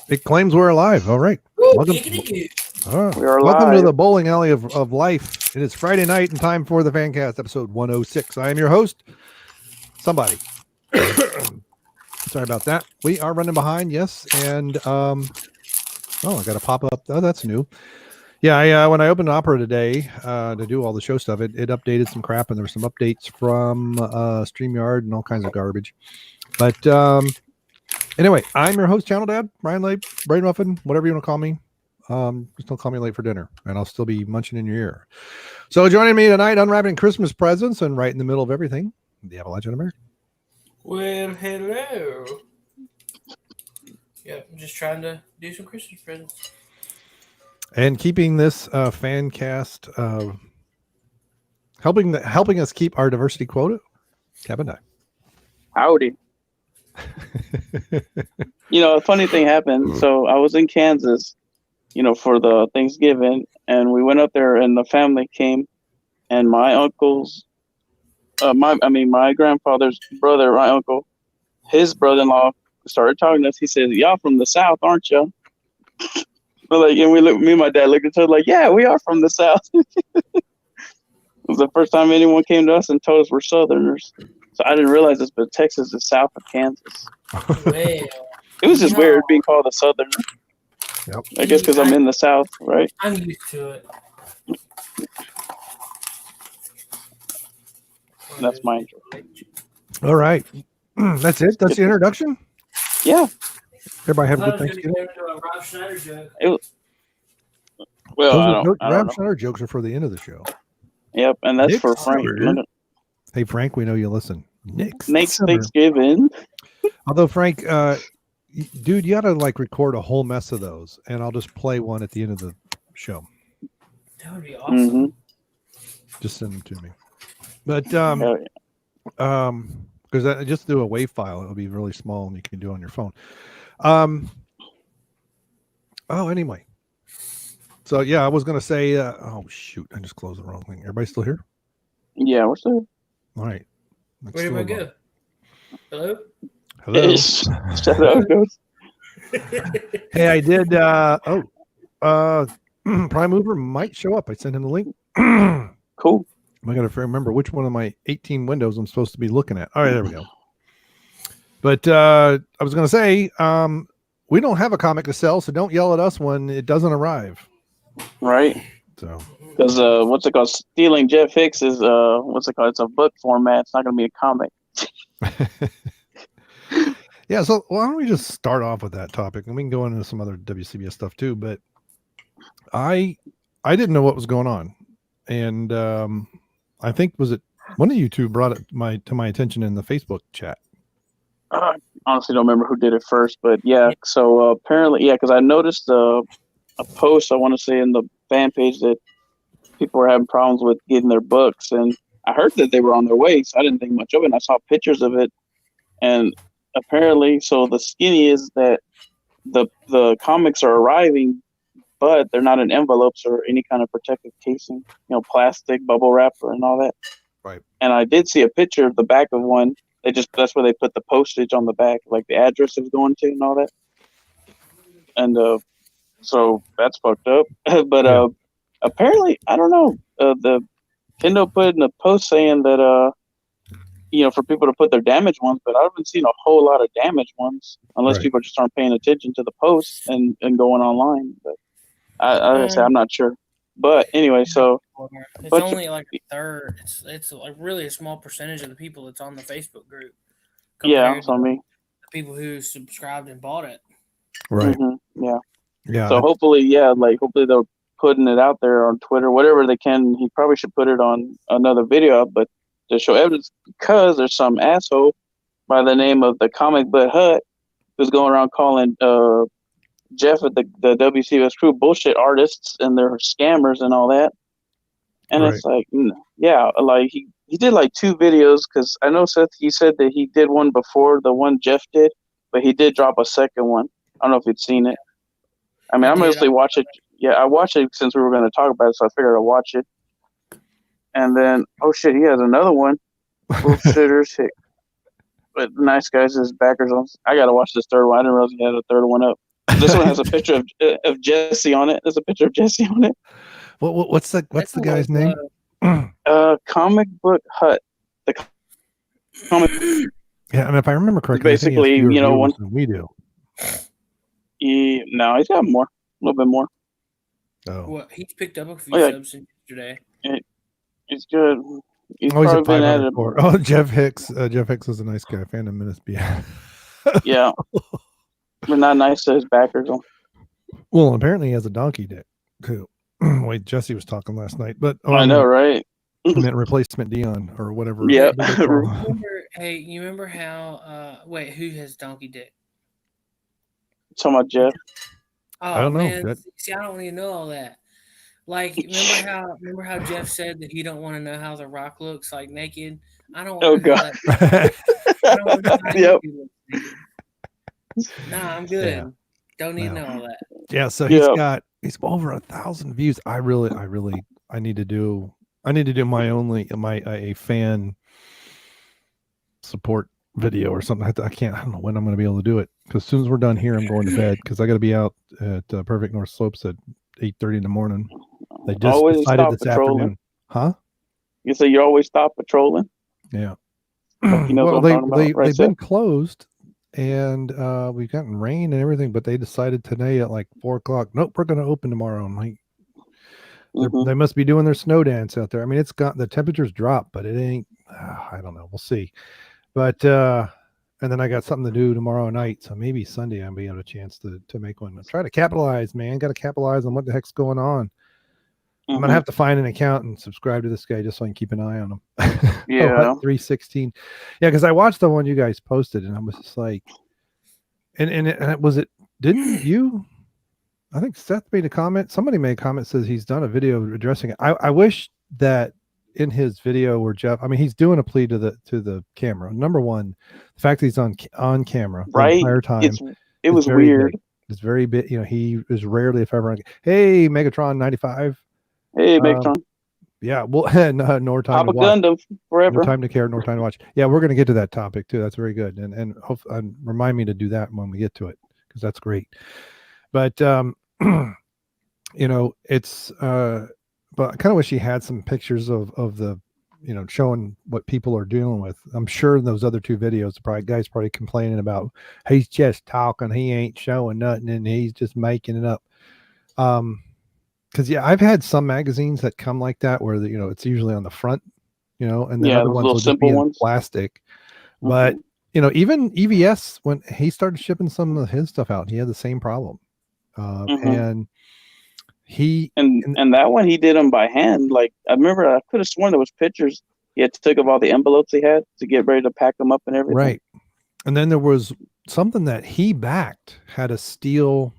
It claims we're alive. All right. Welcome. We are Welcome live. to the bowling alley of life. It is Friday night and time for the Fan Caste, episode 106. I am your host. Somebody. Sorry about that. We are running behind, yes. And I got to pop up. Oh, that's new. Yeah, when I opened Opera today to do all the show stuff, it updated some crap, and there were some updates from StreamYard and all kinds of garbage. But anyway, I'm your host, Channel Dad, Bryon Lape, Brain Muffin, whatever you want to call me. Just don't call me late for dinner, and I'll still be munching in your ear. So joining me tonight, unwrapping Christmas presents and right in the middle of everything, the Appalachian American. Well, hello. Yep, I'm just trying to do some Christmas presents. And keeping this fan cast, helping us keep our diversity quota, Kevin Dye. Howdy. A funny thing happened. So I was in Kansas, for the Thanksgiving, and we went up there, and the family came, and my uncle's, my grandfather's brother, my uncle, his brother-in-law started talking to us. He said, "Y'all from the South, aren't you?" And me and my dad looked at each other like, "Yeah, we are from the South." It was the first time anyone came to us and told us we're Southerners. So I didn't realize this, but Texas is south of Kansas. Well, it was just weird being called a Southerner. Yep. I guess because I'm in the South, right? I'm used to it. That's my intro. All right. That's it? That's the introduction? Yeah. Everybody have a good Thanksgiving? Rob Schneider joke. Rob Schneider jokes are for the end of the show. Yep, and that's Nick for Frank. Hey, Frank, we know you listen. Next Thanksgiving. Although, Frank, dude, you got to record a whole mess of those, and I'll just play one at the end of the show. That would be awesome. Just send them to me. But because I just do a WAV file, it'll be really small, and you can do it on your phone. Anyway. So yeah, I was gonna say. Oh shoot, I just closed the wrong thing. Everybody still here? Yeah, we're still. All right. Where did I go? Hello. Shut up, Ghost. Hey, I did. Prime Mover might show up. I sent him the link. Cool. I got to remember which one of my 18 windows I'm supposed to be looking at. All right, there we go. But I was going to say, we don't have a comic to sell, so don't yell at us when it doesn't arrive. Right. So, because what's it called? Stealing Jeff Hicks is what's it called? It's a book format. It's not going to be a comic. Yeah. So why don't we just start off with that topic, and we can go into some other WCBS stuff too. But I didn't know what was going on, and I think was it one of you two brought it to my attention in the Facebook chat. I honestly don't remember who did it first, but yeah. So apparently, because I noticed a post, I want to say, in the fan page that people were having problems with getting their books, and I heard that they were on their way, so I didn't think much of it. And I saw pictures of it, and apparently, so the skinny is that the comics are arriving, but they're not in envelopes or any kind of protective casing, plastic, bubble wrapper, and all that. Right. And I did see a picture of the back of one. That's where they put the postage on the back, like the address it was going to and all that. And so that's fucked up. But apparently, I don't know. The Kindle put in a post saying that for people to put their damaged ones, but I haven't seen a whole lot of damaged ones unless people just aren't paying attention to the posts and going online. But I say I'm not sure. But anyway, so it's only like a third. It's like really a small percentage of the people that's on the Facebook group. Yeah, so me. The people who subscribed and bought it. Right. Mm-hmm. Yeah. Yeah. So hopefully they're putting it out there on Twitter, whatever they can. He probably should put it on another video, but to show evidence, because there's some asshole by the name of the Comic Butt Hut who's going around calling Jeff at the WCBS crew bullshit artists and they're scammers and all that. And It's like, he did like 2 videos, because I know Seth, he said that he did one before the one Jeff did, but he did drop a second one. I don't know if you'd seen it. I mean, I mostly watch it. Yeah, I watched it since we were going to talk about it, so I figured I'd watch it. And then, oh shit, he has another one. Bullshitters. But nice guys, his backers on. I got to watch this third one. I didn't realize he had a third one up. This one has a picture of Jesse on it. There's a picture of Jesse on it. What's the guy's name? Comic Book Hut. The comic. Yeah, and if I remember correctly, Basically, I think he has fewer one than we do. No, he's got more, a little bit more. Oh, Well, he's picked up a few subs since yesterday. He's good. He's he's probably at been at it. 504. Oh, Jeff Hicks. Jeff Hicks is a nice guy. Fan of Menace. Yeah, but not nice to his backers. Well, apparently he has a donkey dick too. Wait, Jesse was talking last night, but I know, right? I meant replacement Dion or whatever. Yeah. You remember how? Wait, who has donkey dick? Talking about Jeff. Oh, I don't know. Man. See, I don't even know all that. Like, remember how Jeff said that he don't want to know how The Rock looks like naked? I don't want to know how that. I don't want to know how Yep. he looks naked. Nah, I'm good. Yeah. Don't need to know all that. Yeah, so he's over 1,000 views. I need to do a fan support video or something. I don't know when I'm going to be able to do it, because as soon as we're done here, I'm going to bed because I got to be out at Perfect North Slopes at 8:30 in the morning. They just always decided this patrolling. afternoon. Huh? You say you always stop patrolling? Yeah. Well, they've been closed, and we've gotten rain and everything, but they decided today at like 4:00. Nope, we're going to open tomorrow. I'm like, they must be doing their snow dance out there. I mean, it's got the temperatures dropped, but it ain't. I don't know. We'll see. But and then I got something to do tomorrow night, so maybe Sunday I'll be able a chance to make one. Try to capitalize, man. Got to capitalize on what the heck's going on. I'm gonna have to find an account and subscribe to this guy just so I can keep an eye on him. Yeah. 316. Yeah, because I watched the one you guys posted and I was just like, and was it? Didn't you? I think Seth made a comment. Somebody made a comment, says he's done a video addressing it. I wish that in his video where Jeff, I mean, he's doing a plea to the camera. Number one, the fact that he's on camera the entire time. It was weird. Big. It's very big. You know, he is rarely, if ever. Hey, Megatron 95. Hey, Megatron. Yeah, well, nor time Papa to watch. Gundam forever. No time to care, nor time to watch. Yeah, we're going to get to that topic too. That's very good, and remind me to do that when we get to it, because that's great. But you know, it's but I kind of wish he had some pictures of the, you know, showing what people are dealing with. I'm sure in those other two videos, the guys probably complaining about he's just talking, he ain't showing nothing, and he's just making it up. Because I've had some magazines that come like that where you know, it's usually on the front, you know, and then other ones will just be in plastic. But you know, even EVS, when he started shipping some of his stuff out, he had the same problem. And that one he did them by hand. Like, I remember, I could have sworn there was pictures he had took of all the envelopes he had to get ready to pack them up and everything. Right. And then there was something that he backed, had a steel,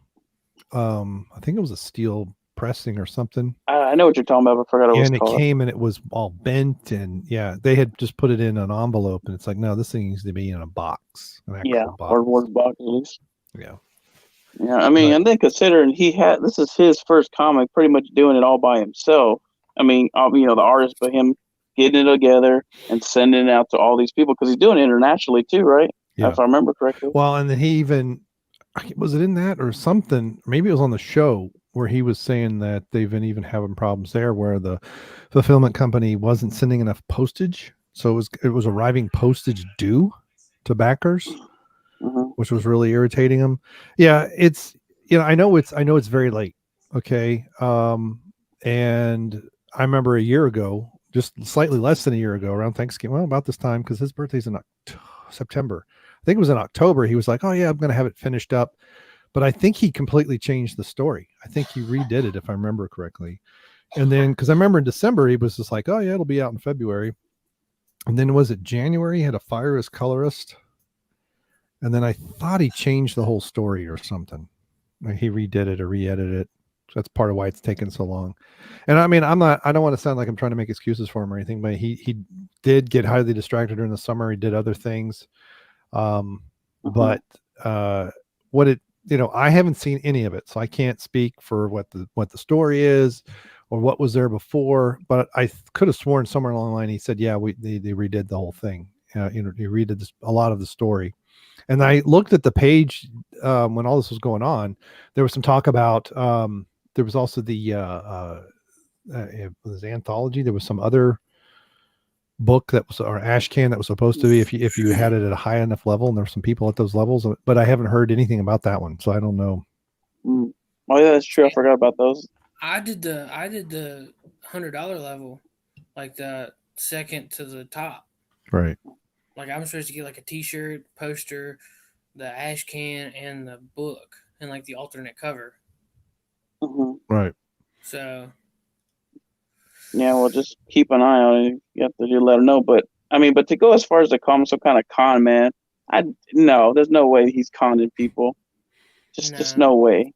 I think it was a steel pressing or something. I know what you're talking about, but I forgot what it was called. And it came and it was all bent, and they had just put it in an envelope, and it's like, no, this thing needs to be in a box. Cardboard box at least. Yeah. Yeah, I mean, and then considering this is his first comic, pretty much doing it all by himself. I mean, you know, the artist, but him getting it together and sending it out to all these people, because he's doing it internationally too, right? Yeah. If I remember correctly. Well, and then he even, was it in that or something? Maybe it was on the show where he was saying that they've been even having problems there where the fulfillment company wasn't sending enough postage. So it was arriving postage due to backers. Which was really irritating him. Yeah, it's, you know, I know it's very late. Okay. And I remember a year ago, just slightly less than a year ago, around Thanksgiving, well, about this time, because his birthday's in September. I think it was in October. He was like, oh yeah, I'm going to have it finished up. But I think he completely changed the story. I think he redid it, if I remember correctly. And then, because I remember in December, he was just like, oh yeah, it'll be out in February. And then was it January? He had to fire his colorist. And then I thought he changed the whole story or something. Like he redid it or re-edited it. So that's part of why it's taken so long. And I mean, I don't want to sound like I'm trying to make excuses for him or anything, but he did get highly distracted during the summer. He did other things. But what it, you know, I haven't seen any of it, so I can't speak for what the story is or what was there before, but I could have sworn somewhere along the line he said, yeah, they redid the whole thing. You know, he redid a lot of the story. And I looked at the page when all this was going on. There was some talk about there was also it was anthology. There was some other book that was, or ash can that was supposed to be if you had it at a high enough level, and there were some people at those levels, but I haven't heard anything about that one, so I don't know. Oh yeah, that's true. I forgot about those. I did the $100 level, like the second to the top. Right. Like I'm supposed to get like a T-shirt, poster, the ash can, and the book, and like the alternate cover. Right. So. Yeah, well, just keep an eye on it. You have to let them know. But I mean, but to go as far as to call him some kind of con man, there's no way he's conning people. Just no way.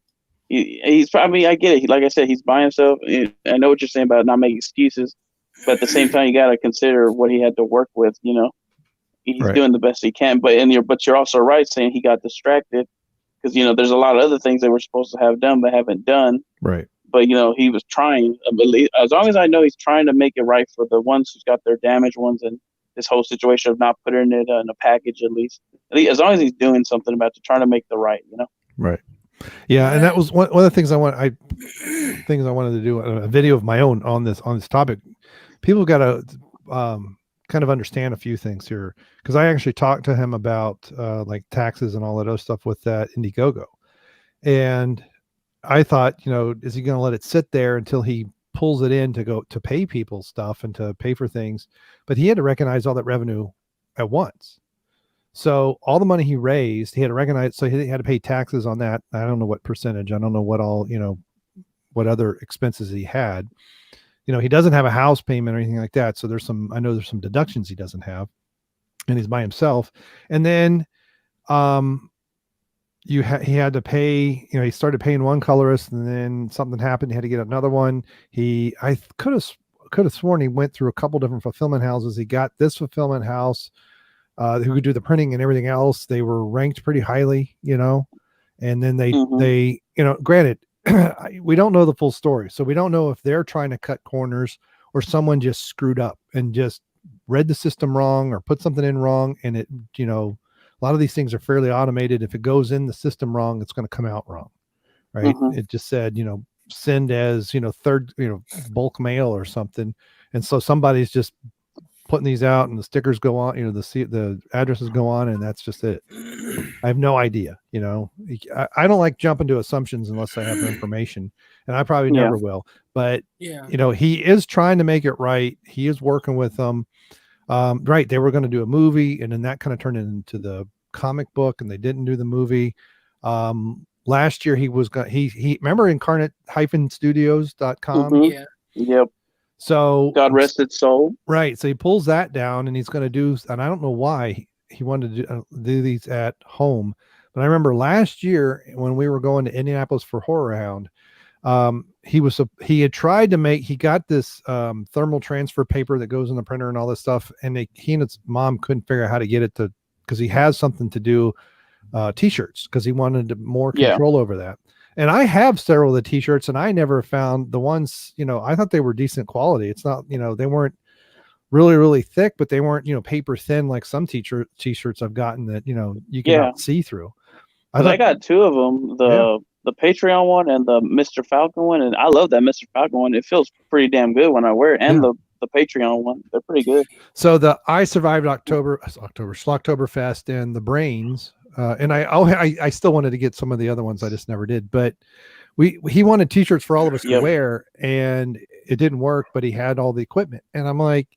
He's. I mean, I get it. Like I said, he's by himself. I know what you're saying about not making excuses, but at the same time, you got to consider what he had to work with. He's doing the best he can. But you're also right saying he got distracted because there's a lot of other things they were supposed to have done but haven't done. Right. But he was trying. As long as I know, he's trying to make it right for the ones who's got their damaged ones, and this whole situation of not putting it in a package. At least as long as he's doing something about it, trying to make the right. Right. Yeah, and that was one of the things I wanted to do a video of my own on this topic. People got to kind of understand a few things here, because I actually talked to him about like taxes and all that other stuff with that Indiegogo, and I thought, is he going to let it sit there until he pulls it in to go to pay people stuff and to pay for things? But he had to recognize all that revenue at once. So all the money he raised, he had to recognize. So he had to pay taxes on that. I don't know what percentage. I don't know what all, what other expenses he had. He doesn't have a house payment or anything like that. So I know there's some deductions he doesn't have, and he's by himself. And then, he had to pay, he started paying one colorist, and then something happened. He had to get another one. I could have sworn he went through a couple different fulfillment houses. He got this fulfillment house, who could do the printing and everything else. They were ranked pretty highly, and then they, granted, we don't know the full story. So we don't know if they're trying to cut corners or someone just screwed up and just read the system wrong or put something in wrong. And it, a lot of these things are fairly automated. If it goes in the system wrong, it's going to come out wrong, right? It just said, send as, third, bulk mail or something. And so somebody's just putting these out, and the stickers go on, the addresses go on, and that's just it. I have no idea. I don't like jumping to assumptions unless I have information, and I probably never will. But he is trying to make it right. He is working with them. Right. They were going to do a movie, and then that kind of turned into the comic book, and they didn't do the movie. Last year he remember incarnate-studios.com. Yeah. Yep. So God rest its soul. Right. So he pulls that down, and he's going to do, and I don't know why he wanted to do these at home, but I remember last year when we were going to Indianapolis for Horror Hound, he had tried to he got this thermal transfer paper that goes in the printer and all this stuff, and he and his mom couldn't figure out how to get it to, because he has something to do t-shirts, because he wanted more control over that. And I have several of the t-shirts, and I never found the ones, I thought they were decent quality. It's not, they weren't really, really thick, but they weren't, paper thin like some t-shirts I've gotten that, you can see through. I got two of them, the Patreon one and the Mr. Falcon one, and I love that Mr. Falcon one. It feels pretty damn good when I wear it, and the Patreon one, they're pretty good. So the I Survived Schlocktoberfest and the Brains, and I still wanted to get some of the other ones, I just never did. But he wanted t-shirts for all of us to wear, and it didn't work. But he had all the equipment, and I'm like,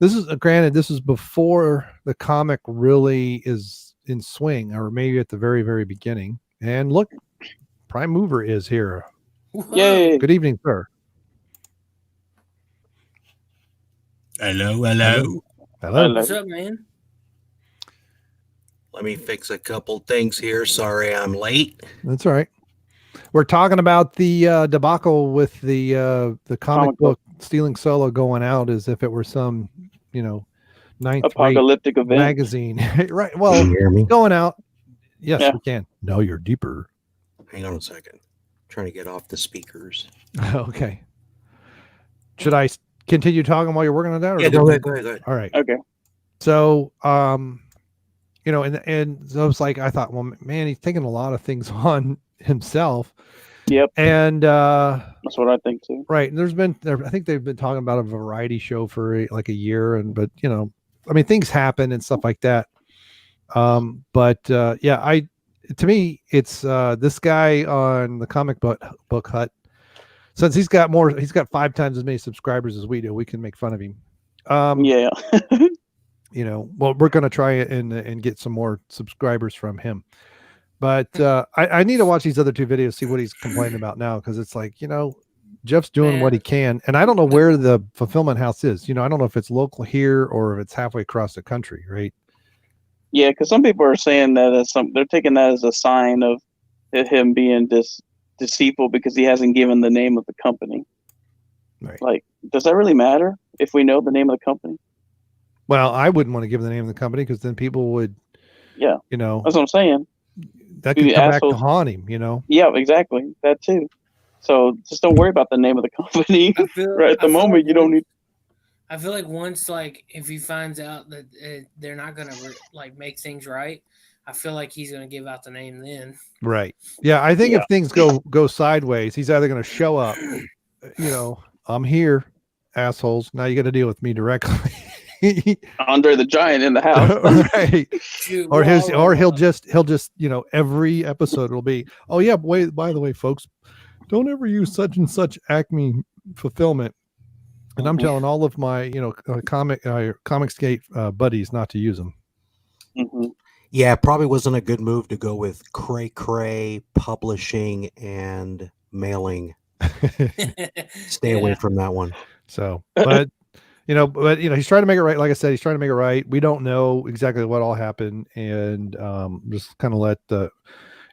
this is before the comic really is in swing, or maybe at the very, very beginning. And look, Prime Mover is here. Yay! Good evening, sir. Hello. What's up, man? Let me fix a couple things here. Sorry I'm late. That's all right. We're talking about the debacle with the comic book stealing Solo going out as if it were some, ninth apocalyptic event magazine. Right. Well, going out. Yes, we can. No, you're deeper. Hang on a second. I'm trying to get off the speakers. Okay. Should I continue talking while you're working on that? Or go ahead. All right. Okay. So, you know, and so it's like, I thought, well, man, he's taking a lot of things on himself. Yep. And that's what I think too. Right. And I think they've been talking about a variety show for like a year. But, you know, I mean, things happen and stuff like that. To me, it's this guy on the comic book hut. Since he's got 5 times as many subscribers as we do, we can make fun of him. Yeah. You know, well, we're going to try it and get some more subscribers from him. But I need to watch these other 2 videos, see what he's complaining about now. Because it's like, you know, Jeff's doing what he can. And I don't know where the fulfillment house is. You know, I don't know if it's local here or if it's halfway across the country. Right. Yeah. Because some people are saying that they're taking that as a sign of him being deceitful because he hasn't given the name of the company. Right. Like, does that really matter if we know the name of the company? Well, I wouldn't want to give the name of the company because then people would, yeah, you know, that's what I'm saying. That could come back to haunt him, you know? Yeah, exactly. That too. So just don't worry about the name of the company. Right at the moment, you don't need. I feel like once, like, if he finds out that they're not going to make things right, I feel like he's going to give out the name then. Right. Yeah. I think if things go sideways, he's either going to show up, you know, I'm here, assholes. Now you got to deal with me directly. Andre the Giant in the house. Right. Shoot, or he'll just, you know, every episode will be, oh yeah, by the way, folks, don't ever use such and such Acme fulfillment. And I'm telling all of my, you know, Comicsgate buddies not to use them. Mm-hmm. Yeah, it probably wasn't a good move to go with cray publishing and mailing. Stay away from that one. So, but he's trying to make it right. Like I said, he's trying to make it right. We don't know exactly what all happened, and just kind of let the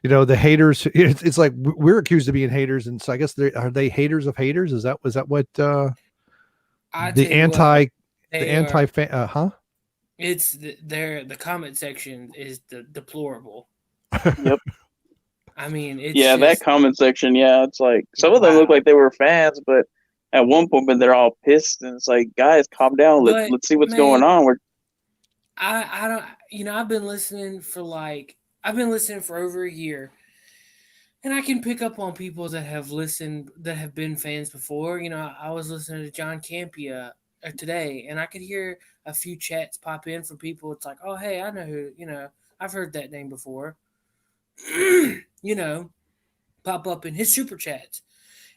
haters. It's like we're accused of being haters, and so I guess are they haters of haters? Is that what the anti fan? Huh? It's the comment section is deplorable. Yep. I mean, it's that comment section. Yeah, it's like some of them look like they were fans, but at one point they're all pissed, and it's like, guys, calm down. Let's see what's going on. I don't. You know, I've been listening for over a year, and I can pick up on people that have listened, that have been fans before. You know, I was listening to John Campia today, and I could hear a few chats pop in from people. It's like, oh, hey, I know who. You know, I've heard that name before. You know, pop up in his super chats.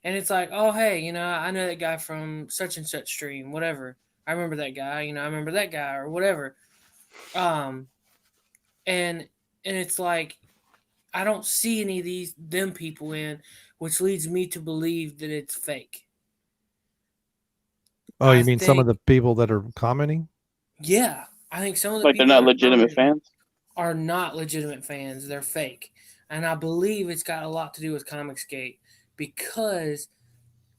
And it's like, oh, hey, you know, I know that guy from such and such stream, whatever. I remember that guy, you know, I remember that guy or whatever. And it's like, I don't see any of them people in, which leads me to believe that it's fake. Oh, you mean some of the people that are commenting? Yeah. I think some of the people they're not legitimate fans? Are not legitimate fans. They're fake. And I believe it's got a lot to do with Comicsgate. Because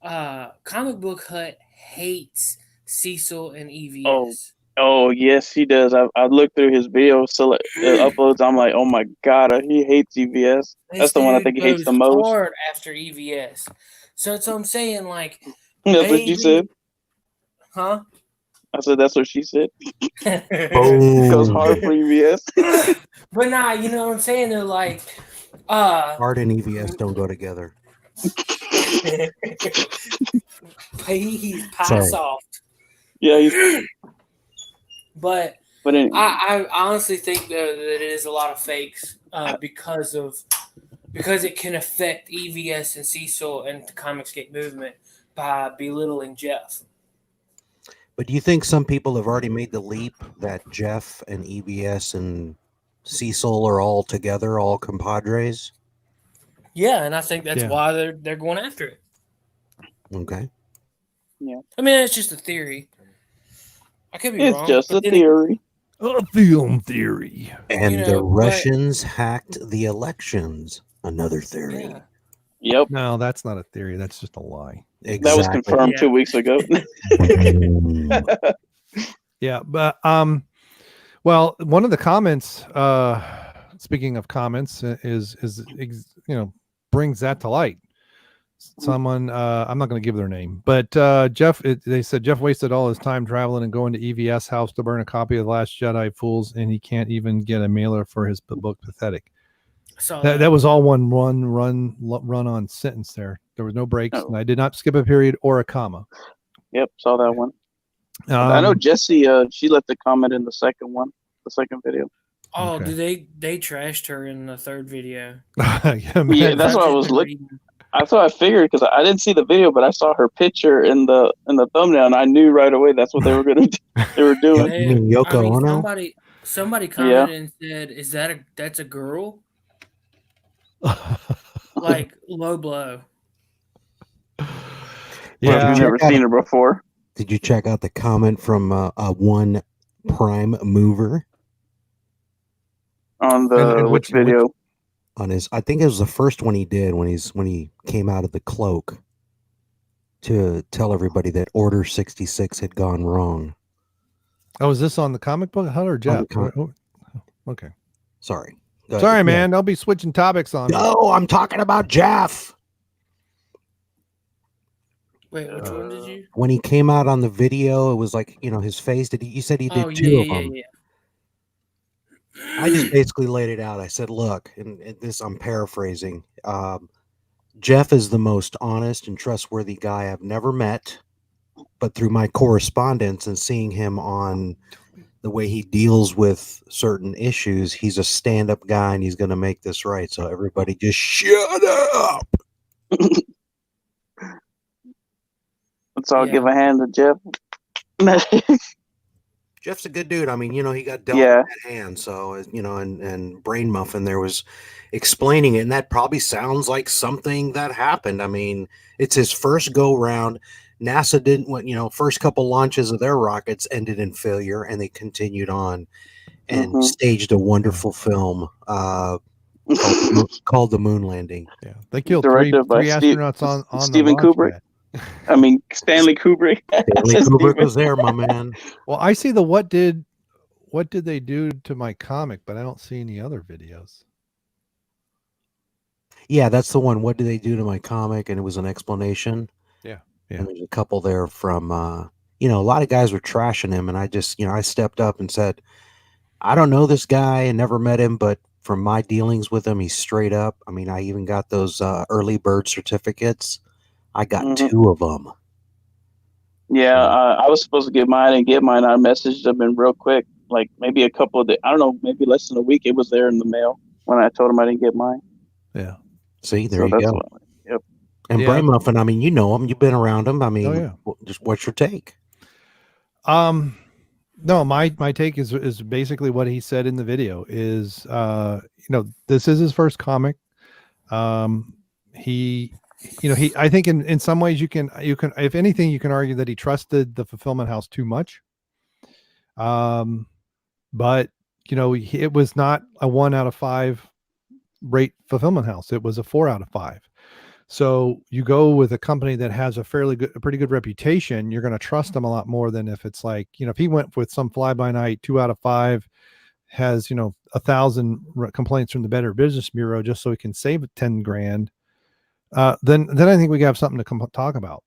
Comic Book Hut hates Cecil and EVS. Oh yes, he does. I looked through his video uploads. I'm like, oh my god, he hates EVS. That's the one I think he hates the most. Hard after EVS. So that's what I'm saying. Like, that's what you said. Huh? I said that's what she said. It goes hard for EVS. But nah, you know what I'm saying? They're like, hard and EVS don't go together. He's pie soft. Yeah, but anyway. I honestly think that it is a lot of fakes because it can affect EVS and Cecil and the Comicsgate movement by belittling Jeff. But do you think some people have already made the leap that Jeff and EVS and Cecil are all together, all compadres? Yeah, and I think that's why they're going after it. Okay. Yeah. I mean, it's just a theory. I could be wrong. It's just a theory. A film theory. And the Russians hacked the elections. Another theory. Yeah. Yep. No, that's not a theory. That's just a lie. Exactly. That was confirmed 2 weeks ago. Yeah, but well, one of the comments, speaking of comments, is brings that to light. someone, I'm not going to give their name, but they said Jeff wasted all his time traveling and going to EVS house to burn a copy of The Last Jedi Fools, and he can't even get a mailer for his book. Pathetic. That was all one run on sentence there. There was no breaks, and I did not skip a period or a comma. Yep, saw that one. I know Jessie, she left a comment in the second video. Oh, okay. they trashed her in the third video? Yeah, that's what I was looking. I thought I figured because I didn't see the video, but I saw her picture in the thumbnail, and I knew right away that's what they were gonna they were doing. Yoko Ono? Somebody commented and said, "Is that's a girl?" Like low blow. Yeah, I've never seen her before. Did you check out the comment from one Prime Mover on the which video? On his, I think it was the first one he did when he came out of the cloak to tell everybody that Order 66 had gone wrong. Oh, is this on the comic book Hut or Jeff? Okay, sorry, man. I'll be switching topics on. No, I'm talking about Jeff. Wait, which one did you? When he came out on the video, it was like, his face. You said he did two of them. Yeah. I just basically laid it out. I said, look, and this I'm paraphrasing. Jeff is the most honest and trustworthy guy I've never met, but through my correspondence and seeing him on the way he deals with certain issues, he's a stand-up guy and he's going to make this right. So everybody just shut up. Let's all give a hand to Jeff. Jeff's a good dude. I mean, he got dealt that hand. So, and Brain Muffin there was explaining it. And that probably sounds like something that happened. I mean, it's his first go round. NASA didn't, first couple launches of their rockets ended in failure, and they continued on and staged a wonderful film called The Moon Landing. Yeah. They killed three astronauts on Stephen Kubrick. I mean, Stanley Kubrick. Stanley Kubrick was there, my man. Well, I see the what did they do to my comic, but I don't see any other videos. Yeah, that's the one. What did they do to my comic? And it was an explanation. Yeah. And there's a couple there from, a lot of guys were trashing him. And I just, I stepped up and said, I don't know this guy and never met him, but from my dealings with him, he's straight up. I mean, I even got those early bird certificates. I got two of them. Yeah, I was supposed to get mine. I didn't get mine. I messaged them in real quick, like maybe a couple of days. I don't know, maybe less than a week. It was there in the mail when I told him I didn't get mine. Yeah. See, there you go. Yep. And Bryon Muffin, I mean, you know him. You've been around him. I mean, just what's your take? No, my take is basically what he said in the video. Is this is his first comic. I think in some ways you can, if anything, you can argue that he trusted the fulfillment house too much. But it was not a 1 out of 5 rate fulfillment house. It was a 4 out of 5. So you go with a company that has a pretty good reputation, you're going to trust them a lot more than if it's like, if he went with some fly by night 2 out of 5, has 1,000 complaints from the Better Business Bureau just so he can save $10,000. Then I think we have something to talk about,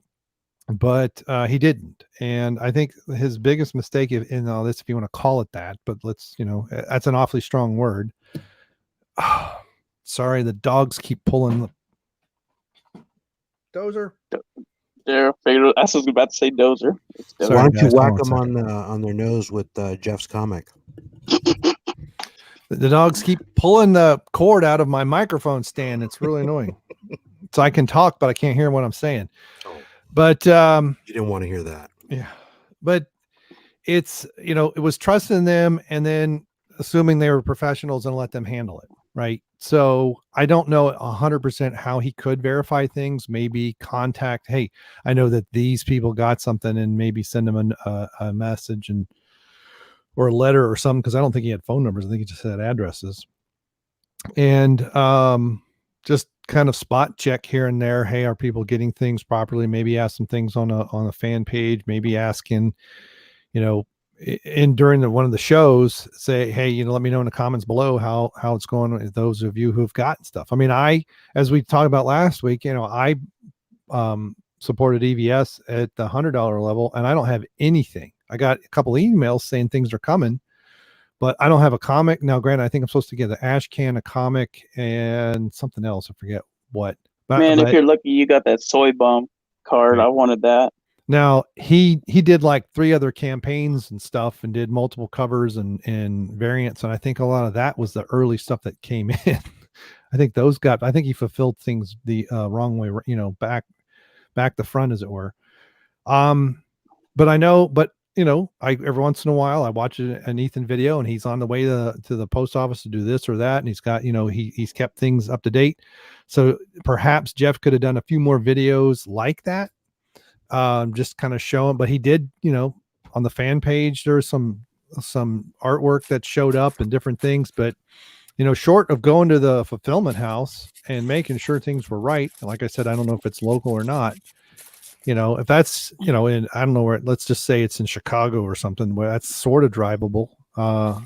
but he didn't. And I think his biggest mistake in all this, if you want to call it that, but let's, that's an awfully strong word. Sorry, the dogs keep pulling the dozer. Yeah, I was about to say dozer. Sorry, why don't you whack them on their nose with Jeff's comic? The dogs keep pulling the cord out of my microphone stand. It's really annoying. So I can talk, but I can't hear what I'm saying. Oh. But you didn't want to hear that. Yeah. But it's, it was trusting them and then assuming they were professionals and let them handle it. Right. So I don't know 100% how he could verify things. Maybe contact, hey, I know that these people got something, and maybe send them a message or a letter or something. Cause I don't think he had phone numbers. I think he just had addresses. And just kind of spot check here and there. Hey, are people getting things properly? Maybe ask some things on a fan page, maybe asking, during one of the shows, say, hey, let me know in the comments below how it's going with those of you who've gotten stuff. I mean, as we talked about last week, I supported EVS at the $100 level, and I don't have anything. I got a couple of emails saying things are coming, but I don't have a comic. Now, granted, I think I'm supposed to get the ash can, a comic, and something else. I forget what. Man, if you're lucky, you got that soy bomb card. Right. I wanted that. Now he did like 3 other campaigns and stuff, and did multiple covers and variants, and I think a lot of that was the early stuff that came in. I think he fulfilled things the wrong way, back the front, as it were. But I know, every once in a while I watch an Ethan video, and he's on the way to the post office to do this or that, and he's got, he's kept things up to date. So perhaps Jeff could have done a few more videos like that, just kind of showing. But he did, on the fan page, there's some artwork that showed up and different things, but short of going to the fulfillment house and making sure things were right. And like I said, I don't know if it's local or not. If that's, in, I don't know where, let's just say it's in Chicago or something where that's sort of drivable. But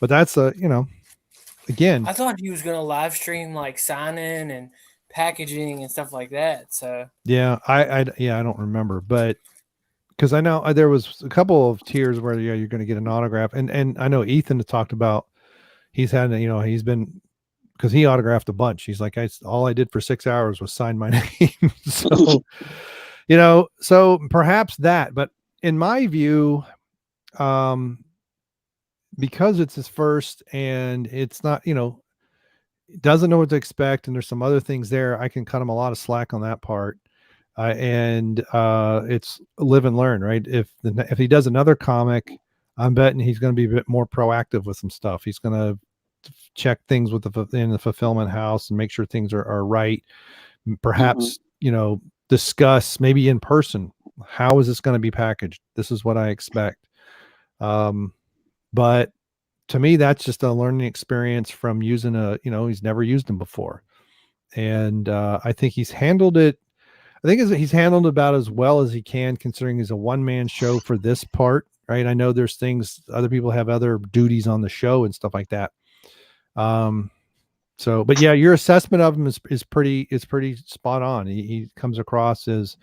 that's again, I thought he was going to live stream like signing and packaging and stuff like that. So yeah, I don't remember, but because I know there was a couple of tiers where you're going to get an autograph, and I know Ethan has talked about he's had, he's been, because he autographed a bunch. He's like, all I did for 6 hours was sign my name. So. So perhaps that, but in my view, because it's his first and it's not, doesn't know what to expect, and there's some other things there, I can cut him a lot of slack on that part. And it's live and learn, right? If he does another comic, I'm betting he's going to be a bit more proactive with some stuff. He's going to check things in the fulfillment house and make sure things are right. Perhaps, discuss maybe in person, how is this going to be packaged? This is what I expect. But to me, that's just a learning experience from using he's never used them before. And I think he's handled it. I think he's handled about as well as he can, considering he's a one-man show for this part, right? I know there's things, other people have other duties on the show and stuff like that. So, but yeah, your assessment of him is pretty spot on. He comes across as,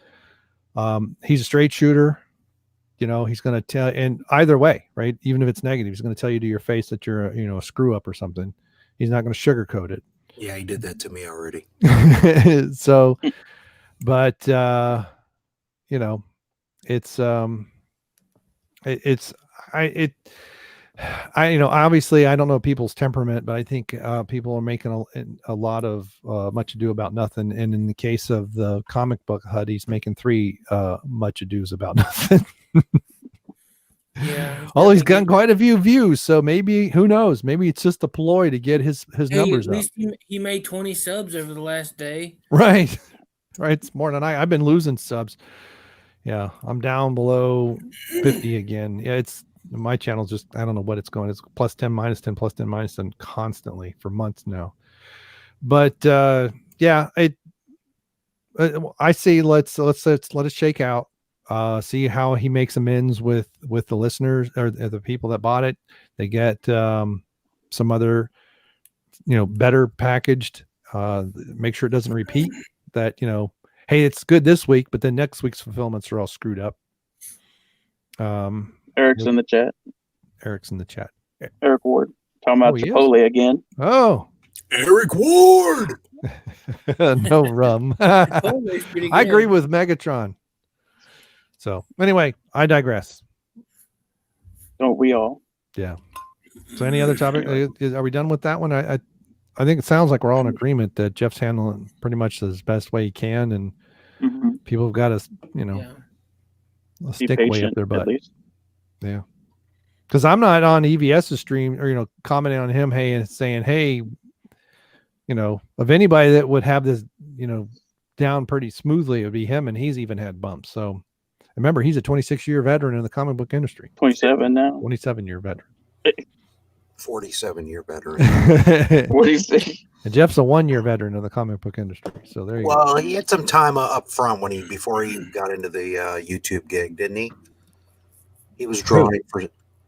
he's a straight shooter. He's going to tell, and either way, right? Even if it's negative, he's going to tell you to your face that you're a screw up or something. He's not going to sugarcoat it. Yeah, he did that to me already. So, but obviously I don't know people's temperament, but I think people are making a lot of much ado about nothing. And in the case of the comic book HUD, he's making 3 much ado's about nothing. yeah. Oh, he's gotten quite a few views. So maybe, who knows? Maybe it's just a ploy to get his numbers at least up. He made 20 subs over the last day. Right. Right. It's more than I've been losing subs. Yeah. I'm down below 50 again. Yeah. My channel's just, I don't know what it's going. It's +10, -10, +10, -10 constantly for months now. But yeah, I say let's let it shake out. See how he makes amends with the listeners or the people that bought it. They get some other, better packaged. Make sure it doesn't repeat. That hey, it's good this week, but then next week's fulfillments are all screwed up. Eric's in the chat. Eric Ward talking about Chipotle again. Oh, Eric Ward. No rum. I agree with Megatron. So anyway, I digress. Don't we all? Yeah. So any other topic? Are we done with that one? I think it sounds like we're all in agreement that Jeff's handling pretty much the best way he can, and people have got to, a stick way up their butt. Yeah. Because I'm not on EVS's stream or, commenting on him, hey, and saying, hey, of anybody that would have this, down pretty smoothly, it would be him, and he's even had bumps. So remember, he's a 26-year veteran in the comic book industry. 27 now. 27-year veteran. 47-year veteran. 46. And Jeff's a 1-year veteran of the comic book industry. So there you go. Well, he had some time up front before he got into the YouTube gig, didn't he? He was drawing for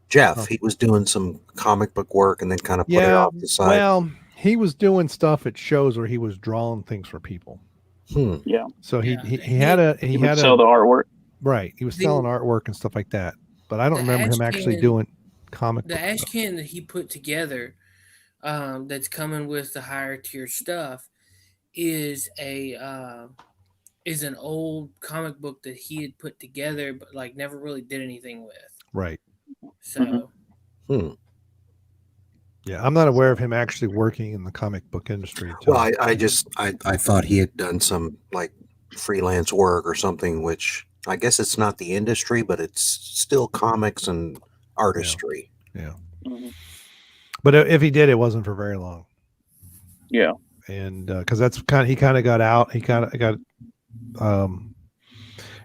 Jeff. He was doing some comic book work and then kind of put it off the side. Well, he was doing stuff at shows where he was drawing things for people. Yeah. So Yeah. he had a He would sell the artwork. right. He was selling artwork and stuff like that. But I don't remember him actually doing comic the book ash stuff. can that he put together, that's coming with the higher tier stuff, is an old comic book that he had put together, but like never really did anything with. Right. So. Yeah, I'm not aware of him actually working in the comic book industry. Well, I thought he had done some like freelance work or something, which I guess it's not the industry, but it's still comics and artistry. Yeah. Mhm. But if he did, it wasn't for very long. Yeah. And because that's he kind of got out. He kind of got,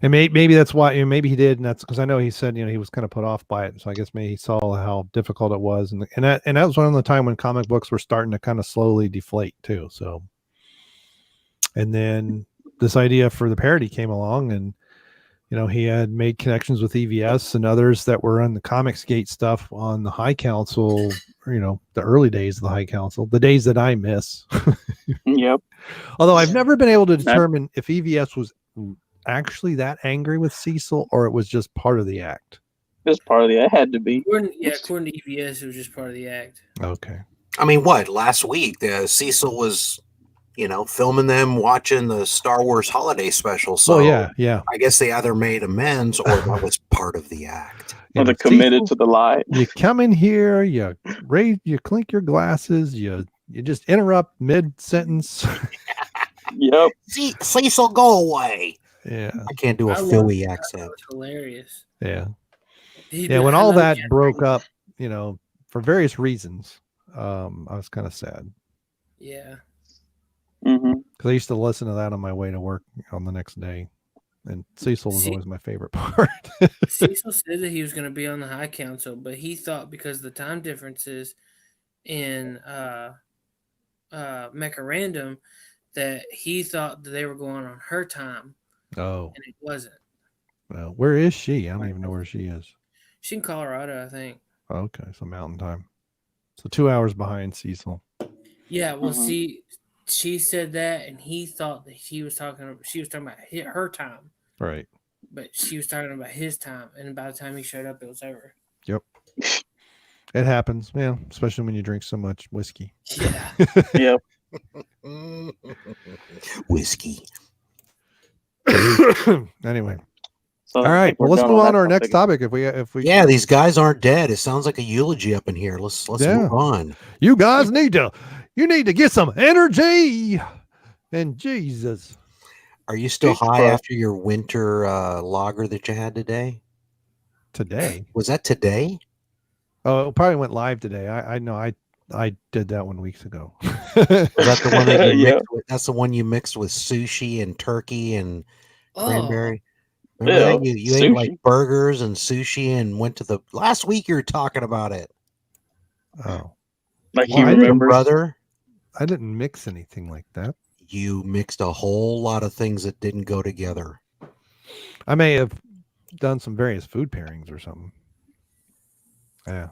and maybe that's why. Maybe he did, and that's because I know he said he was kind of put off by it. So I guess maybe he saw how difficult it was, and that was one of the time when comic books were starting to kind of slowly deflate too. So, and then this idea for the parody came along, and he had made connections with EVS and others that were on the Comicsgate stuff on the High Council, the early days of the High Council, the days that I miss. Yep. Although I've never been able to determine if EVS was actually that angry with Cecil or it was just part of the act. It's part of the. It had to be. According to EVS, it was just part of the act. Okay. I mean, what last week? Cecil was, filming them watching the Star Wars holiday special. So yeah. I guess they either made amends or that was part of the act. Or they're committed to the lie. You come in here, you clink your glasses, you just interrupt mid sentence. Yep. Cecil, go away. Yeah. I can't do a Philly accent. That was hilarious. Yeah. When all that broke up, for various reasons, I was kind of sad. Yeah. Mm-hmm. Because I used to listen to that on my way to work on the next day. And Cecil was always my favorite part. Cecil said that he was going to be on the High Council, but he thought because of the time differences in Mecha that he thought that they were going on her time. Oh. And it wasn't. Well, where is she? I don't even know where she is. She's in Colorado, I think. Okay, so mountain time. So 2 hours behind Cecil. Yeah, well, see, she said that, and he thought that she was talking about her time. Right. But she was talking about his time, and by the time he showed up, it was over. Yep. It happens, yeah, especially when you drink so much whiskey. Yeah. Yep. Whiskey. Anyway. So all right. Well, let's move on to our next topic. If we Yeah, these guys aren't dead. It sounds like a eulogy up in here. Let's move on. You guys need to get some energy. And Jesus. Are you still high after your winter lager that you had today? Today? Was that today? Oh, it probably went live today. I know I did that 1 week ago. Was that the one that you mixed with? That's the one you mixed with sushi and turkey and cranberry. Remember that? You ate like burgers and sushi and went to the last week. You were talking about it. Oh, like you remember, brother? I didn't mix anything like that. You mixed a whole lot of things that didn't go together. I may have done some various food pairings or something. Yeah.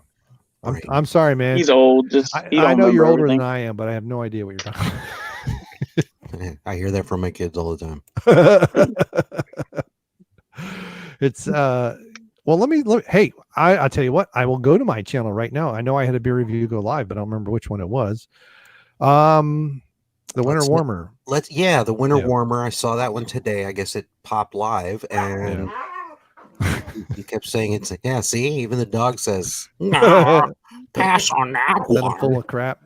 I'm sorry, man. He's old. I know you're older than I am, but I have no idea what you're talking about. I hear that from my kids all the time. It's well, hey, I'll tell you what, I will go to my channel right now. I know I had a beer review go live, but I don't remember which one it was. The Winter Warmer. The Winter Warmer. I saw that one today. I guess it popped live, and you kept saying it's like, yeah, see, even the dog says, nah, pass on that one. I'm full of crap.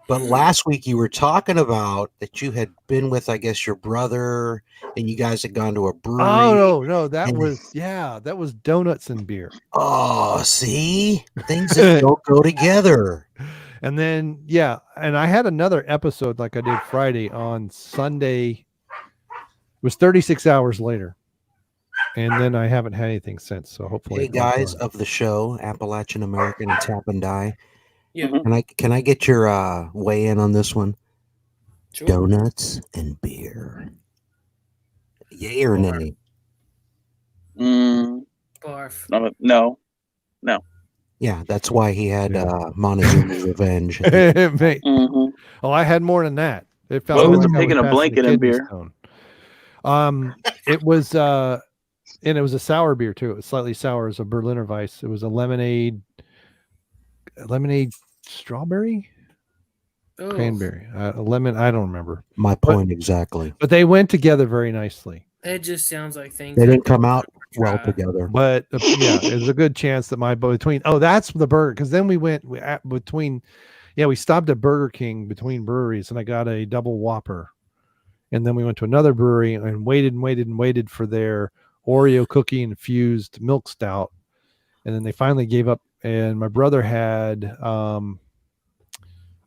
But last week you were talking about that you had been with, I guess, your brother, and you guys had gone to a brewery. Oh no, that was donuts and beer. Oh, see, things that don't go together. And then and I had another episode like I did Friday. On Sunday, it was 36 hours later, and then I haven't had anything since. So hopefully, hey guys of the show, Appalachian American and Tap and Die. Yeah. Can I get your weigh in on this one? Sure. Donuts and beer. Yay or nay? Barf. No. Yeah, that's wwhy he had Montezuma's Revenge. Oh, I had more than that. It felt What was like it, I taking a passing blanket the and kidney beer? stone. It was and it was a sour beer too. It was slightly sour. It was a Berliner Weiss. It was a lemonade strawberry, Oh, cranberry, a lemon. I don't remember. My point exactly. But they went together very nicely. that just sounds like things They I didn't don't come out wanna well try. together. But yeah, there's a good chance that that's the burger, because then we stopped at Burger King between breweries, and I got a double Whopper, and then we went to another brewery and waited for their Oreo cookie infused milk stout, and then they finally gave up. And my brother had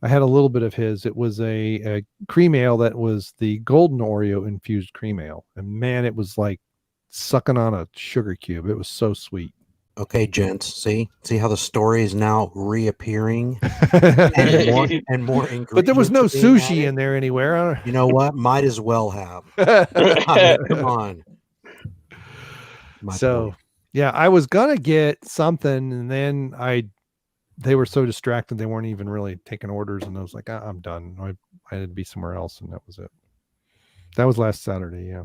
I had a little bit of his. It was a cream ale that was the golden Oreo infused cream ale, and man, it was like sucking on a sugar cube. It was so sweet. Okay, gents, see how the story is now reappearing But and more ingredients. there was no are being sushi added. in there anywhere. You know what? Might as well have. Come on. My So point. yeah, I was gonna get something, and then they were so distracted they weren't even really taking orders, and I was like, I'm done. I had to be somewhere else, and that was it. That was last Saturday, yeah.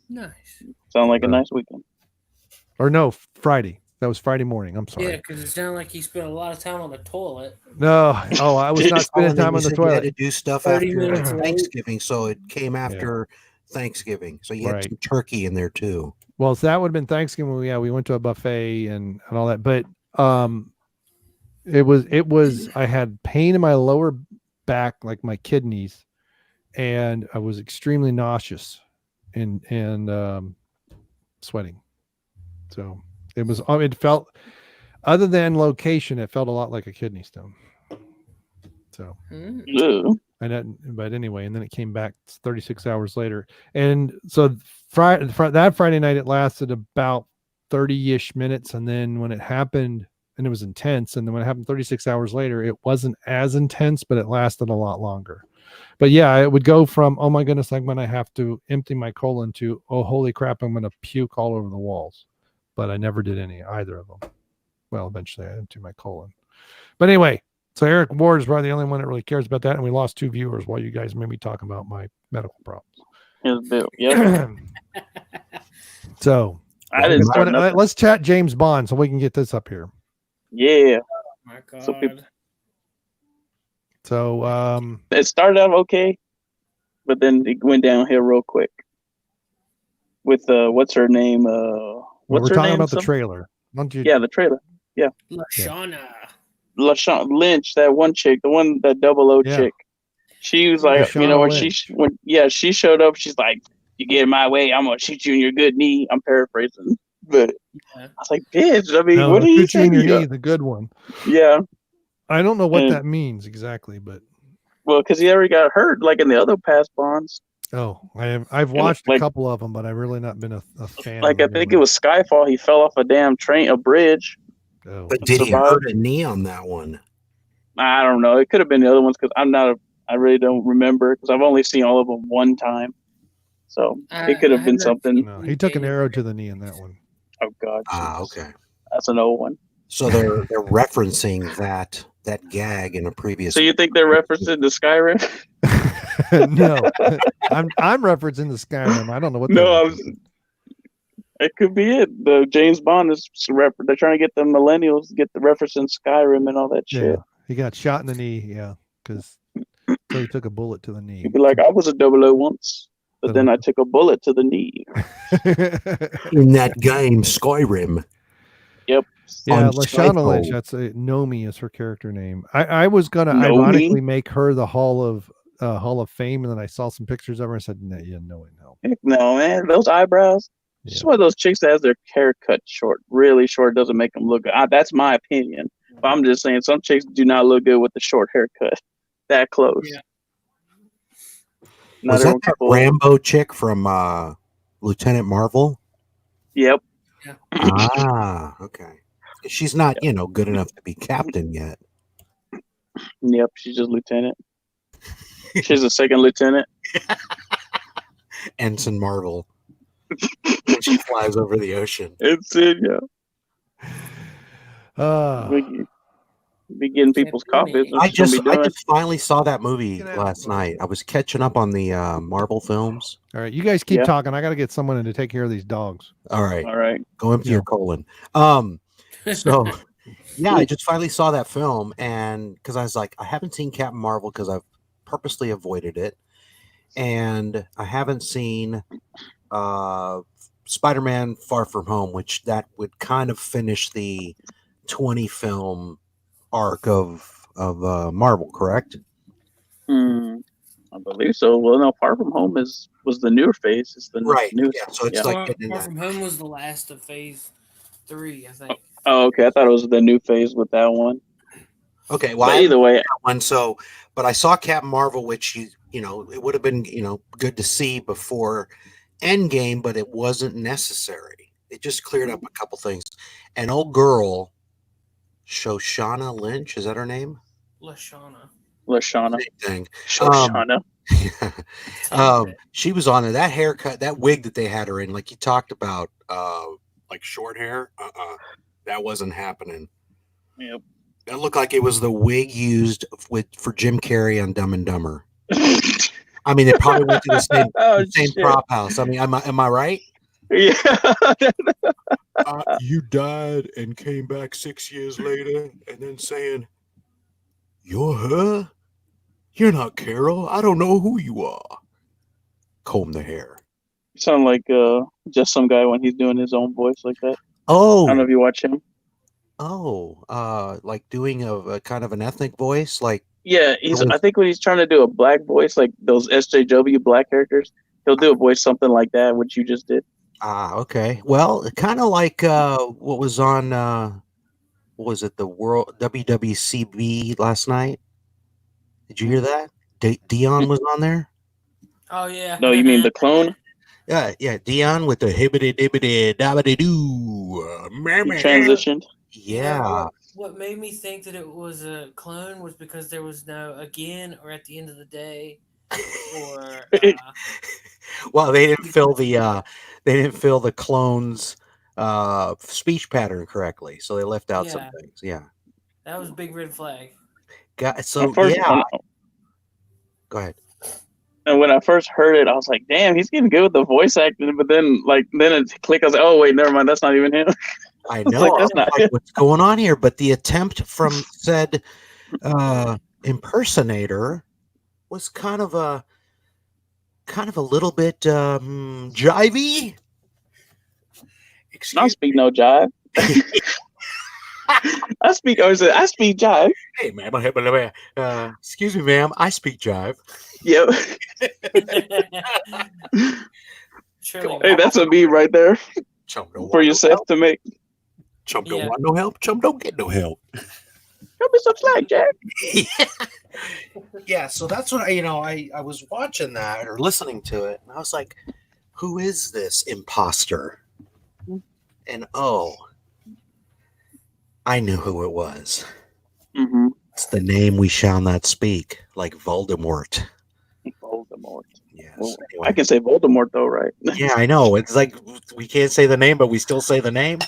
Nice. Sound like a nice weekend. Or no, Friday. That was Friday morning. I'm sorry. Yeah, because it sounded like he spent a lot of time on the toilet. No, I was not spending And then time you on the said you had toilet. to do stuff 30 after minutes late. Thanksgiving, so it came after Thanksgiving. So you had Right. some turkey in there too. Well, so that would have been Thanksgiving. Yeah, we went to a buffet and all that. But it was I had pain in my lower back, like my kidneys, and I was extremely nauseous and sweating. So it felt, other than location, it felt a lot like a kidney stone. So but anyway, and then it came back 36 hours later. And so that Friday night, it lasted about 30-ish minutes. And then when it happened, and it was intense, and then when it happened 36 hours later, it wasn't as intense, but it lasted a lot longer. But yeah, it would go from, oh my goodness, I'm going to have to empty my colon, to, oh, holy crap, I'm going to puke all over the walls. But I never did either of them. Well, eventually I emptied my colon. But anyway, so Eric Ward is probably the only one that really cares about that. And we lost 2 viewers while you guys made me talk about my medical problems. Yep. So I didn't start nothing. let's chat James Bond so we can get this up here. Yeah. Oh my God. So It started out okay, but then it went downhill real quick. With what's her name? we're talking about the trailer. Yeah, the trailer. Yeah. Lashana Lynch, that one chick, the one, that 00 chick. She was like, Lashana when she showed up, she's like, "You get in my way, I'm gonna shoot you in your good knee." I'm paraphrasing, but I was like, "Bitch, I mean, what are you saying? Your knee, the good one." Yeah. I don't know what that means exactly, but because he already got hurt, like in the other past Bonds. Oh, I've watched a couple of them, but I've really not been a fan. Like, I think it was Skyfall. He fell off a damn bridge. Oh. But did he hurt a knee on that one? I don't know. It could have been the other ones, because I really don't remember, because I've only seen all of them one time. So it could have been something. No, he took an arrow to the knee in that one. Oh God. Okay. That's an old one. So they're referencing that gag in a previous. So you think they're referencing the Skyrim? No, I'm referencing the Skyrim. I don't know what. It could be it. The James Bond is they're trying to get the millennials to get the reference in Skyrim and all that shit. Yeah, he got shot in the knee. Yeah, because he took a bullet to the knee. He'd be like, "I was a 00 once, but then I took a bullet to the knee." In that game, Skyrim. Yep. Yeah, Lashana Lynch. That's Nomi is her character name. I was gonna ironically make her the Hall of Fame, and then I saw some pictures of her and said, no. Heck no, man, those eyebrows. Yeah. Just one of those chicks that has their hair cut short, really short, doesn't make them look good. That's my opinion. But I'm just saying, some chicks do not look good with the short haircut. That close. Yeah. Was that Rambo chick from Lieutenant Marvel? Yep. Yeah. Okay. She's not, good enough to be captain yet. Yep, she's just lieutenant. She's a second lieutenant. Ensign Marvel. When she flies over the ocean. It's it, yeah. be getting people's coffees. I just finally saw that movie last night. I was catching up on the Marvel films. All right, you guys keep talking. I got to get someone in to take care of these dogs. All right. Go empty your colon. So yeah, I just finally saw that film, and because I was like, I haven't seen Captain Marvel because I've purposely avoided it, and I haven't seen Spider-Man: Far From Home, which that would kind of finish the 20 film arc of Marvel, correct? I believe so. Well, no, Far From Home was the newer phase. It's the newest. Yeah, so it's like Far From Home was the last of phase 3, I think. Oh, okay. I thought it was the new phase with that one. Okay, well, either way, one. So, but I saw Captain Marvel, which you know, it would have been good to see before Endgame, but it wasn't necessary. It just cleared up a couple things. An old girl, Lashana Lynch, is that her name? Lashana. Same thing. Shoshana. She was on it. That haircut, that wig that they had her in, like you talked about, like short hair. That wasn't happening. Yep. That looked like it was the wig used for Jim Carrey on Dumb and Dumber. I mean, they probably went to the same prop house. I mean, am I right? Yeah. You died and came back 6 years later, and then saying, "You're her? You're not Carol. I don't know who you are." Comb the hair. You sound like just some guy when he's doing his own voice like that. Oh, I don't know if you watch him. Oh, like doing a kind of an ethnic voice, like I think when he's trying to do a black voice, like those SJW black characters, he'll do a voice something like that, which you just did. Okay. Well, kind of like what was on what was it, the World WWCB last night? Did you hear that? Dion was on there. Oh yeah. No, you mean the clone? Yeah, Dion with the hibbity dibbity dabbity doo. Transitioned. Yeah. What made me think that it was a clone was because there was no again or at the end of the day, or well, they didn't fill the clone's speech pattern correctly, so they left out some things. Yeah, that was a big red flag. Go ahead. And when I first heard it, I was like, "Damn, he's getting good with the voice acting." But then it clicked. I was like, "Oh wait, never mind. That's not even him." I know. That's not what's going on here. But the attempt from said impersonator was kind of a little bit jivey. I speak no jive. I speak jive. Hey, ma'am, excuse me, ma'am. I speak jive. Yep. Hey, that's a me right there. For yourself to make. Chump don't want no help. Chump don't get no help. Help me some slack, Jack. Yeah, so that's what I was watching that or listening to it, and I was like, who is this imposter? And I knew who it was. Mm-hmm. It's the name we shall not speak, like Voldemort. Voldemort. Yes. Well, anyway. I can say Voldemort though, right? Yeah, I know. It's like we can't say the name, but we still say the name.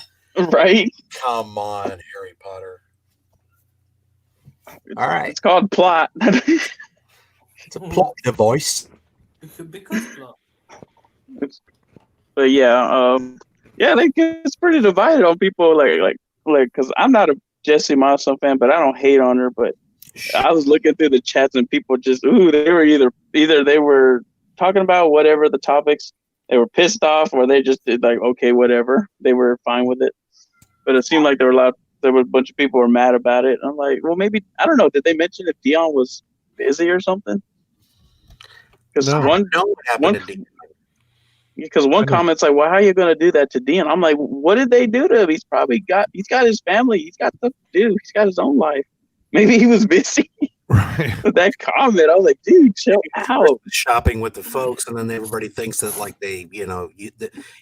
Right. Come on, Harry Potter. All right. It's called plot. It's a plot device. It could be plot. But it's pretty divided on people like because I'm not a Jessie Milestone fan, but I don't hate on her. But I was looking through the chats and people just they were either they were talking about whatever the topics, they were pissed off, or they just did like okay, whatever. They were fine with it. But it seemed like there were a bunch of people who were mad about it. I'm like, well, maybe I don't know. Did they mention if Dion was busy or something? Because one comment's like, well, how are you going to do that to Dion? I'm like, what did they do to him? He's got his family. He's got stuff to do. He's got his own life. Maybe he was busy. Right. With that comment, I was like, dude, chill out. Shopping with the folks, and then everybody thinks that like they,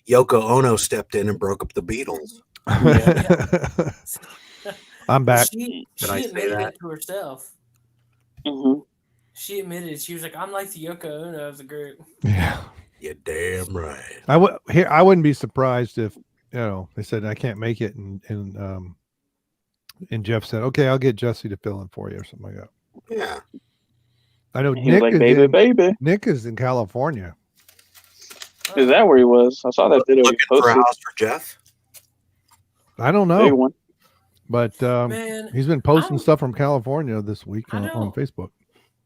Yoko Ono stepped in and broke up the Beatles. Yeah. I'm back. She I say admitted that? it to herself. Mm-hmm. She admitted it. She was like, I'm like the Yoko Ono of the group. Yeah. You're damn right. I wouldn't be surprised if they said I can't make it, and And Jeff said, "Okay, I'll get Jesse to fill in for you or something like that." Yeah. I know He was like, baby. Nick is in California. Is that where he was? I saw that video. Looking for a house for Jeff? I don't Big know, one. but Man, he's been posting stuff from California this week on Facebook.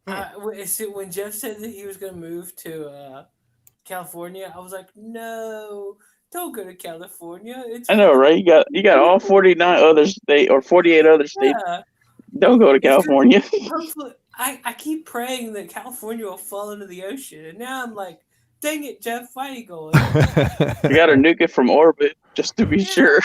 When Jeff said that he was going to move to California, I was like, no, don't go to California. I know, right? You got all 49 other states or 48 other states. Yeah. Don't go to California. Hopefully, I keep praying that California will fall into the ocean, and now I'm like, dang it, Jeff, why are you going? You got to nuke it from orbit just to be sure.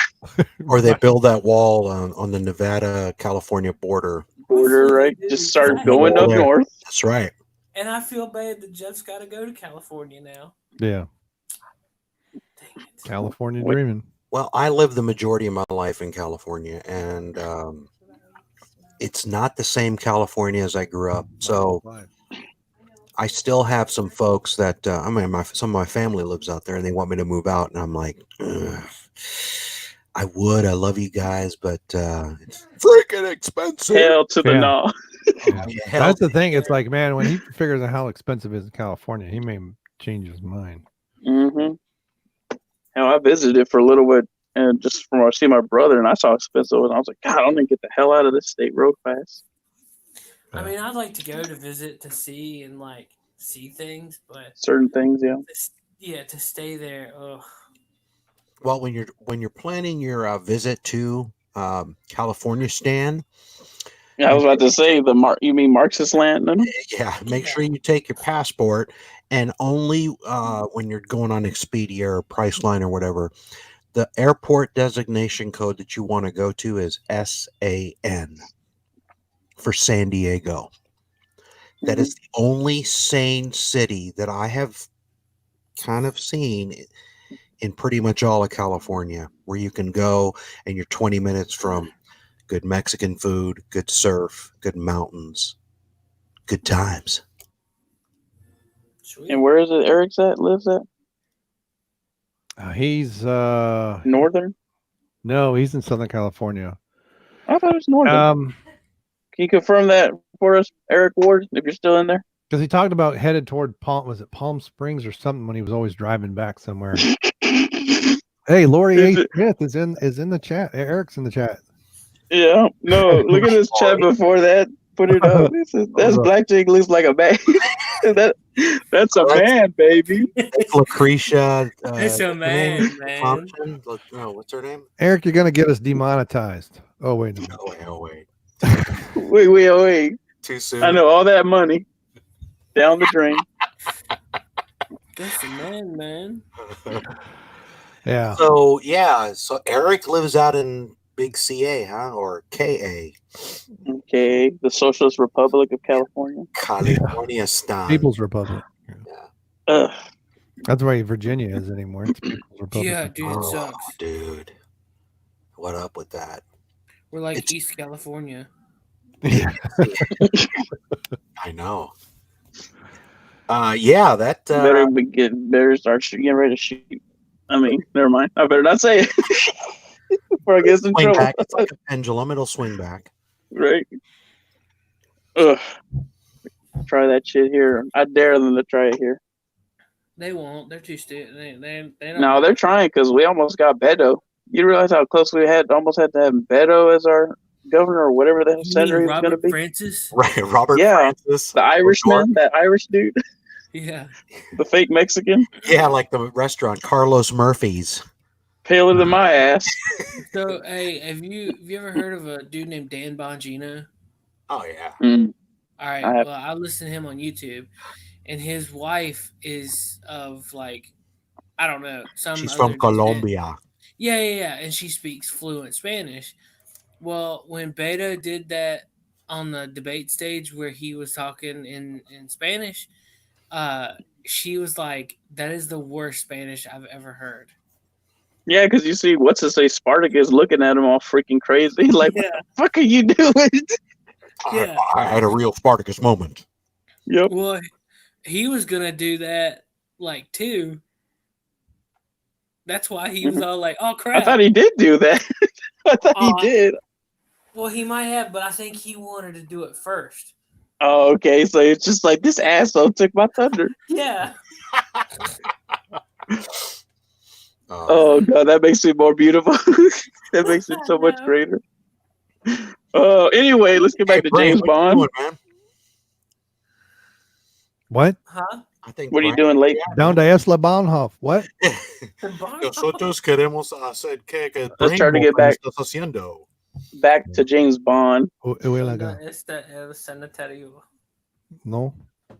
Or they build that wall on the Nevada-California border. Right? Just start going up north. That's right. And I feel bad that Jeff's got to go to California now. Yeah. Dang it. California dreaming. Well, I lived the majority of my life in California, and it's not the same California as I grew up. So I still have some folks that some of my family lives out there, and they want me to move out, and I'm like, I love you guys, but it's freaking expensive. Hell to the no. Yeah. That's the thing. It's like, man, when he figures out how expensive it is in California, he may change his mind. Mm-hmm. Hell, I visited for a little bit, and just from see my brother, and I saw expensive, and I was like, God, I'm gonna get the hell out of this state real fast. I mean, I'd like to go to visit to see and like see things, but certain things, to stay there. Ugh. Well, when you're planning your visit to California, Stan. Yeah, I was about to say you mean Marxist land? No? Yeah, make sure you take your passport, and only when you're going on Expedia or Priceline or whatever, the airport designation code that you want to go to is SAN for San Diego. Mm-hmm. That is the only sane city that I have kind of seen in pretty much all of California, where you can go and you're 20 minutes from good Mexican food, good surf, good mountains, good times. Sweet. And where is it Eric's lives at? He's northern? No, he's in Southern California. I thought it was northern. Can you confirm that for us, Eric Ward, if you're still in there? Because he talked about headed toward Palm Springs or something when he was always driving back somewhere. Hey, Lori A. Smith is in the chat. Eric's in the chat. Yeah, no, look at this chat before that. Put it up. That's Blackjack looks like a man. That's a man, baby. Lucretia. It's a man. No, what's her name? Eric, you're gonna get us demonetized. Oh wait a minute. Wait. Too soon. I know all that money down the drain. That's a man. Yeah. So Eric lives out in Big CA, huh? Or KA. Okay, the Socialist Republic of California. California style. People's Republic. Yeah. That's why Virginia is anymore. It's People's Republic. Yeah, dude, it sucks. Dude. What up with that? We're like East California. Yeah. I know. That better start getting ready to shoot. I mean, never mind. I better not say it. Before I get in trouble. Back. It's like a pendulum. It'll swing back. Right. Ugh. Try that shit here. I dare them to try it here. They won't. They're too stupid. They don't. No, they're trying because we almost got Beto. You realize how close we almost had to have Beto as our governor or whatever the senator he was going to be? Francis? Right, Robert Francis. The Irishman, that Irish dude. Yeah. The fake Mexican. Yeah, like the restaurant, Carlos Murphy's. Paler than my ass. So, hey, have you ever heard of a dude named Dan Bongino? Oh, yeah. All right. Well, I listen to him on YouTube, and his wife is of, like, I don't know. She's from Colombia. Yeah. And she speaks fluent Spanish. Well, when Beto did that on the debate stage where he was talking in Spanish, she was like, that is the worst Spanish I've ever heard. Yeah, because you see, what's to say, Spartacus looking at him all freaking crazy. Like, what the fuck are you doing? Yeah. I had a real Spartacus moment. Yep. Well, he was going to do that, like, too. That's why he was all like, oh, crap. I thought he did do that. I thought he did. Well, he might have, but I think he wanted to do it first. Oh, okay. So it's just like this asshole took my thunder. Yeah. Oh god, that makes it more beautiful. That makes it so much greater. Anyway, let's get back to Bryon, James what you Bond. doing, man? What? Huh? I think What are you Bryon- doing late? Down to Esla Bahnhof. What? Nosotros queremos hacer que Let's try to get back estás haciendo. to James Bond. Uelaga. Este el sanitario. No.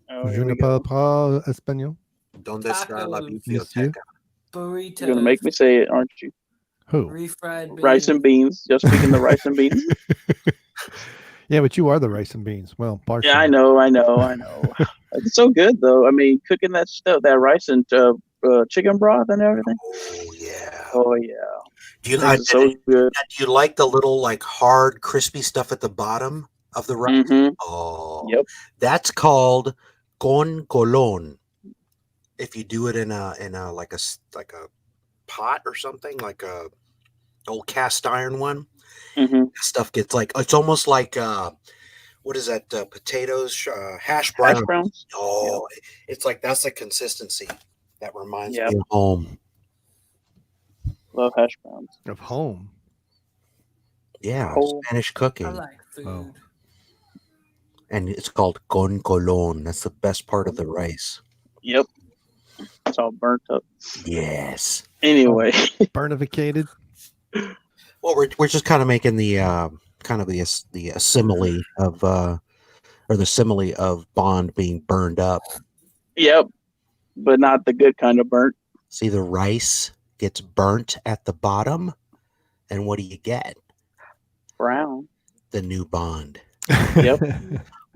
Oh, Je here ne we go. parle pas espagnol. ¿Dónde está la Tacos. biblioteca? Burritos. You're gonna make me say it, aren't you? Who? Refried beans. Rice and beans. Just speaking the rice and beans. Yeah, but you are the rice and beans. Well, partially. Yeah, I know. It's so good though. I mean, cooking that stuff, that rice and chicken broth and everything. Oh yeah. Oh yeah. Do you, It's so good. do you like the little like hard, crispy stuff at the bottom of the rice? Mm-hmm. Oh, Yep. that's called con colon. If you do it in a like a pot or something, like a old cast iron one, Mm-hmm. stuff gets like it's almost like what is that? Potatoes, hash browns. Hash browns. Oh, it's like that's the consistency that reminds Yep. me of home. Love hash browns. Of home. Yeah, Oh. Spanish cooking. I like food. Oh. And it's called con colon. That's the best part of the rice. Yep. It's all burnt up. Yes. Anyway. Burnificated. Well, we're just kind of making the simile of or the simile of Bond being burned up. Yep. But not the good kind of burnt. See, the rice gets burnt at the bottom, and what do you get? Brown. The new Bond. Yep.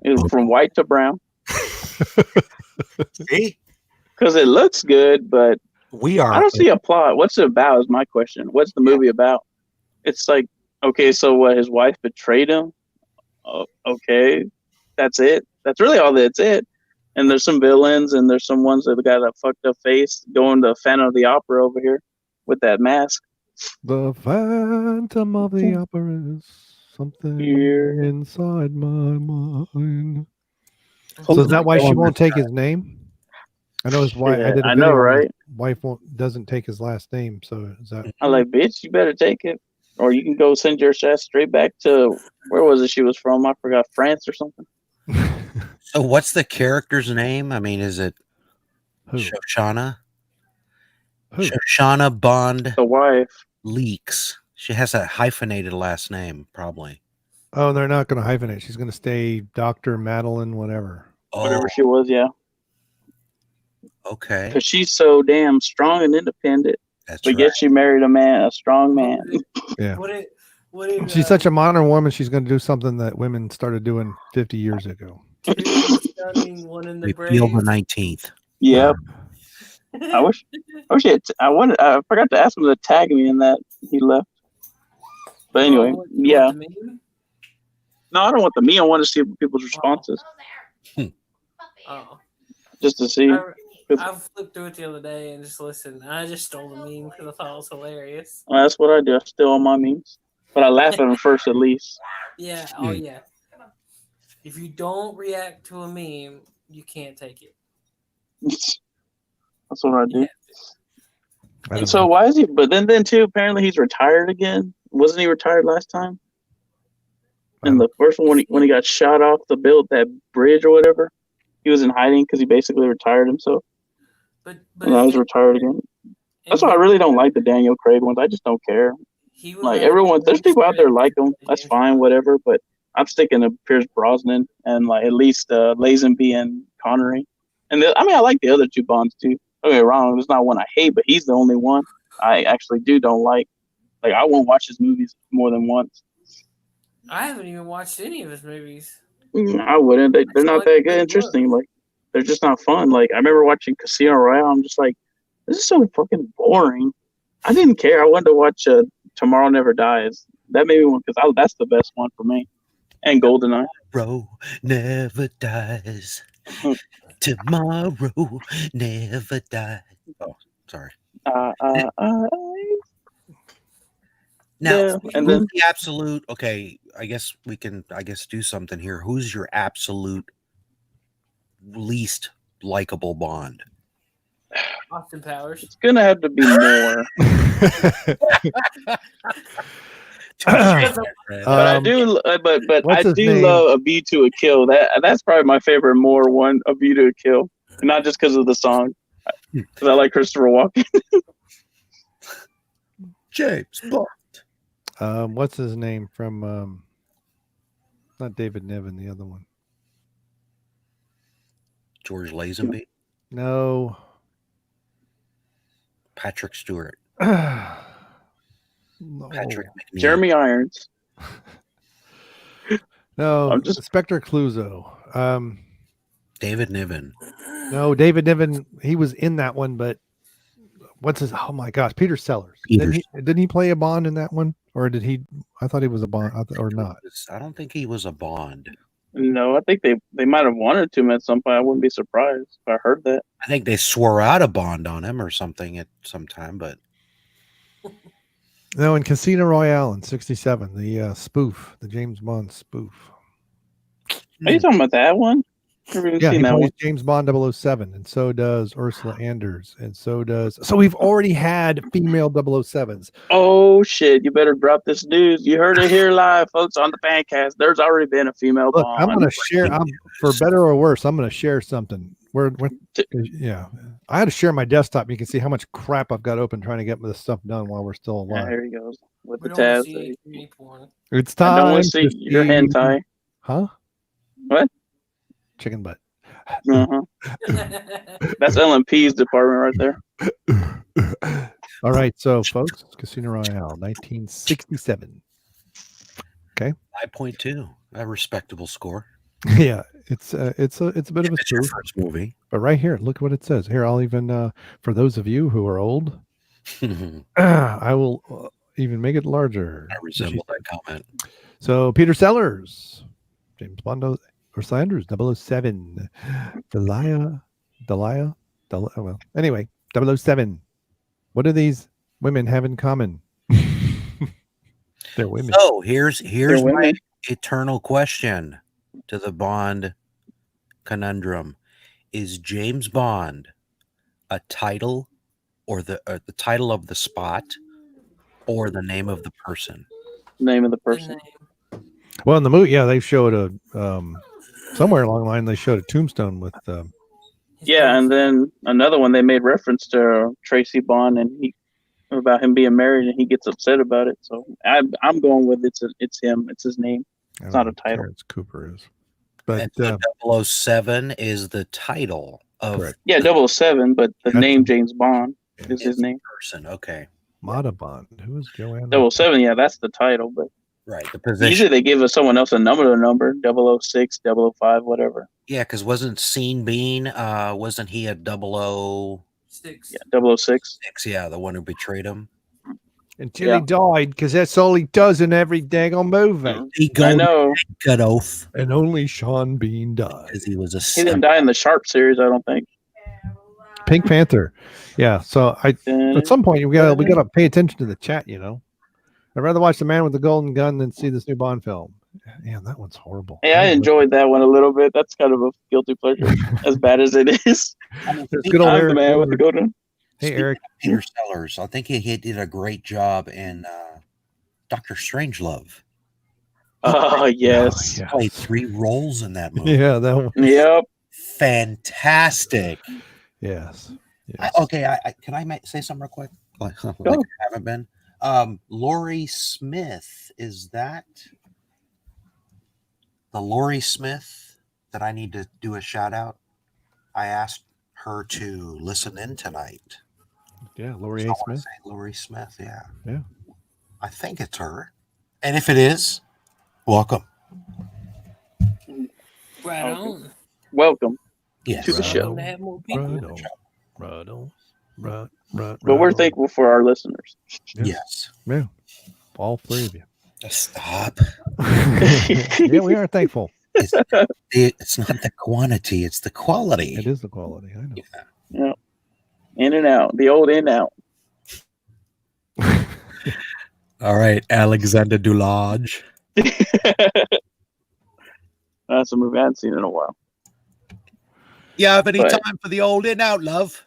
It was from white to brown. See, Because it looks good, but we are. I don't see a plot. What's it about is my question. What's the movie about? It's like, okay, so what, his wife betrayed him? Oh, okay. That's it. That's really all that's it. And there's some villains, and there's some ones that got a fucked up face going to Phantom of the Opera over here with that mask. The Phantom of the Opera is something Here. inside my mind. So is that why she won't take his name? I know his wife. I did a I video. know, on right? his wife doesn't take his last name. So is that? I'm like, bitch, you better take it, or you can go send your ass straight back to where was it she was from? I forgot, France or something. So what's the character's name? I mean, is it Who? Shoshana? Who? Shoshana Bond The wife. Leaks. She has a hyphenated last name, probably. Oh, they're not going to hyphenate. She's going to stay Dr. Madeline, whatever. Whatever she was, yeah. Okay. Because she's so damn strong and independent. That's But right. yet she married a strong man. Yeah. What did She's such a modern woman. She's going to do something that women started doing 50 years ago. one in the Repeal the brave? 19th. Yep. I forgot to ask him to tag me in that. He left. But anyway, yeah. No, I don't want the meme. I want to see people's responses. Oh. Just to see. I flipped through it the other day and just listened. I just stole the meme because I thought it was hilarious. Well, that's what I do. I steal all my memes. But I laugh at them first at least. Yeah. Oh, yeah. If you don't react to a meme, you can't take it. That's what I do. I So why is he? But then too, apparently he's retired again. Wasn't he retired last time? And the first one when he got shot off the build that bridge or whatever, he was in hiding because he basically retired himself. But and now he's retired again. That's why I really don't like the Daniel Craig ones. I just don't care. Like everyone, there's people out there like them. That's fine, whatever. But I'm sticking to Pierce Brosnan and like at least Lazenby and Connery. And I like the other two Bonds too. Don't get me wrong, there's not one I hate, but he's the only one I actually don't like. Like I won't watch his movies more than once. I haven't even watched any of his movies. I wouldn't. They're not that good. Interesting. Like they're just not fun. Like I remember watching Casino Royale. I'm just like, this is so fucking boring. I didn't care. I wanted to watch Tomorrow Never Dies. That made me want because that's the best one for me. And GoldenEye. Tomorrow never dies. Tomorrow never dies. Oh, sorry. Now, Yeah, and who's then the absolute? Okay, I guess we can. I guess do something here. Who's your absolute least likable Bond? Austin Powers. it's gonna have to be more. But I do, but what's I his do name? love A View to a Kill. That's probably my favorite more one. A View to a Kill, and not just because of the song, because I like Christopher Walken. James Bond. What's his name from? Not David Niven, the other one. George Lazenby. No. Patrick Stewart. No. Patrick McNeil. Jeremy Irons. No. I'm just- Inspector Clouseau. David Niven. No, David Niven. He was in that one, but what's his? Oh my gosh, Peter Sellers. Peter- Didn't he play a Bond in that one, or did he? I thought he was a Bond, or not. I don't think he was a Bond. No, I think they might have wanted to him at some point. I wouldn't be surprised if I heard that. I think they swore out a Bond on him or something at some time, but No, in Casino Royale in '67, the spoof, the James Bond spoof. Are you talking about that one? Never even Yeah, he seen that plays one. James Bond 007, and so does Ursula Anders, and so does. So we've already had female 007s. Oh shit! You better drop this news. You heard it here live, folks, on the Fan Caste. There's already been a female Look, Bond. I'm going to share. For better or worse, I'm going to share something. Yeah, I had to share my desktop. You can see how much crap I've got open trying to get this stuff done while we're still Yeah, alive. here he goes with We the don't tabs. see any porn. It's I time. don't want to see to your see- hentai. Huh? What? Chicken butt. Uh-huh. That's LMP's department right there. All right, so folks, Casino Royale, 1967. 5.2, a respectable score. Yeah, it's a bit of a It's your spoof, first movie. but right here, look at what it says. Here, I'll even for those of you who are old, I will even make it larger. I resemble that comment. So Peter Sellers, James Bond, or Sanders, 007, Delia. Well, anyway, 007. What do these women have in common? They're women. So here's They're my women. eternal question to the Bond conundrum: is James Bond a title, or the title of the spot, or the name of the person? Name of the The person. name. Well, in the movie, yeah, they showed a somewhere along the line they showed a tombstone with His Yeah, name. and then another one they made reference to Tracy Bond and he about him being married and he gets upset about it. So I'm going with it's him. It's his name. I It's don't not know a title. who Terrence Cooper is, but And so 007 is the title of correct. Yeah, 007, but the That's name a- James Bond is It's his name. person. Okay, Mata Bond. Who is Joanne? 007, yeah, that's the title, but right. The position. usually they give us someone else a number, 006, 005, whatever. Yeah, because wasn't Scene Bean? Wasn't he a 006? 6. Yeah, 006. Yeah, the one who betrayed him. Until Yeah. he died, because that's all he does in every daggone movie. He I know. cut off And only Sean Bean died. because he was a He didn't die in the Sharp series, I don't think. Pink Panther. Yeah. So at some point we gotta pay attention to the chat. You know, I'd rather watch The Man with the Golden Gun than see this new Bond film. Man, that one's horrible. Yeah, I enjoyed that one a little bit. That's kind of a guilty pleasure, as bad as it is. There's good old I'm the Eric man with the Woodward. golden. Hey Speaking Eric. of Peter Sellers, I think he did a great job in Doctor Strangelove. Oh, yes. Oh, yeah. Played 3 roles in that movie. Yeah, that one. Yep. Fantastic. Yes. Can I say something real quick? Like Sure. I haven't been. Laurie Smith, is that the Laurie Smith that I need to do a shout out? I asked her to listen in tonight. Yeah, Laurie So A. I wanna Smith. say Laurie Smith, yeah. Yeah. I think it's her. And if it is, welcome. Right on. Welcome Yes. to the show. To have more people. Right on. But we're thankful for our listeners. Yes. Yeah. All 3 of you. Stop. Yeah, we are thankful. It's not the quantity, it's the quality. It is the quality. I know. Yeah. In and out. The old in out. All right, Alexander Dulage. That's a movie I haven't seen in a while. You have any But- time for the old in out, love?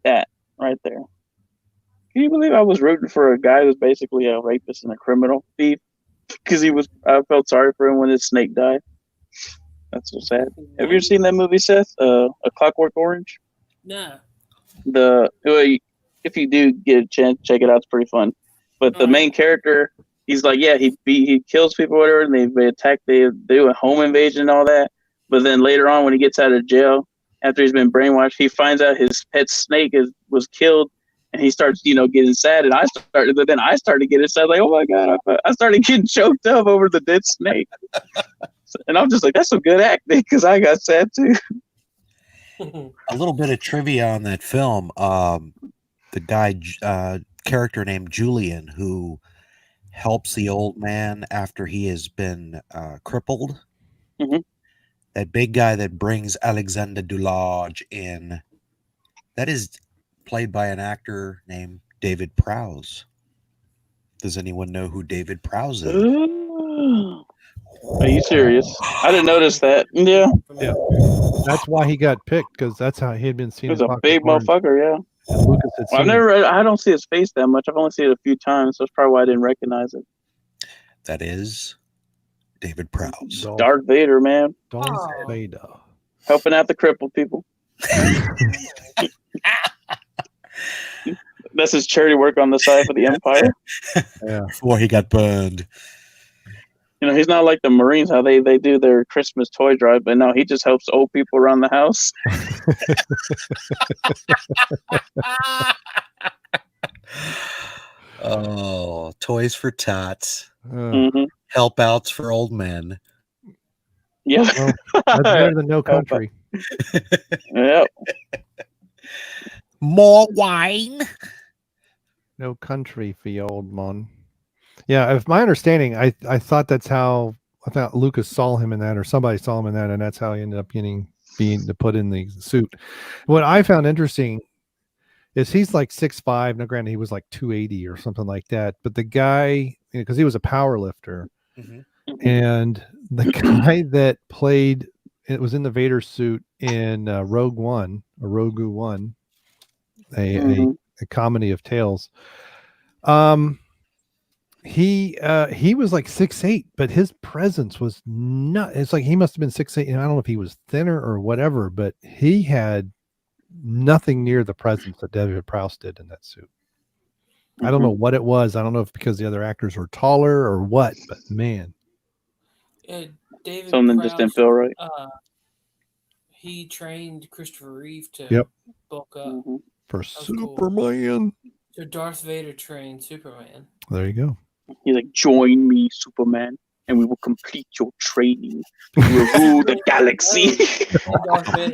That right there. Can you believe I was rooting for a guy who's basically a rapist and a criminal thief? Because I felt sorry for him when his snake died. That's so sad. Have you ever seen that movie, Seth? A Clockwork Orange? No. If you do get a chance, check it out. It's pretty fun. But the main character, he's like, yeah, he kills people, or whatever, and they attack. They do a home invasion and all that. But then later on, when he gets out of jail, after he's been brainwashed, he finds out his pet snake was killed, and he starts, getting sad. And I started getting sad, like, oh my god, I started getting choked up over the dead snake. And I'm just like, that's some good acting, because I got sad too. A little bit of trivia on that film. The guy, character named Julian, who helps the old man after he has been crippled. Mm-hmm. That big guy that brings Alexander Dulage in, that is played by an actor named David Prowse. Does anyone know who David Prowse is? Ooh. Are you serious? I didn't notice that. Yeah. Yeah. That's why he got picked, because that's how he had been seen. He was a big motherfucker, yeah. And Lucas had seen him. I don't see his face that much. I've only seen it a few times, so that's probably why I didn't recognize it. That is David Prowse. Darth Vader, man. Darth Vader. Helping out the crippled people. That's his charity work on the side for the Empire. Yeah. Before he got burned. He's not like the Marines, how they do their Christmas toy drive, but no, he just helps old people around the house. Oh, toys for tots. Mm-hmm. Help outs for old men. Yeah. Well, that's better than No Country. Yep. More wine. No Country for you, old man. Yeah, if my understanding, I thought that's how I thought Lucas saw him in that, or somebody saw him in that, and that's how he ended up being to put in the suit. What I found interesting is he's like 6'5". Now, granted, he was like 280 or something like that, but the guy, because he was a power lifter, and the guy that played, it was in the Vader suit in Rogue One, a comedy of tales. He was like 6'8", but his presence was not. It's like he must have been 6'8". I don't know if he was thinner or whatever, but he had nothing near the presence that David Prowse did in that suit. I don't know what it was. I don't know if because the other actors were taller or what, but man, David something Prowse, just didn't feel right. He trained Christopher Reeve to bulk up for Superman. Cool. So Darth Vader trained Superman. There you go. He's like, join me, Superman, and we will complete your training. We will rule the galaxy.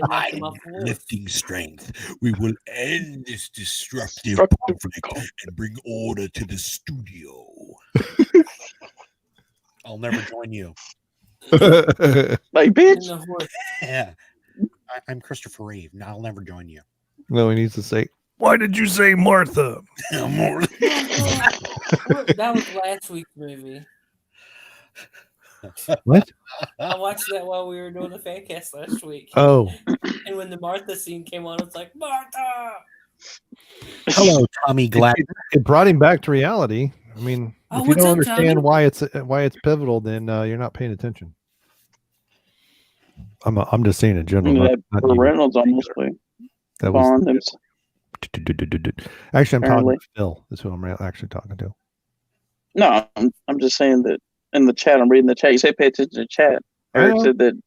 By lifting strength, we will end this destructive conflict and bring order to the studio. I'll never join you. Like, bitch. Yeah. I'm Christopher Reeve. No, I'll never join you. No, he needs to say, why did you say Martha? That was last week's movie. What? I watched that while we were doing the fan cast last week. Oh. And when the Martha scene came on, it's like, Martha! Hello, Tommy Glad. It brought him back to reality. I mean, if you don't understand why it's pivotal, then you're not paying attention. I'm just saying in general. That Reynolds almost played. That was actually, I'm talking to Phil. That's who I'm actually talking to. No, I'm just saying that in the chat. I'm reading the chat. You say pay attention to the chat. Eric said that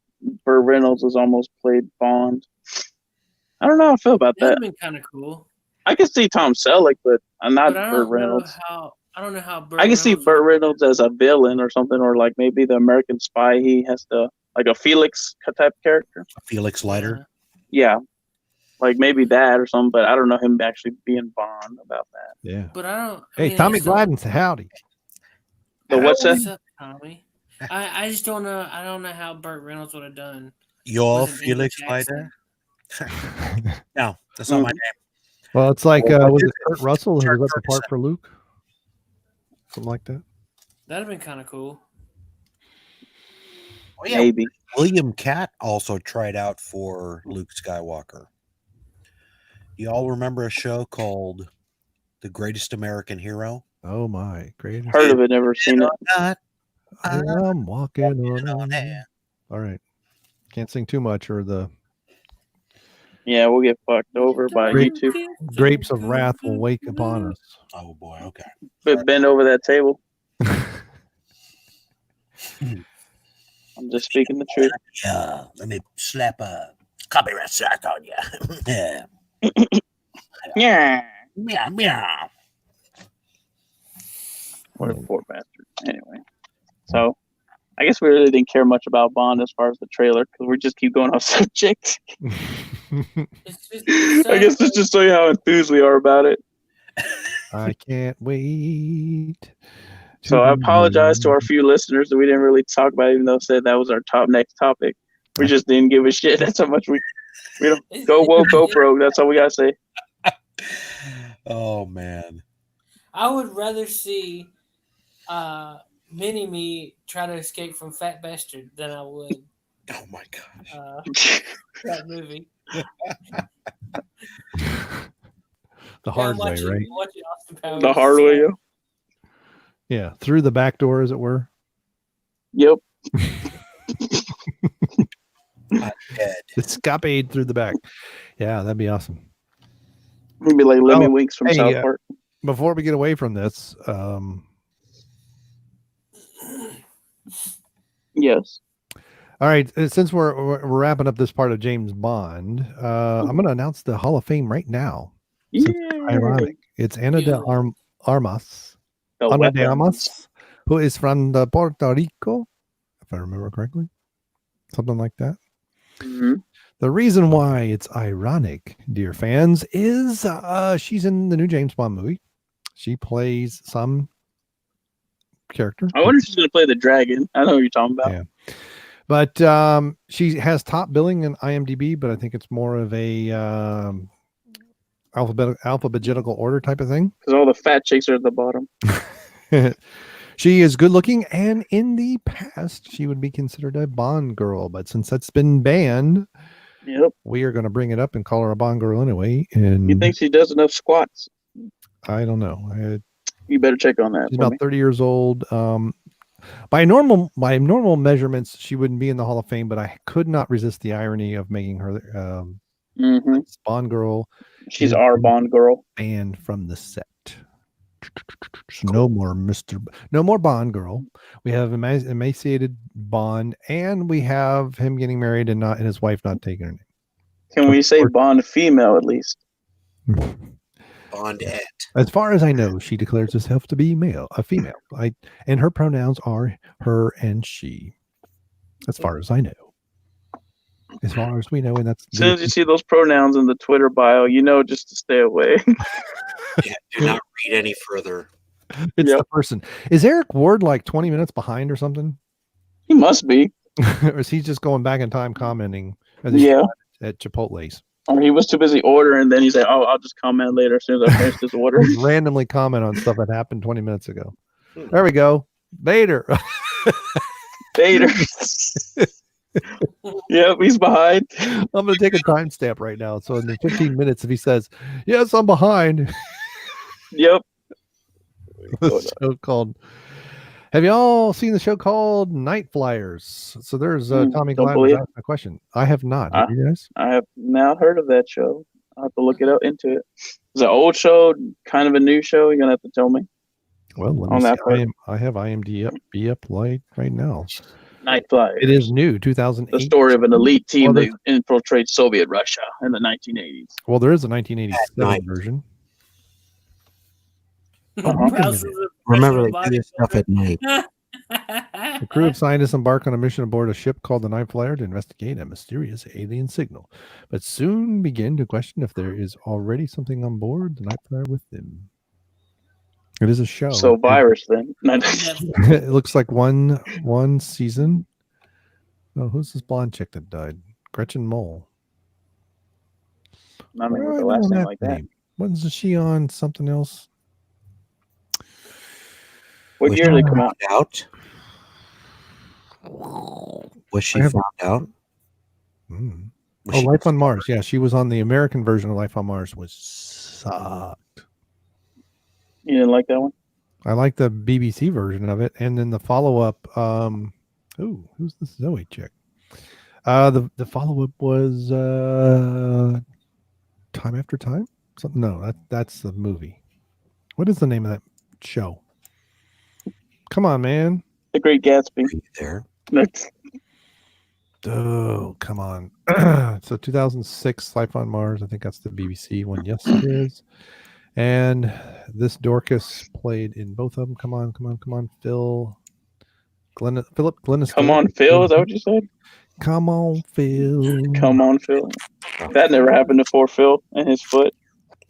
Burt Reynolds was almost played Bond. I don't know how I feel about that. That'd been kind of cool. I can see Tom Selleck, but I'm not Burt Reynolds. I don't know how. I can see Burt Reynolds as a villain or something, or like maybe the American Spy. He has to like a Felix type character. Felix Leiter. Yeah. Like maybe that or something, but I don't know him actually being Bond about that. Yeah. But I don't. Hey, Tommy Gladden, howdy. The what's that? What's up, Tommy? I just don't know. I don't know how Burt Reynolds would have done. You're Felix Leiter? No, that's not my name. Well, it's like Well, was it Kurt Russell who Turn was up the part Ferguson. for Luke? Something like that. That'd have been kind of cool. Oh, yeah. Maybe. William Catt also tried out for Luke Skywalker. You all remember a show called The Greatest American Hero? Oh my, greatest. Heard of it, never seen it. Not. I'm walking on air. air. All right. Can't sing too much or the Yeah, we'll get fucked over by Great. YouTube. grapes of wrath will wake upon us. Oh boy, okay. But bend over that table. I'm just speaking the truth. Yeah, let me slap a copyright strike on you. Yeah. Yeah. Yeah, yeah. What a poor bastard. Anyway. So, I guess we really didn't care much about Bond as far as the trailer because we just keep going off subject. It's just, I guess this just show you how enthused we are about it. I can't wait. So I apologize to our few listeners that we didn't really talk about it, even though it said that was our next topic. We just didn't give a shit. That's how much we don't go woke, go broke. That's all we gotta say. Oh man. I would rather see Mini Me try to escape from Fat Bastard than I would Oh my gosh. that movie. The hard way, right? Watching Austin Powers. The hard way, yeah. Yeah, through the back door, as it were. Yep. I'm dead. Escapade through the back. Yeah, that'd be awesome. Maybe like Lemmy Oh, Winks from hey, South Park. Before we get away from this, Yes. all right, since we're wrapping up this part of James Bond, I'm going to announce the Hall of Fame right now. Yeah. Ironic. It's Ana de Armas. The Ana de weapons. Armas, who is from the Puerto Rico, if I remember correctly. Something like that. Mhm. The reason why it's ironic, dear fans, is she's in the new James Bond movie. She plays some character. I wonder if she's gonna play the dragon. I know what you're talking about. Yeah. But she has top billing in IMDb, but I think it's more of a alphabetical order type of thing. Because all the fat chicks are at the bottom. She is good looking, and in the past, she would be considered a Bond girl. But since that's been banned, Yep. we are going to bring it up and call her a Bond girl anyway. And You think she does enough squats? I don't know. You better check on that. She's for about me. 30 years old. By normal measurements, she wouldn't be in the Hall of Fame, but I could not resist the irony of making her Mhm. Bond girl She's Yeah. our Bond girl. banned from the set. So no more Bond girl. We have emaciated Bond, and we have him getting married and his wife not taking her Can we say Bond female at least? name. Bondette. As far as I know, she declares herself to be a female. And her pronouns are her and she. As far as I know. As far as we know, and that's As soon as you see those pronouns in the Twitter bio, you know just to stay away. Yeah, do not read any further. it's Yep. the person. Is Eric Ward like 20 minutes behind or something? He must be. Or is he just going back in time commenting as he Yeah. at Chipotle's? Or he was too busy ordering, and then he said, "Oh, I'll just comment later as soon as I finish this order." Just randomly comment on stuff that happened 20 minutes ago. There we go. Vader. Vader. Yep, he's behind. I'm going to take a timestamp right now. So in the 15 minutes, if he says, yes, I'm behind, Yep. the show called. Have y'all seen the show called Night Flyers? So there's Tommy don't Glad believe- asking a question. I have not. Have you guys? I have not heard of that show. I'll have to look it up into it. It's an old show, kind of a new show. You're gonna have to tell me. Well, let me on see. that part. I have IMDb up right now. Night Flyers. It is new, 2008. The story of an elite team Well, that infiltrates Soviet Russia in the 1980s. Well, there is a 1987 night. version. Remember to do this stuff at night. The crew of scientists embark on a mission aboard a ship called the Night Flyer to investigate a mysterious alien signal, but soon begin to question if there is already something on board the Night Flyer with them. It is a show. So virus then. It looks like one season. Oh, who's this blonde chick that died? Gretchen Mole. I mean, with Why the do I last know name like that. Wasn't she on something else? What year did it come out? Was she found out? Hmm. Was Oh, she Life on Mars. Yeah, she was on the American version of Life on Mars. Was sucked. You didn't like that one? I like the BBC version of it, and then the follow up. Who's this Zoe chick? The follow up was Time After Time. Something? No, that's the movie. What is the name of that show? Come on, man. The Great Gatsby. Are you there? That's Oh, come on. So 2006 Life on Mars. I think that's the BBC one. Yes, it is. And this Dorcas played in both of them. Come on. Philip Glenister. Come on, Phil. Is that what you said? Come on, Phil. Come on, Phil. That never happened before Phil and his foot.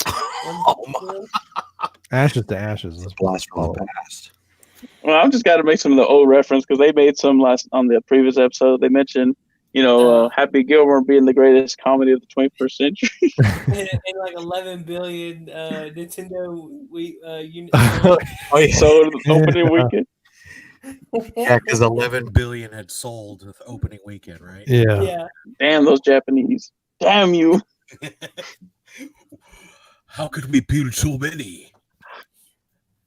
Oh my! Ashes to ashes. It's a blast from the past. Well, I've just got to make some of the old reference because they made some last on the previous episode. They mentioned, Happy Gilmore being the greatest comedy of the 21st century. and like 11 billion Nintendo So opening weekend. Yeah, because 11 billion had sold with opening weekend, right? Yeah. Damn those Japanese. Damn you. How could we build so many?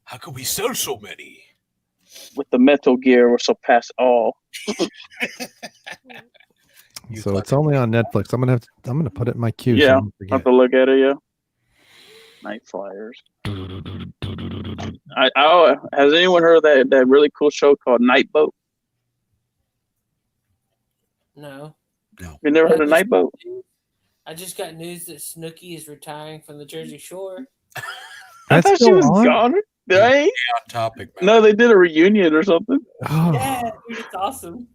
How could we sell so many? With the Metal Gear, we're so past all. So it's only on Netflix. I'm gonna put it in my queue. Yeah, so I don't I'll forget. have to look at it. Yeah. Night Flyers. Has anyone heard of that really cool show called Night Boat? No. You never heard of Night Boat? I just got news that Snooki is retiring from the Jersey Shore. I thought she still was on? gone. Right? On topic, man. No, they did a reunion or something. Oh, Yeah, dude, it's awesome.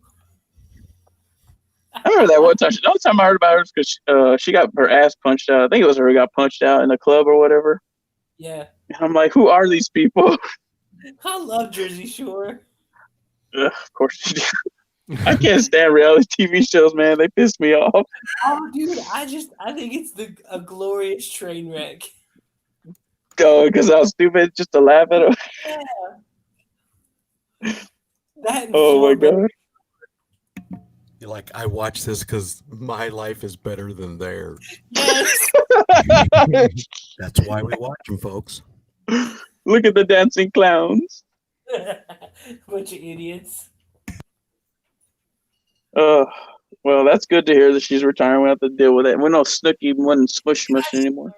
I remember that one time. The only time I heard about her is because she got her ass punched out. I think it was her who got punched out in a club or whatever. Yeah. And I'm like, who are these people? I love Jersey Shore. Ugh, of course you do. I can't stand reality TV shows, man. They piss me off. Oh, dude, I think it's a glorious train wreck. Because I was stupid just to laugh at them. Yeah. That and Oh my Florida. god. You're like, I watch this because my life is better than theirs. Yes. That's why we watch them, folks. Look at the dancing clowns. Bunch of idiots. Well, that's good to hear that she's retiring. We have to deal with it. We know Snooki wasn't Smush Smush anymore.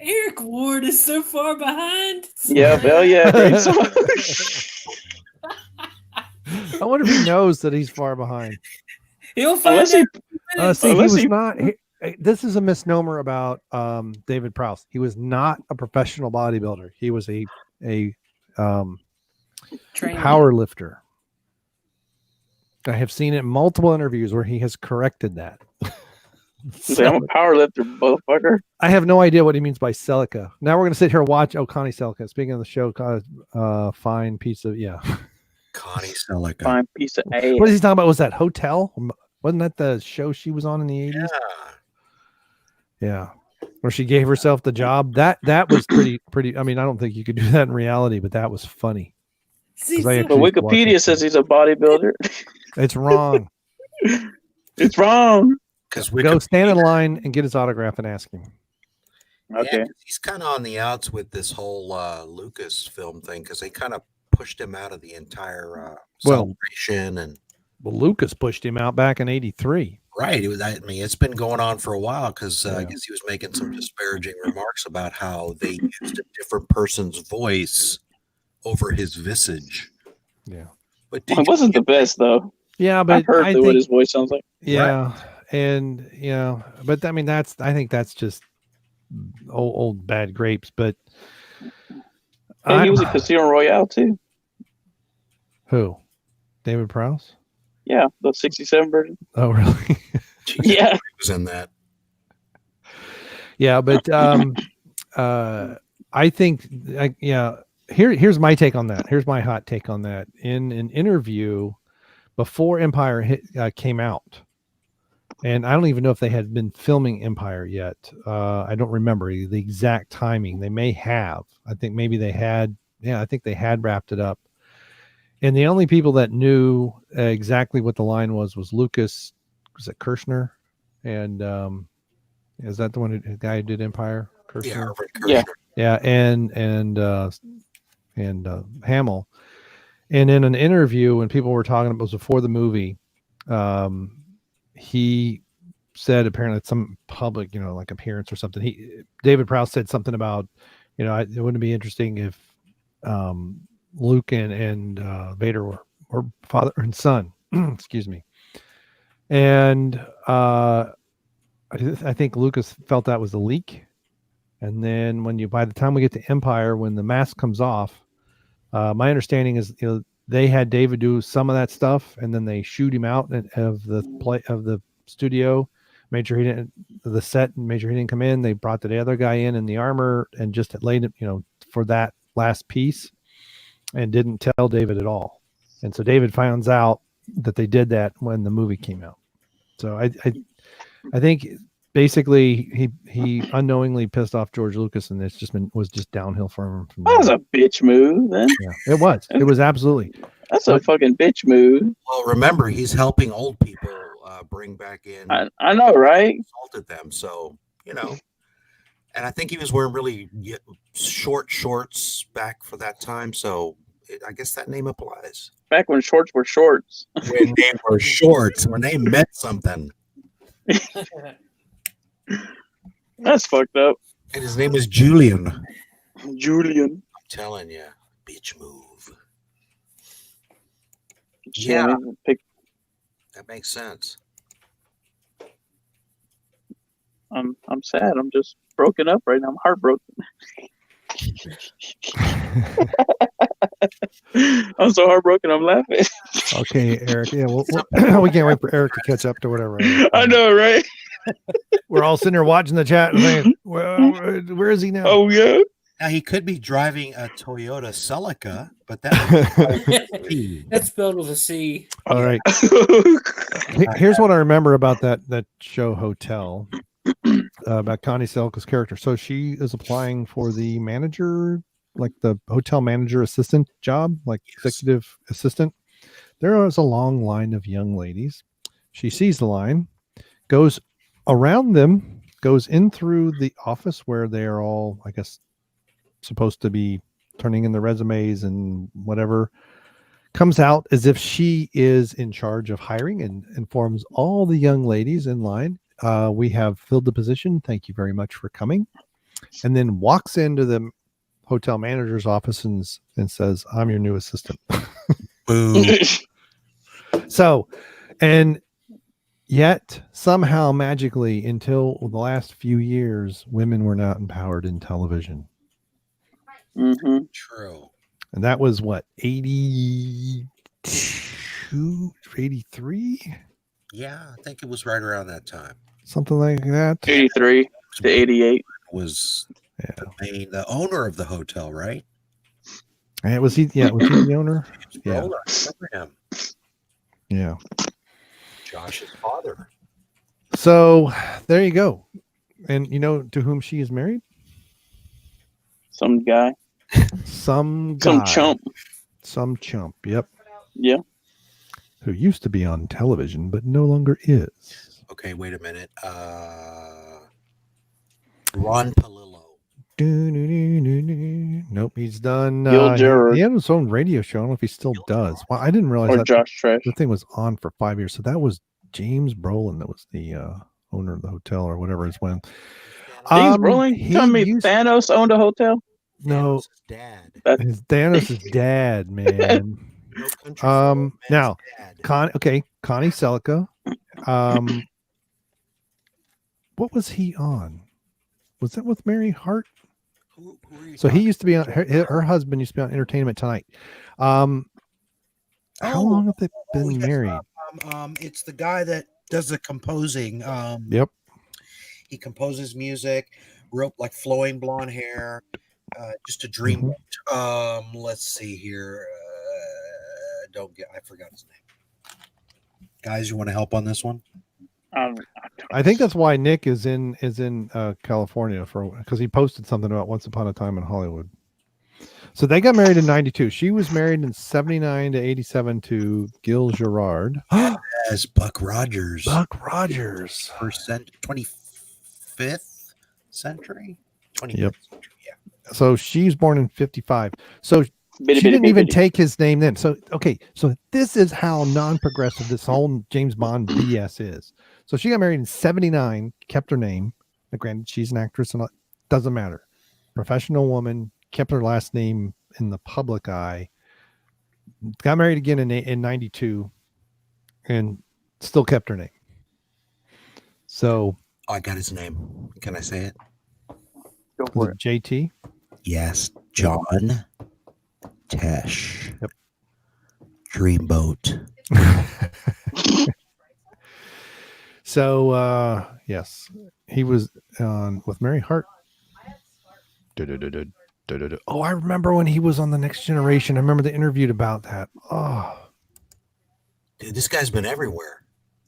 Eric Ward is so far behind. Yeah, hell yeah. Great song. I wonder if he knows that he's far behind. He'll find Unless he, out. See, he Unless was he- not. This is a misnomer about David Prowse. He was not a professional bodybuilder. He was a Trainer. power lifter. I have seen it in multiple interviews where he has corrected that. he's like, I'm a power lifter, motherfucker. I have no idea what he means by Celica. Now we're going to sit here and watch Connie Celica. Speaking of the show, fine piece of Connie Celica. Fine piece of ass. What is he talking about? Was that Hotel? Wasn't that the show she was on in the 80s? Yeah. Where she gave herself the job. That was pretty. I mean, I don't think you could do that in reality, but that was funny. See, 'Cause I so- actually- But Wikipedia says he's a bodybuilder. It's wrong. It's wrong. Because Go stand in line and get his autograph and ask him. Okay. he's kind of on the outs with this whole Lucasfilm thing because they kind of pushed him out of the entire celebration and. Well, Lucas pushed him out back in '83. Right. It was, I mean, it's been going on for a while because I Yeah. guess he was making some disparaging remarks about how they used a different person's voice over his visage. Yeah. But It wasn't the best, though. Yeah, I've but heard I what think, his voice sounds like. yeah, and but I mean I think that's just old bad grapes. But Hey, he was at Casino Royale, too. who? David Prowse? Yeah, the 67 version. Oh, really? Yeah. He was in that. Yeah, but I think here's my take on that. Here's my hot take on that. In an interview before Empire came out, And I don't even know if they had been filming Empire yet. I don't remember the exact timing. They may have. I think maybe they had. Yeah, I think they had wrapped it up. And the only people that knew exactly what the line was Lucas. Was it Kirshner? And is that the one? The guy who did Empire? Kirshner. Yeah. Yeah, and Hamill. And in an interview, when people were talking about it was before the movie, he said apparently at some public, like appearance or something. David Prowse said something about, it wouldn't be interesting if Luke and Vader were father and son. Excuse me. And I think Lucas felt that was a leak. And then by the time we get to Empire, when the mask comes off, my understanding is they had David do some of that stuff, and then they shoot him out of the studio. Made sure he didn't come in. They brought the other guy in the armor and just laid him, for that last piece, and didn't tell David at all. And so David finds out that they did that when the movie came out. So I think basically he unknowingly pissed off George Lucas, and it's was just downhill for him. That was a bitch move, then. Yeah, it was. It was absolutely. That's a fucking bitch move. Well, remember, he's helping old people bring back in. I know, right? Assaulted them, so and I think he was wearing really short shorts back for that time. So I guess that name applies. Back when shorts were shorts. When they were shorts, when they meant something. That's fucked up. And his name is Julian. Julian. I'm telling you, bitch move. Yeah, that makes sense. I'm sad. I'm just broken up right now. I'm heartbroken. I'm so heartbroken. I'm laughing. Okay, Eric. Yeah, we can't wait for Eric to catch up to whatever. I know, right? We're all sitting there watching the chat and saying, well, where is he now? Oh, yeah. Now, he could be driving a Toyota Celica, but that's spelled with a C. All right. Here's what I remember about that show Hotel, about Connie Selka's character. So she is applying for the manager, like the hotel manager assistant job, like executive assistant. There is a long line of young ladies. She sees the line, goes around them, goes in through the office where they are all, I guess, supposed to be turning in the resumes and whatever, comes out as if she is in charge of hiring and informs all the young ladies in line, we have filled the position. Thank you very much for coming. And then walks into the hotel manager's office and says, I'm your new assistant. So, and yet somehow magically until the last few years, women were not empowered in television. Mm-hmm. True. And that was what, 82, 83? Yeah, I think it was right around that time. Something like that. 83 to 88. Was the owner of the hotel, right? And was he the owner? Yeah. I remember him. Yeah. Josh's father. So there you go. And you know to whom she is married? Some guy. Some chump. Some chump. Yep. Yeah. Who used to be on television, but no longer is. Okay, wait a minute. Ron Palillo. Nope, he's done. Gil he had his own radio show. I don't know if he still does. Well, I didn't realize that Josh Trash. the thing was on for 5 years. So that was James Brolin that was the owner of the hotel or whatever it's when. James Brolin? Tell me Thanos owned a hotel? No. Thanos' dad. Thanos' dad, man. Now, Connie Selka. What was he on? Was that with Mary Hart? So he used to be on her husband used to be on Entertainment Tonight. How long have they been married? It's the guy that does the composing. Yep. He composes music, wrote like Flowing Blonde Hair, just a dream. Mm-hmm. Let's see here. I forgot his name. Guys, you want to help on this one? I think that's why Nick is in California because he posted something about Once Upon a Time in Hollywood. So they got married in 92. She was married in 79 to 87 to Gil Gerard. As Buck Rogers. Buck Rogers. 25th century? 25th Yep. century, yeah. So she's born in 55. So she didn't even take his name then. So, okay. So this is how non-progressive this whole James Bond BS is. So she got married in 79, kept her name. Now, granted, she's an actress and doesn't matter. Professional woman, kept her last name in the public eye. Got married again in 92 and still kept her name. So. Oh, I got his name. Can I say it? Go for it. JT? Yes. John Tesh. Yep. Dreamboat. So, yes, he was on with Mary Hart. Oh, I remember when he was on The Next Generation. I remember they interviewed about that. Oh, Dude, this guy's been everywhere.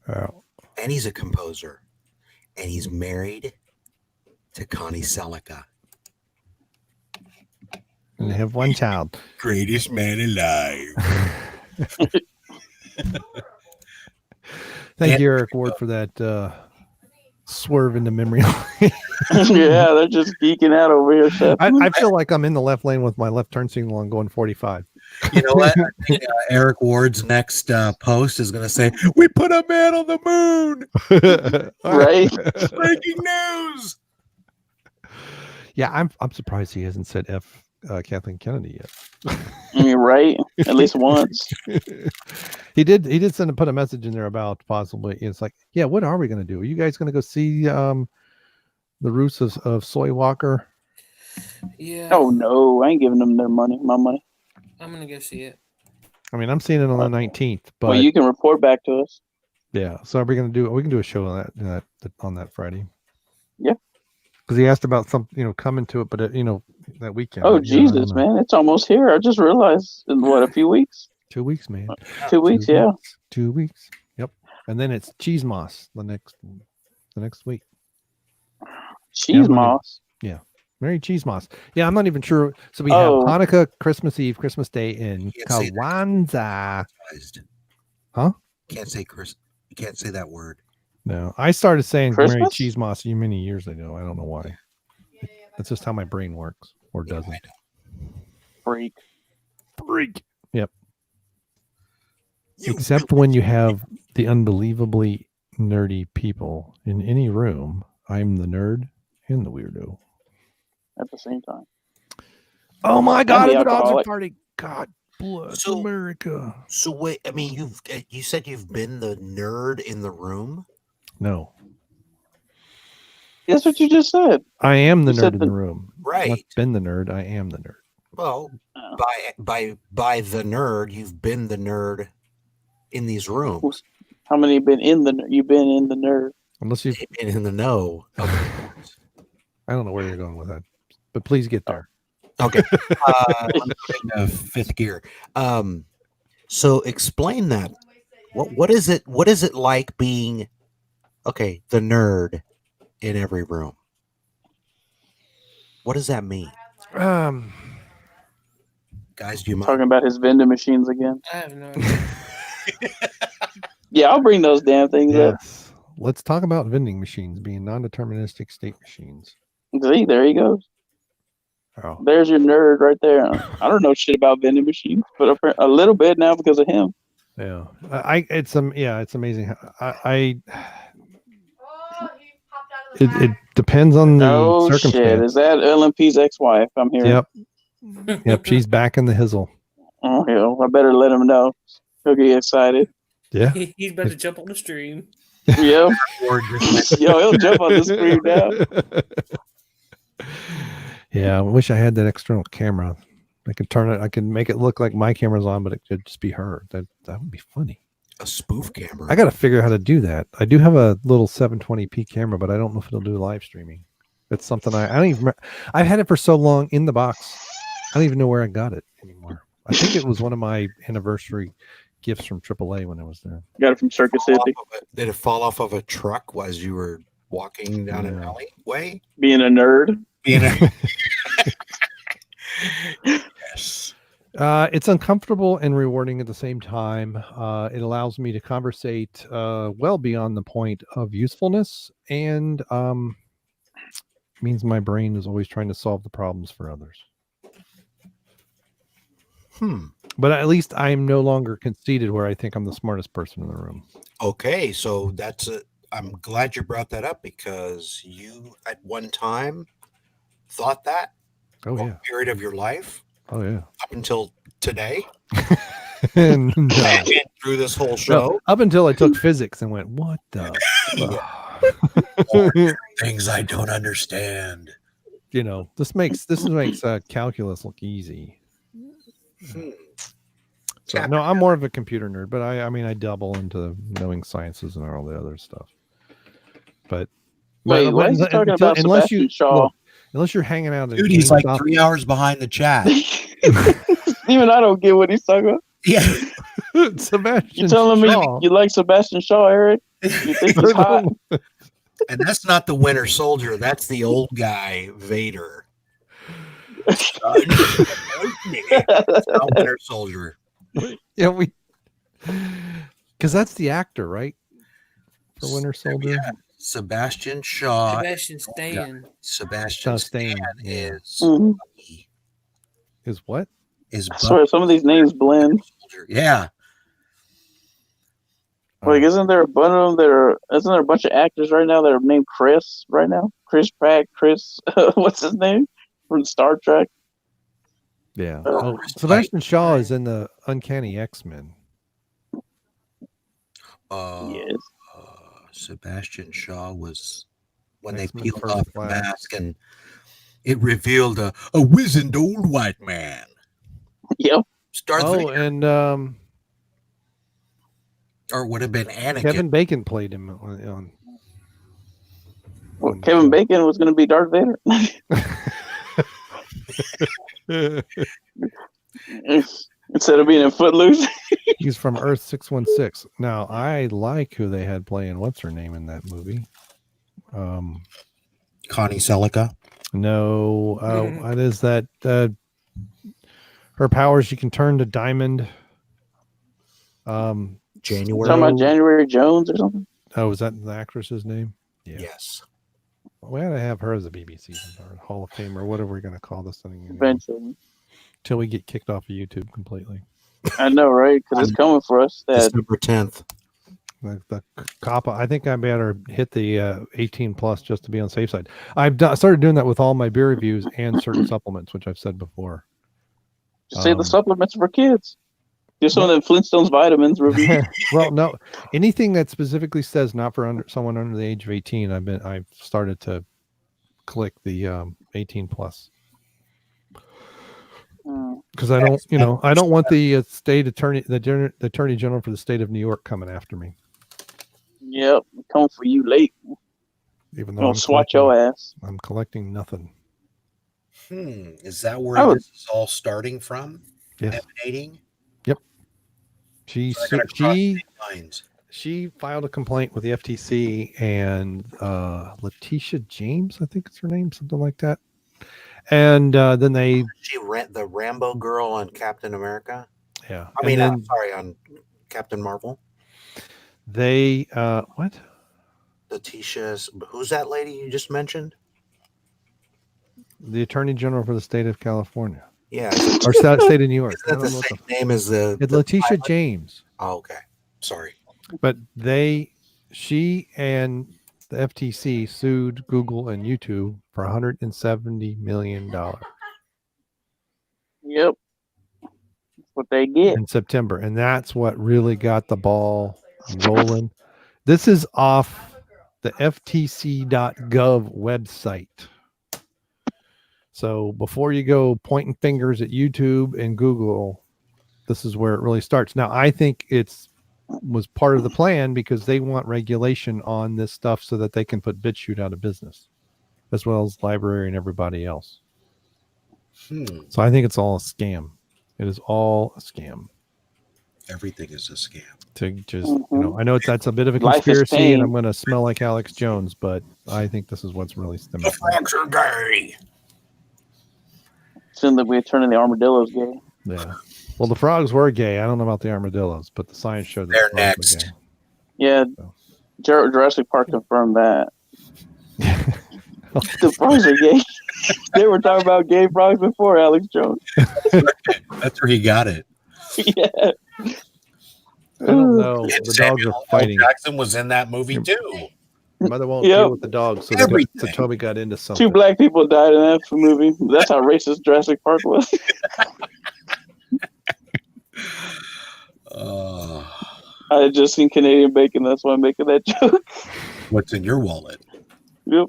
oh. And he's a composer. And he's married to Connie Selica. And they have one child. Greatest man alive. Thank you, Eric Ward, for that swerve into memory lane. Yeah, they're just geeking out over here. Chef. I feel like I'm in the left lane with my left turn signal on going 45. You know what? I think, Eric Ward's next post is going to say, "We put a man on the moon." Right? Breaking news. Yeah, I'm surprised he hasn't said F Kathleen Kennedy yet. I mean, right? At least once. He did put a message in there about possibly. It's like, yeah, what are we going to do? Are you guys going to go see the roots of Soy Walker? Yeah. Oh no, I ain't giving them my money. I'm gonna go see it. I mean, I'm seeing it on the 19th, but Well, you can report back to us. yeah. So we can do a show on that Friday. Yeah. Because he asked about coming to it, but that weekend. Oh I Jesus, don't know. man, it's almost here. I just realized in a few weeks. 2 weeks, man. 2 weeks, yeah. 2 weeks. Yep. And then it's Cheese Moss the next week. Cheese moss. Merry Cheese Moss. Yeah, I'm not even sure. So we have Hanukkah, Christmas Eve, Christmas Day, and Kwanzaa. Huh? Can't say Chris. You can't say that word. No, I started saying Christmas? Merry Cheese Moss many years ago. I don't know why. That's just how my brain works, or doesn't. Freak. Yep. Except when you have the unbelievably nerdy people in any room, I'm the nerd and the weirdo. At the same time. Oh my God! the An object alcoholic. party. God bless So- America. So wait, I mean, you said you've been the nerd in the room. No, That's what you just said. I am the You nerd said in the room. Right. Not been the nerd. I am the nerd. Well, Oh. by the nerd, you've been the nerd in these rooms. How many been in the? You've been in the nerd. Unless you, They've been in the know. I don't know where you're going with that, but please get there. Okay. Fifth gear. So explain that. What is it? What is it like being the nerd in every room? What does that mean? Guys, do you mind? Talking about his vending machines again. I have no idea. Yeah, I'll bring those damn things up. Yes. Let's talk about vending machines being non-deterministic state machines. See, there he goes. Oh, There's your nerd right there. I don't know shit about vending machines, but a little bit now because of him. yeah. It's amazing. It depends on the Oh shit! circumstance. Is that LMP's ex-wife? I'm here. Yep. She's back in the hizzle. Oh hell! I better let him know. He'll get excited. Yeah. He's about to jump on the stream. Yep. Yo, he'll jump on the screen now. Yeah, I wish I had that external camera. I could turn it. I could make it look like my camera's on, but it could just be her. That would be funny. A spoof camera. I got to figure out how to do that. I do have a little 720p camera, but I don't know if it'll do live streaming. It's something I don't even. I've had it for so long in the box. I don't even know where I got it anymore. I think it was one of my anniversary gifts from AAA when I was there. Got it from Circus City. Did it fall off of a truck as you were walking down an No. alleyway? Being a nerd. Yes. It's uncomfortable and rewarding at the same time. It allows me to conversate well beyond the point of usefulness, and means my brain is always trying to solve the problems for others. But at least I'm no longer conceited where I think I'm the smartest person in the room. Okay, so I'm glad you brought that up because you at one time thought that. Oh yeah. Period of your life. Oh yeah. Up until today. And And through this whole show. up until I took physics and went, what the? Things I don't understand. You know, this makes calculus look easy. So no, I'm more of a computer nerd, but I mean I double into knowing sciences and all the other stuff. But Wait, what is he talking about? Sebastian Shaw. Unless you're hanging out, Dude, he's like 3 hours behind the chat. Even I don't get what he's talking about. Yeah. Sebastian. You telling me Shaw. you like Sebastian Shaw, Eric? You think he's hot? And that's not the Winter Soldier. That's the old guy, Vader. It's not Winter Soldier. Yeah, because that's the actor, right? For Winter Soldier. Yeah. Sebastian Shaw. Sebastian Stan. Sebastian Stan is Is what? Is I swear some of these names blend. Yeah. Like, isn't there a bunch of them isn't there a bunch of actors right now that are named Chris right now? Chris Pratt, Chris, what's his name from Star Trek? Yeah. Sebastian Shaw is in the Uncanny X-Men. Yes. Sebastian Shaw was when X-Men they peeled First off Class. the mask and it revealed a wizened old white man. Yep. And or would have been Anakin. Kevin Bacon played him on. Well, Kevin Bacon was going to be Darth Vader. Instead of being in Footloose. He's from Earth 616. Now, I like who they had playing. What's her name in that movie? Connie Selica. No. What is that? Her powers, she can turn to diamond. January. Talking about January Jones or something? Oh, is that the actress's name? Yeah. Yes. We ought to have her as a BBC or Hall of Fame or whatever we're going to call this thing. Eventually. Until we get kicked off of YouTube completely. I know, right? Because it's coming for us. December 10th. The COPPA, I think I better hit the 18 plus just to be on the safe side. I've started doing that with all my beer reviews and certain supplements, which I've said before. Just say the supplements for kids. Do some of the Flintstones vitamins review. Well, no, anything that specifically says not for someone under the age of 18, I've started to click the 18 plus. Because I don't, I don't want the state attorney, the attorney general for the state of New York coming after me. Yep, come for you late. Even though Don't swat your ass. I'm collecting nothing. Is that where this is all starting from? Yes. Emanating? Yep. She filed a complaint with the FTC and Letitia James, I think it's her name, something like that. And then she rent the Rambo girl on Captain America. Yeah. I mean, I'm sorry, on Captain Marvel. They what? Letitia's. Who's that lady you just mentioned? The Attorney General for the state of California. Yeah. Or state of New York. Isn't that the same name as the? It's Letitia James. Oh, okay. Sorry. But she and the FTC sued Google and YouTube for $170 million. Yep. That's what they get. In September. And that's what really got the ball rolling. This is off the ftc.gov website. So before you go pointing fingers at YouTube and Google, this is where it really starts. Now, I think was part of the plan because they want regulation on this stuff so that they can put BitChute out of business, as well as library and everybody else. So I think it's all a scam. It is all a scam. Everything is a scam. To just, I know that's a bit of a Life is conspiracy, pain. and I'm going to smell like Alex Jones, but I think this is what's really stemming. frogs are gay. Soon that we're turning the armadillos gay. Yeah. Well, the frogs were gay. I don't know about the armadillos, but the science showed that They're the frogs next. were gay. Yeah, So. Jurassic Park confirmed that. The frogs are gay. They were talking about gay frogs before Alex Jones. That's where he got it. Yeah. I don't know. And The dogs Samuel are L. fighting. Jackson was in that movie too. Mother won't Yep. deal with the dogs, so, Everything. so Toby got into something. 2 black people died in that movie. That's how racist Jurassic Park was. I had just seen Canadian bacon. That's why I'm making that joke. What's in your wallet? Yep.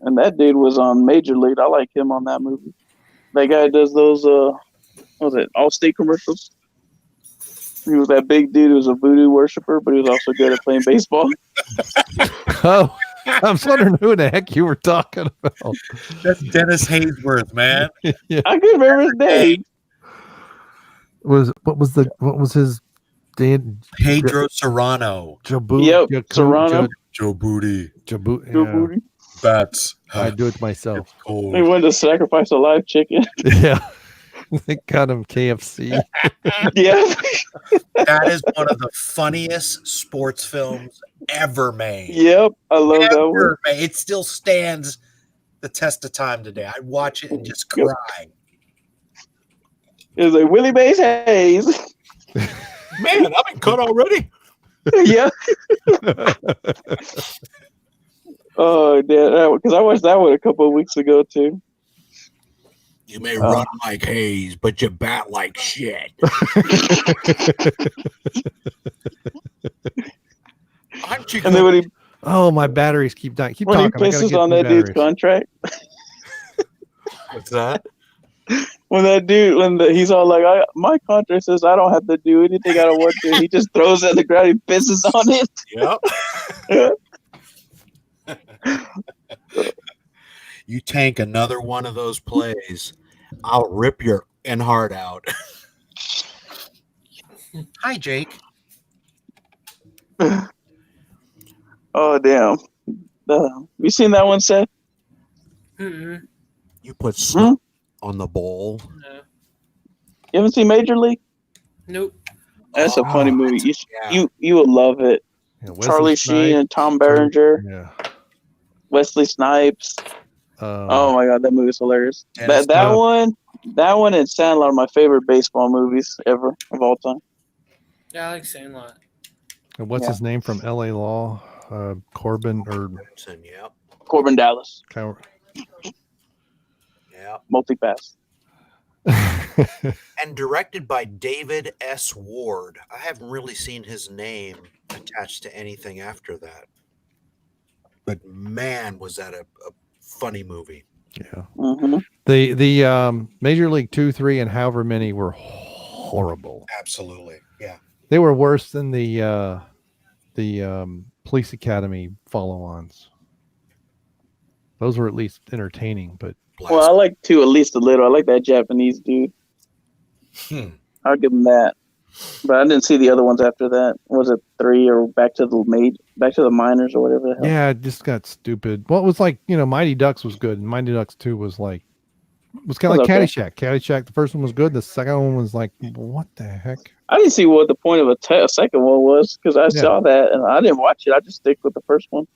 And that dude was on Major League. I like him on that movie. That guy does those, what was it, Allstate commercials? He was that big dude who was a voodoo worshiper, but he was also good at playing baseball. Oh, I was wondering who the heck you were talking about. That's Dennis Haysworth, man. Yeah. I can remember his name. What was his Dan? Pedro Serrano. Yep, Serrano. Joe Booty. Jabu, Joe yeah. Booty. Bats. I do it myself. Cold. He wanted to sacrifice a live chicken. Yeah. They got him KFC. Yeah. That is one of the funniest sports films ever made. Yep. I love that one. Ever made. It still stands the test of time today. I watch it and just cry. It was like Willie Mays Hayes. Man, I've been cut already. Yeah. Oh, damn. Because I watched that one a couple of weeks ago, too. You may run like Hayes, but you bat like shit. Aren't you And then when he Oh, my batteries keep dying. Keep when he talking. I gotta pisses get on new that dude's batteries. contract, What's that? when that dude, he's all like, my contract says I don't have to do anything I don't want to. He just throws it at the ground. He pisses on it. Yep. You tank another one of those plays, I'll rip your heart out. Hi, Jake. Oh, damn. You seen that one, Seth? Mm-mm. You put snow on the bowl. No. You haven't seen Major League? Nope. That's a funny movie. Yeah. You would love it. Yeah, Wesley Charlie Snipes. Sheen and Tom Berenger, Yeah. Wesley Snipes. Oh my god, that movie's hilarious. Dennis That one and Sandlot are my favorite baseball movies ever of all time. Yeah, I like Sandlot. And what's his name from LA Law? Corbin or Yep. Corbin Dallas, Cow- Yep. multi-pass. And directed by David S. Ward. I haven't really seen his name attached to anything after that. But man, was that a funny movie. Yeah. Mm-hmm. The Major League 2, 3, and however many were horrible. Absolutely. Yeah. They were worse than the Police Academy follow-ons. Those were at least entertaining, but Well, I like 2 at least a little. I like that Japanese dude. I'll give him that. But I didn't see the other ones after that. Was it 3 or back to the minors or whatever the hell? yeah, it just got stupid. Well, it was like, Mighty Ducks was good, and Mighty Ducks 2 was kind of like Okay. Caddyshack. Caddyshack, the first one was good. The second one was like, what the heck? I didn't see what the point of a second one was because I saw that and I didn't watch it. I just stick with the first one.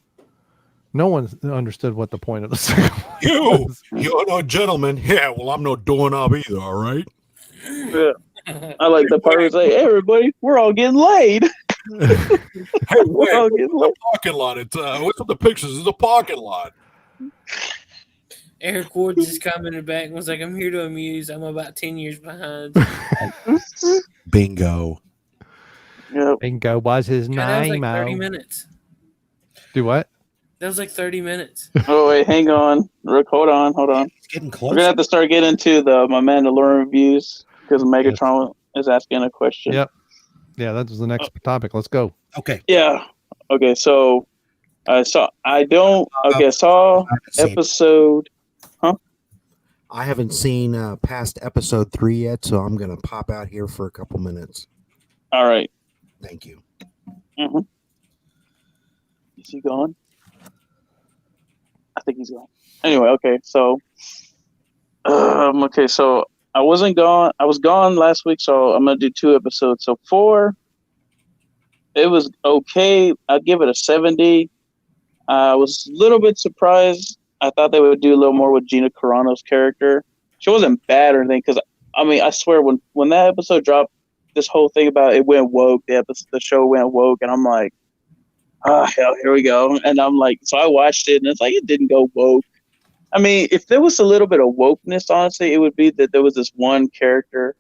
No one understood what the point of the second one was. You're no gentleman. Yeah, well, I'm no doorknob either, all right? Yeah. I like the part where it's like, hey, everybody, we're all getting laid. Hey, We're all getting laid. parking lot. It's what's with the pictures? It's a parking lot. Eric Ward just commented back and was like, I'm here to amuse. I'm about 10 years behind. Bingo. Yep. Bingo was his God, that was name. like 30 minutes. Do what? That was like 30 minutes. Oh, wait, hang on. Rick, hold on. It's getting We're close. going to have to start getting into my Mandalorian reviews because Megatron is asking a question. Yep. Yeah, that was the next topic. Let's go. Okay. Yeah. Okay, so I saw episode. I haven't seen past episode 3 yet, so I'm gonna pop out here for a couple minutes. All right. Thank you. Mm-hmm. Is he gone? I think he's gone. Anyway, okay. So, so I wasn't gone. I was gone last week, so I'm gonna do 2 episodes. So 4, it was okay. I'd give it a 70. I was a little bit surprised. I thought they would do a little more with Gina Carano's character. She wasn't bad or anything, because I mean, I swear when that episode dropped, this whole thing about it went woke. The show went woke, and I'm like, hell, here we go. And I'm like, so I watched it, and it's like it didn't go woke. I mean, if there was a little bit of wokeness, honestly, it would be that there was this one character.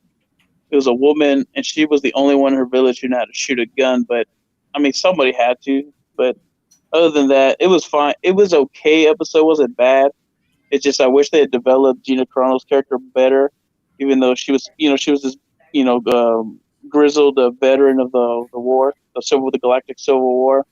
It was a woman, and she was the only one in her village who knew how to shoot a gun. But I mean, somebody had to. But other than that, it was fine. It was okay. Episode wasn't bad. It's just I wish they had developed Gina Carano's character better, even though she was this, grizzled veteran of the war, the Galactic Civil War.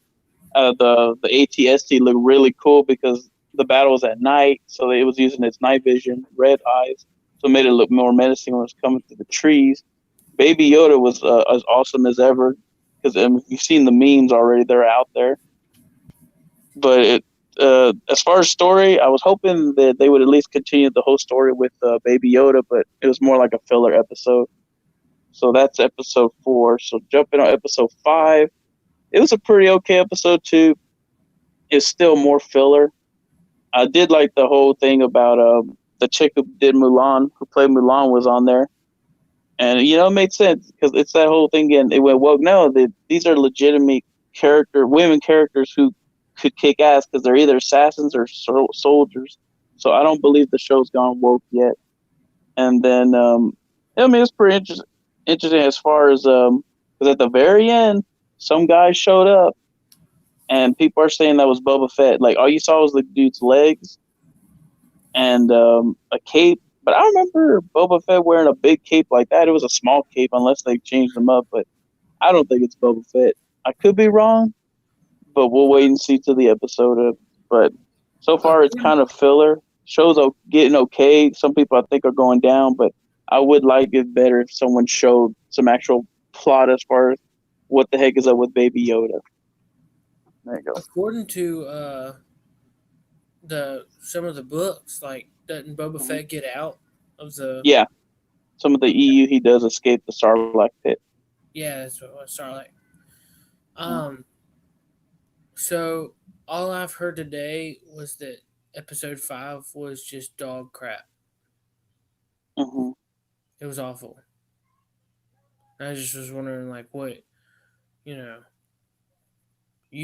The ATST looked really cool because the battle was at night, so it was using its night vision, red eyes, so it made it look more menacing when it was coming through the trees. Baby Yoda was as awesome as ever, because you've seen the memes already; they're out there. But as far as story, I was hoping that they would at least continue the whole story with Baby Yoda, but it was more like a filler episode. So that's episode 4. So jumping on episode 5, it was a pretty okay episode too. It's still more filler. I did like the whole thing about the chick who did Mulan, who played Mulan, was on there. And, it made sense because it's that whole thing again. It went, well, no, these are legitimate women characters who could kick ass because they're either assassins or soldiers. So I don't believe the show's gone woke yet. And then, it's pretty interesting as far as, because at the very end, some guy showed up and people are saying that was Boba Fett. Like, all you saw was the dude's legs and a cape. But I remember Boba Fett wearing a big cape like that. It was a small cape unless they changed them up. But I don't think it's Boba Fett. I could be wrong, but we'll wait and see till the episode. But so far, it's kind of filler. Shows are getting okay. Some people I think are going down, but I would like it better if someone showed some actual plot as far as what the heck is up with Baby Yoda. There you go. According to some of the books, like, doesn't Boba Fett get out of the? Yeah, some of the EU, he does escape the Sarlacc pit. Yeah, that's what Sarlacc. So all I've heard today was that episode 5 was just dog crap. Mm-hmm. It was awful. I just was wondering, like, what, you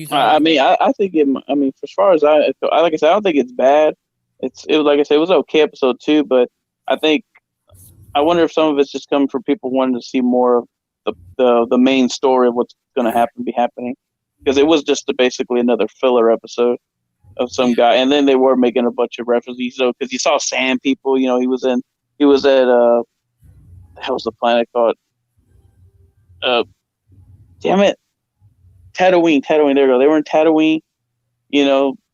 thought? I mean, I think it. I mean, as far as like I said, I don't think it's bad. It was like I said, it was okay episode 2, but I wonder if some of it's just coming from people wanting to see more of the main story of what's going to be happening, because it was just basically another filler episode of some guy, and then they were making a bunch of references. So because you saw sand people, he was at the hell's the planet called? Damn it. Tatooine. There you go. They were in Tatooine,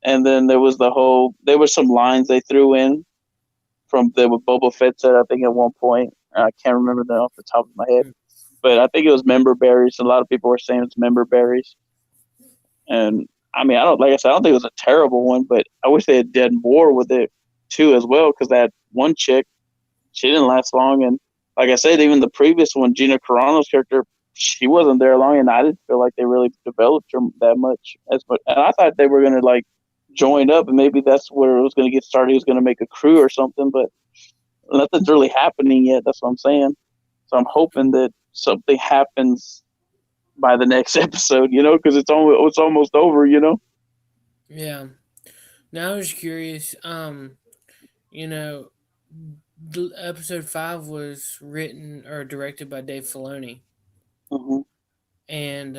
and then there was there were some lines they threw in from what Boba Fett said, I think, at one point. I can't remember that off the top of my head, but I think it was member berries. A lot of people were saying it's member berries. And I mean, like I said, I don't think it was a terrible one, but I wish they had done more with it too as well, because that one chick, she didn't last long. And like I said, even the previous one, Gina Carano's character, she wasn't there long, and I didn't feel like they really developed her that much. And I thought they were going to like join up, and maybe that's where it was going to get started. He was going to make a crew or something, but nothing's really happening yet. That's what I'm saying. So I'm hoping that something happens by the next episode, because it's almost over, Yeah. Now I was curious. Episode 5 was written or directed by Dave Filoni. Mm-hmm. And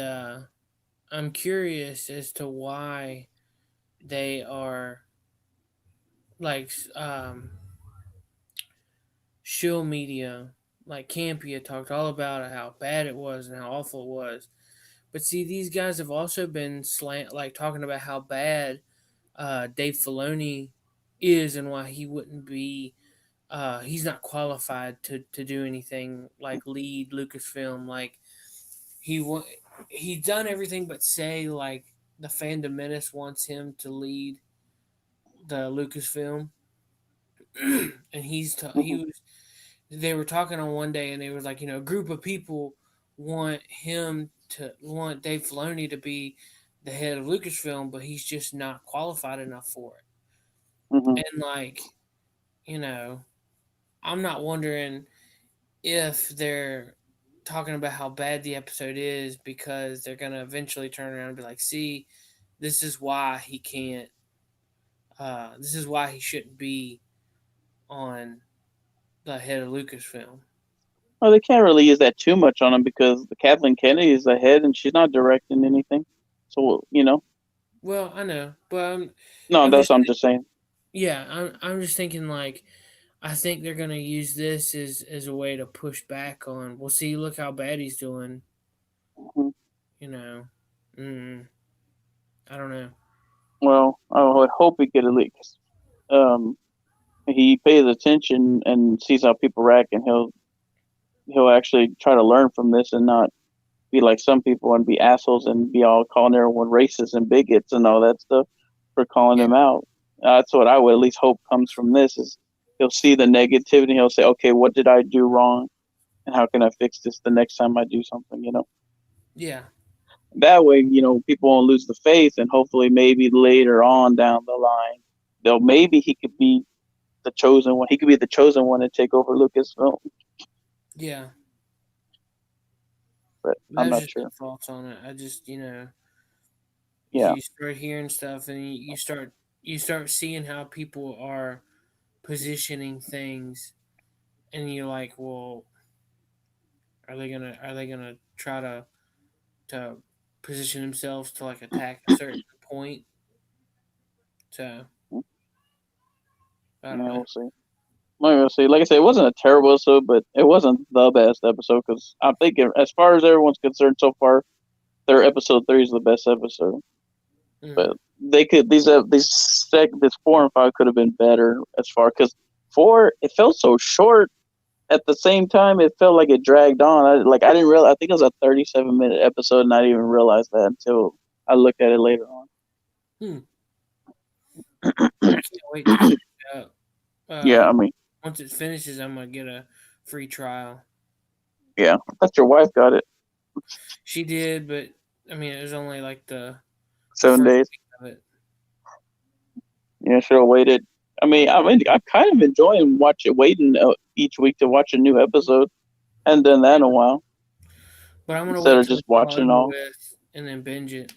I'm curious as to why they are like shill media, like Campia talked all about how bad it was and how awful it was. But see, these guys have also been talking about how bad Dave Filoni is and why he wouldn't be he's not qualified to do anything like lead Lucasfilm. Like he's done everything but say like the Phantom Menace wants him to lead the Lucasfilm, and he was. They were talking on one day, and they was like, a group of people want Dave Filoni to be the head of Lucasfilm, but he's just not qualified enough for it. Mm-hmm. And like, I'm not wondering if they're talking about how bad the episode is because they're gonna eventually turn around and be like, see, this is why he can't. This is why he shouldn't be on the head of Lucasfilm. Well, they can't really use that too much on him because Kathleen Kennedy is the head and she's not directing anything. So Well, I know, but I'm just saying. Yeah, I'm just thinking like, I think they're gonna use this as a way to push back on. Well, see, look how bad he's doing. Mm-hmm. I don't know. Well, I would hope he could at least. He pays attention and sees how people react, and he'll actually try to learn from this and not be like some people and be assholes and be all calling everyone racist and bigots and all that stuff for calling him out. That's what I would at least hope comes from this is he'll see the negativity. He'll say, okay, what did I do wrong? And how can I fix this the next time I do something, Yeah. That way, people won't lose the faith, and hopefully maybe later on down the line, maybe he could be the chosen one. He could be the chosen one to take over Lucasfilm. Yeah. But I'm not sure. Thoughts on it. I just, Yeah. You start hearing stuff, and you start seeing how people are positioning things, and you're like, well, are they gonna try to position themselves to like attack a certain point? So I don't know. We'll see. We'll see. Like I said, it wasn't a terrible episode, but it wasn't the best episode because I'm thinking, as far as everyone's concerned so far, their episode 3 is the best episode. Mm. But they could these 4 and 5 could have been better as far because 4 it felt so short. At the same time, it felt like it dragged on. I didn't realize. I think it was a 37-minute episode, and I didn't even realize that until I looked at it later on. I can't wait to check it out. Yeah, I mean, once it finishes, I'm gonna get a free trial. Yeah, I thought your wife got it. She did, but I mean, it was only like the 7 days. Of it. Yeah, should have waited. I mean, I'm kind of enjoying waiting each week to watch a new episode. I haven't done that in a while. But I'm gonna instead wait of just watching all and then binge it.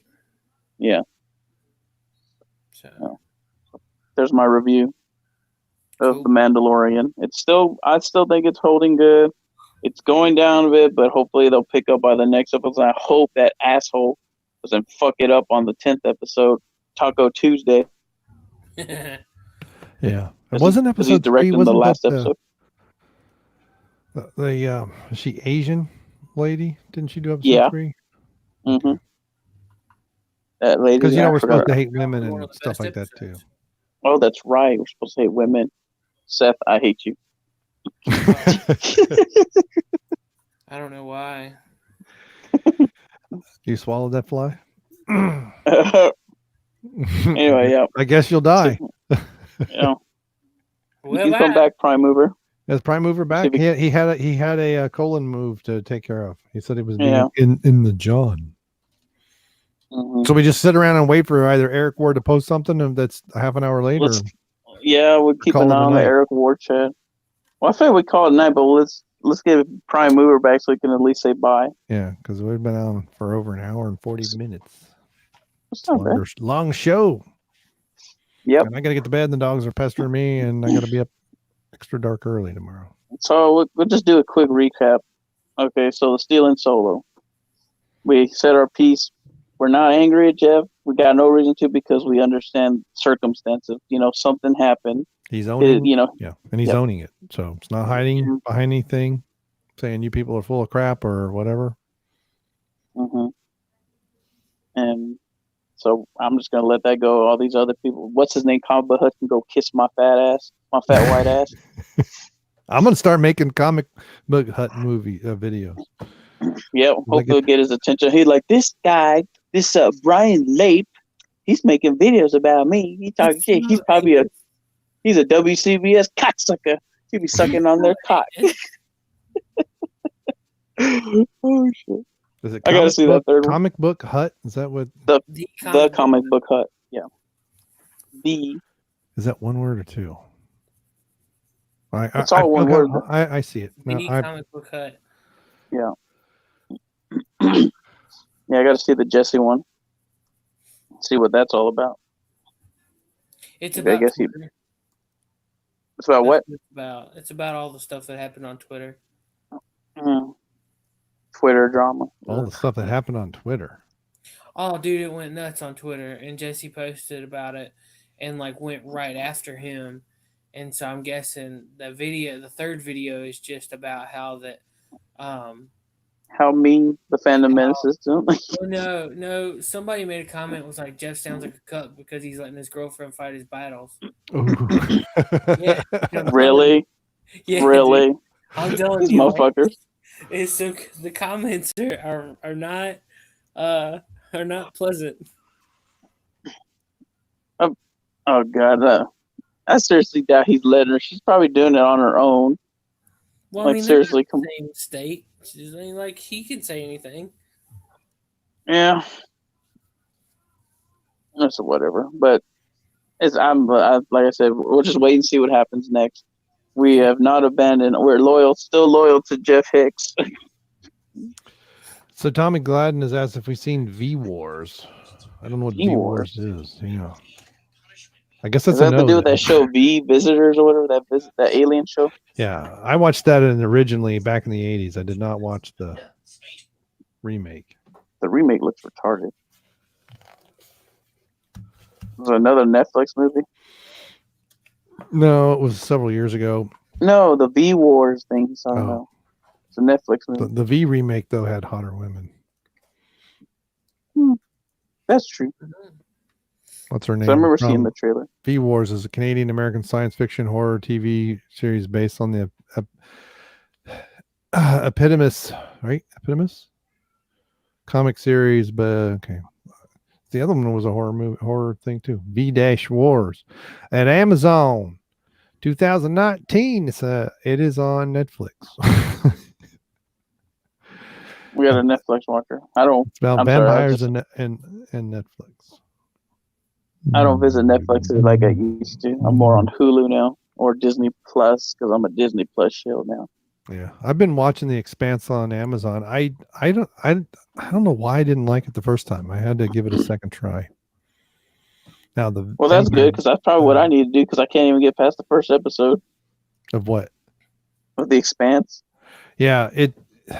Yeah. So there's my review of The Mandalorian. I still think it's holding good. It's going down a bit, but hopefully they'll pick up by the next episode. I hope that asshole doesn't fuck it up on the 10th episode, Taco Tuesday. Yeah, it wasn't episode. He's directing 3, the last episode. Was she Asian lady? Didn't she do episode 3? Mm-hmm. That lady. Because we're supposed to hate women and stuff like that too. Oh, that's right. We're supposed to hate women. Seth, I hate you. I don't know why. You swallowed that fly? Anyway, yeah. I guess you'll die. Yeah. You come back, Prime Mover. Is Prime Mover back? He had a colon move to take care of. He said it was in the John. Mm-hmm. So we just sit around and wait for either Eric Ward to post something that's a half an hour later. We'll keep an eye on the Eric Ward chat. Well, I think we call it night, but let's get Prime Mover back so we can at least say bye. Yeah, because we've been on for over an hour and 40 minutes. That's not bad. Long show. Yep. And I got to get to bed, and the dogs are pestering me, and I got to be up extra dark early tomorrow. So we'll just do a quick recap. Okay, so the Stealing Solo. We said our piece. We're not angry at Jeff. We got no reason to because we understand circumstances. Something happened. He's owning it. And he's owning it. So it's not hiding behind anything, saying you people are full of crap or whatever. Mm-hmm. And So I'm just gonna let that go. All these other people, what's his name? Comic Book Hut can go kiss my fat ass, my fat white ass. I'm gonna start making comic book hut movie videos. Yeah, hopefully it'll get his attention. He's like, this guy, this Bryon Lape, he's making videos about me. He talking shit. He's probably he's a WCBS cocksucker. He be sucking on their cock. Oh shit! Is it I gotta see that third one. Comic book hut? Is that what? The comic book hut. Yeah. Is that one word or two? It's all one word. I see it. Comic book hut. Yeah. Yeah, I got to see the Jesse one. See what that's all about. It's about. It's about what? It's about all the stuff that happened on Twitter. Twitter drama. All the stuff that happened on Twitter. Oh, dude, it went nuts on Twitter, and Jesse posted about it, and like went right after him, and so I'm guessing the third video, is just about how that, how mean the fandom menace is to him. No, somebody made a comment, was like, Jeff sounds like a cuck because he's letting his girlfriend fight his battles. Yeah, really? Yeah, really? Dude, I'm telling These you, motherfuckers. So the comments are not pleasant. Oh god, I seriously doubt he's letting her. She's probably doing it on her own. Well, like, seriously, the same state. Like, he can say anything. Yeah, that's whatever. But like I said, we'll just wait and see what happens next. We have not abandoned. We're still loyal to Jeff Hicks. So Tommy Gladden has asked if we've seen V Wars. I don't know what V Wars is. Yeah, I guess that's Does that have to do with that show V Visitors or whatever, that alien show? Yeah, I watched that originally back in the 80s. I did not watch the remake. The remake looks retarded. Was it another Netflix movie? No, it was several years ago. No, the V Wars thing he's talking about. It's a Netflix movie. The V remake, though, had hotter women. That's true. What's her name? So I remember seeing the trailer. V Wars is a Canadian American science fiction horror TV series based on the Epitomus, right? Epitomus comic series, but okay. The other one was a horror thing too. V-Wars at Amazon 2019. It is on Netflix. We got a Netflix watcher. It's about vampires and Netflix. I don't visit Netflix like I used to. I'm more on Hulu now or Disney Plus because I'm a Disney Plus shield now. Yeah, I've been watching The Expanse on Amazon. I don't know why I didn't like it the first time. I had to give it a second try. Now that's good because that's probably what I need to do because I can't even get past the first episode. Of what? Of The Expanse. Yeah,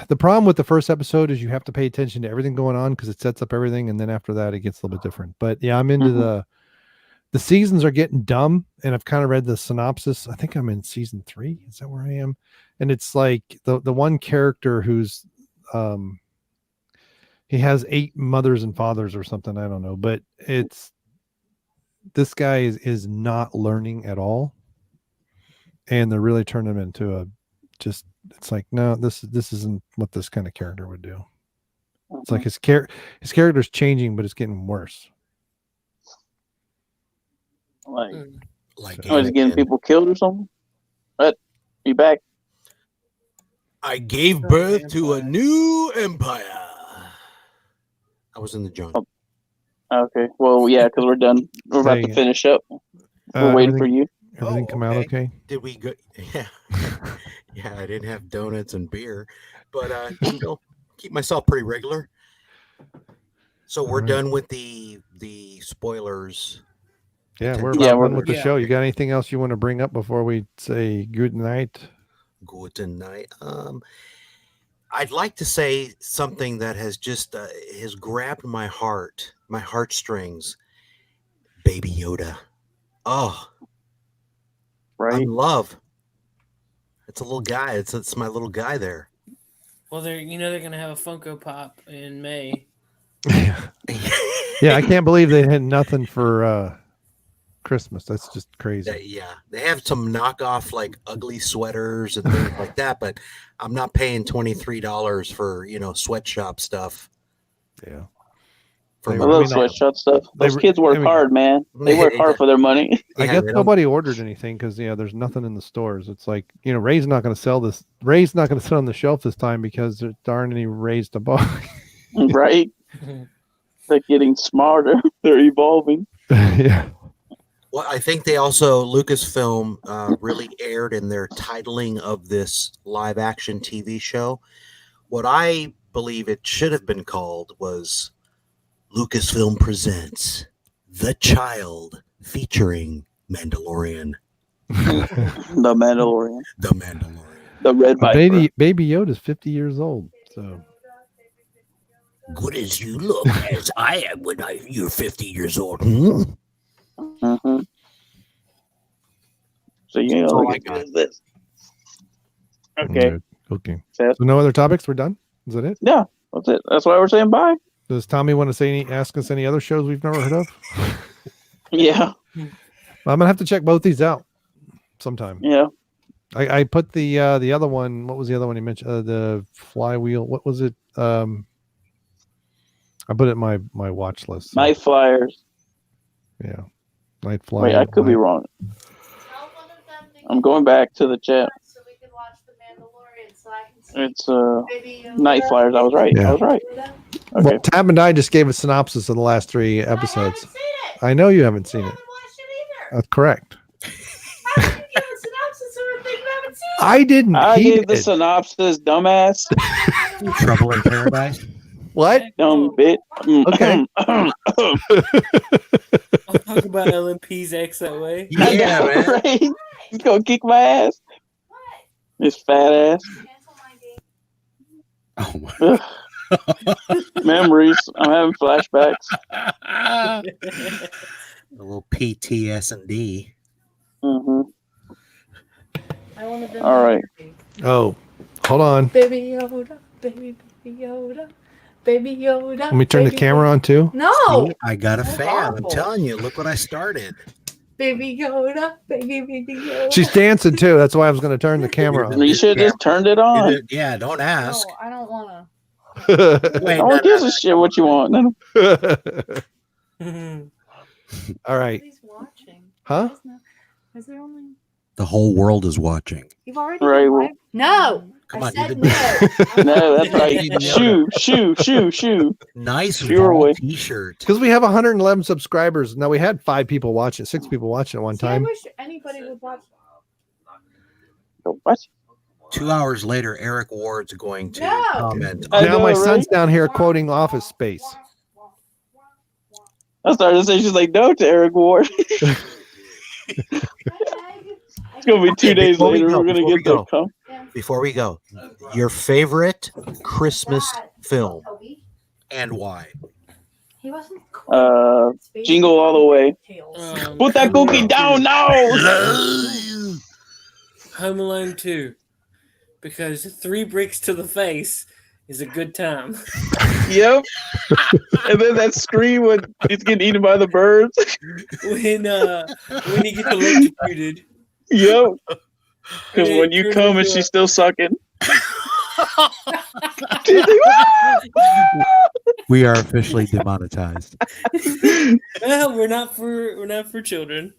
the problem with the first episode is you have to pay attention to everything going on because it sets up everything, and then after that it gets a little bit different. But yeah, I'm into the seasons are getting dumb, and I've kind of read the synopsis. I think I'm in season 3. Is that where I am? And it's like the one character who's he has 8 mothers and fathers or something. I don't know, but this guy is not learning at all, and they're really turning him into it's like, no, this isn't what this kind of character would do. It's like his character's changing, but it's getting worse. Like he's getting people killed or something. But you back? I gave birth to a new empire. I was in the jungle. Okay. Well, yeah, because we're done. We're about to finish up. We're waiting for you. Everything come out okay? Did we go? Yeah. Yeah, I didn't have donuts and beer, but keep myself pretty regular. So we're done with the spoilers. Yeah, we're done with the show. You got anything else you want to bring up before we say good night? Good night. I'd like to say something that has just has grabbed my heartstrings. Baby Yoda. Oh, right. I'm love. It's a little guy. It's my little guy there. Well, they're gonna have a Funko Pop in May. Yeah, I can't believe they had nothing for Christmas. That's just crazy. Yeah, they have some knockoff like ugly sweaters and things like that, but I'm not paying $23 for sweatshop stuff. Yeah. For I my, love I mean, sweatshop stuff. they Those re- kids work I mean- hard, man. They work hard for their money. I yeah, guess they don't- nobody ordered anything because there's nothing in the stores. It's like Ray's not going to sell this. Ray's not going to sit on the shelf this time because there aren't any Rays to buy. Right? They're getting smarter. They're evolving. Yeah. Well, I think they also Lucasfilm really aired in their titling of this live action TV show. What I believe it should have been called was Lucasfilm Presents The Child featuring Mandalorian. The Mandalorian. The Mandalorian. The Red Viper. Baby Yoda's 50 years old. So Good as you look, as I am when you're 50 years old. Mm-hmm. So That's all look I at got. this. Okay. Okay. Seth? So no other topics? We're done? Is that it? Yeah, that's it. That's why we're saying bye. Does Tommy want to ask us any other shows we've never heard of? Yeah. I'm gonna have to check both these out sometime. Yeah. I put the other one. What was the other one you mentioned? The Flywheel. What was it? I put it in my watch list. So, Night Flyers. yeah, Night Flyer. Wait, I could be wrong. I'm going back to the chat. So we can watch The Mandalorian so I can see It's Baby Yoda. Night Flyers. I was right. Yeah. I was right. Yoda. Okay. Well, Tab and I just gave a synopsis of the last 3 I haven't episodes. seen it. I know you haven't seen I it. haven't watched it either. That's correct. How can you give a synopsis of a thing you haven't seen? I didn't. I He gave the did. synopsis, dumbass. Trouble in Paradise. What? Dumb bit. Okay. I'll talk about LMP's ex that way. Yeah, man. Right? He's gonna kick my ass. What? His fat ass. Cancel my game. Oh my. Memories. I'm having flashbacks. A little PTSD. Hmm. I want to All right. Oh, hold on. Baby Yoda, baby Yoda, baby Yoda. Let me turn the camera on too. No, I got a That's fan. I'm awful. telling you, look what I started. baby Yoda, baby Yoda. She's dancing too. That's why I was going to turn the camera on. You should have just turned it on. Yeah, don't No, ask. I don't want to. Wait, No one gives a shit what you want. No. All right. Nobody's watching. Huh? Is there only? The whole world is watching. You've already. Right, been well- live? No. Come I on, you said did- no. No, that's right. Shoo. Nice You're ball away. t-shirt. Because we have 111 subscribers. Now we had 5 people watching, 6 people watching at one See, I time. wish anybody would watch. What? 2 hours later, Eric Ward's going to No. comment. I Now know, my right? son's down here quoting Office Space. I started to say she's like, no to Eric Ward. It's gonna be 2 Okay, days before we later. go, We're gonna before we get the go. come. Before we go, your favorite Christmas film and why? He wasn't. Jingle All the Way. Put that Home cookie Alone down 2. now. Home Alone 2. Because 3 bricks to the face is a good time. Yep. And then that scream when it's getting eaten by the birds. When he gets electrocuted. Yep. Because And when it you turns come and into she's a- still sucking. We are officially demonetized. Well, we're not for children.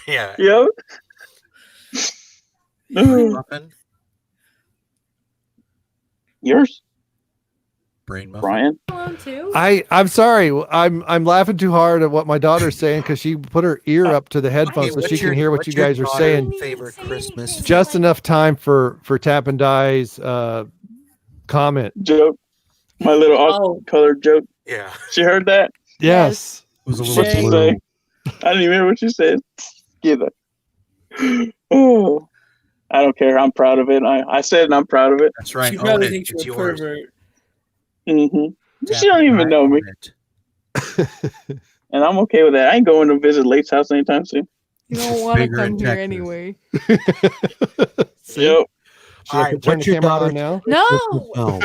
Yeah. Yep. Muffin? Yours, Brain muffin? Bryon. Alone too. I'm sorry. I'm laughing too hard at what my daughter's saying because she put her ear up to the headphones so what's she can your- hear what what's you your guys are daughter's saying. Favorite Christmas? Just enough time for Tap and Die's comment. Joke. My little Oh, colored joke. Yeah. She heard that? Yes. It was a What'd little she blue. say? I didn't even hear what she said. Give it. Oh, I don't care. I'm proud of it. I said and I'm proud of it. That's right. she Own probably it. thinks It's you're a yours. pervert. Mm-hmm. Tap She don't it, even right? know me. Own it. And I'm okay with that. I ain't going to visit Late's house anytime soon. You It's don't want to bigger in come here Texas. anyway. See? Yep. Should I All right, turn what's the your camera on daughter's now? No. Christmas film?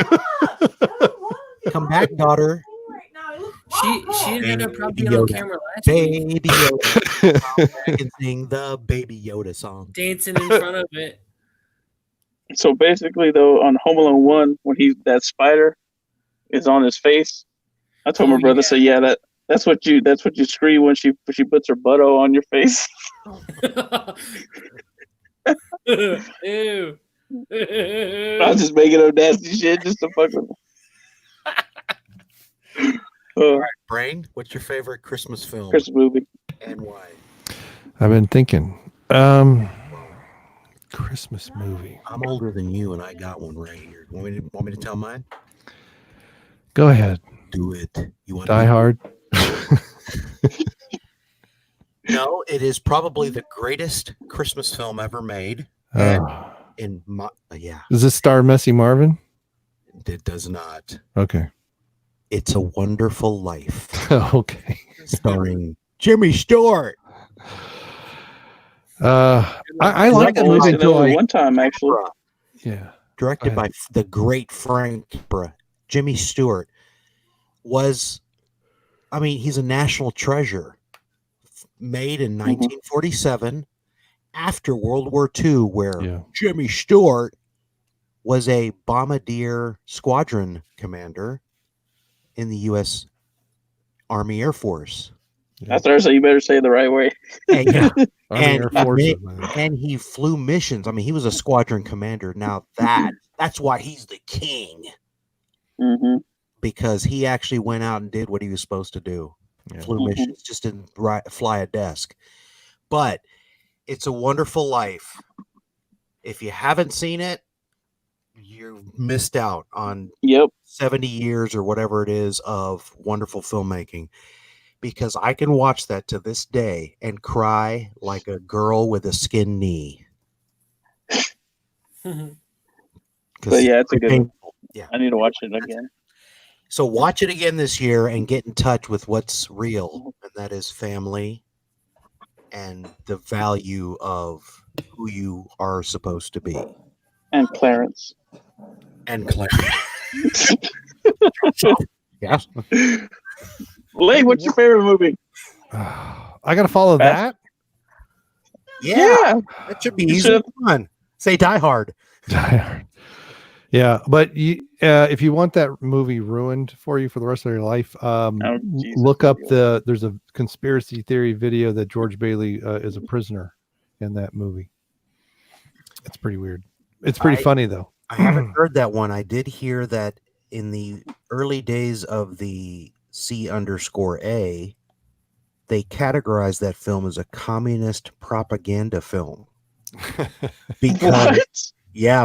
Come back, daughter. Right now, I look She ended up probably Baby on Yoda. camera last week, Baby Yoda. I can sing the Baby Yoda song. dancing in front of it. So basically, though, on Home Alone 1, when that spider is on his face, I told my brother, "So yeah, that's what you scream when she puts her butto on your face." Ew. I was just making up nasty shit just to fuck with him. All right, Brain, what's your favorite Christmas film Christmas movie. and why? I've been thinking. Christmas movie. I'm older than you, and I got one right here. Want me to tell mine? Go ahead. Do it. You want Die Hard. No, it is probably the greatest Christmas film ever made. Oh. Does this star Messy Marvin? It does not. Okay. It's a Wonderful Life. Okay. Starring Jimmy Stewart. I like that movie until one time, actually. Yeah. Directed by the great Frank Capra. Jimmy Stewart he's a national treasure. Made in 1947 after World War II, where Jimmy Stewart was a bombardier squadron commander in the U.S. Army Air Force. That's Thursday. You better say it the right way. And he flew missions. I mean, he was a squadron commander. Now that's why he's the king. Mm-hmm. Because he actually went out and did what he was supposed to do. Flew missions, just didn't fly a desk. But It's a Wonderful Life. If you haven't seen it, you missed out on 70 years or whatever it is of wonderful filmmaking. Because I can watch that to this day and cry like a girl with a skin knee. But yeah, it's a good one. Yeah. I need to watch it again. So watch it again this year and get in touch with what's real, and that is family and the value of who you are supposed to be. And Clarence. Yeah. Lake, what's your favorite movie? I got to follow that? Yeah. That should be easy. Come on. Say Die Hard. Die Hard. Yeah, but if you want that movie ruined for you for the rest of your life, look up there's a conspiracy theory video that George Bailey is a prisoner in that movie. It's pretty weird. It's pretty funny though. I haven't heard that one. I did hear that in the early days of the C_A, they categorized that film as a communist propaganda film.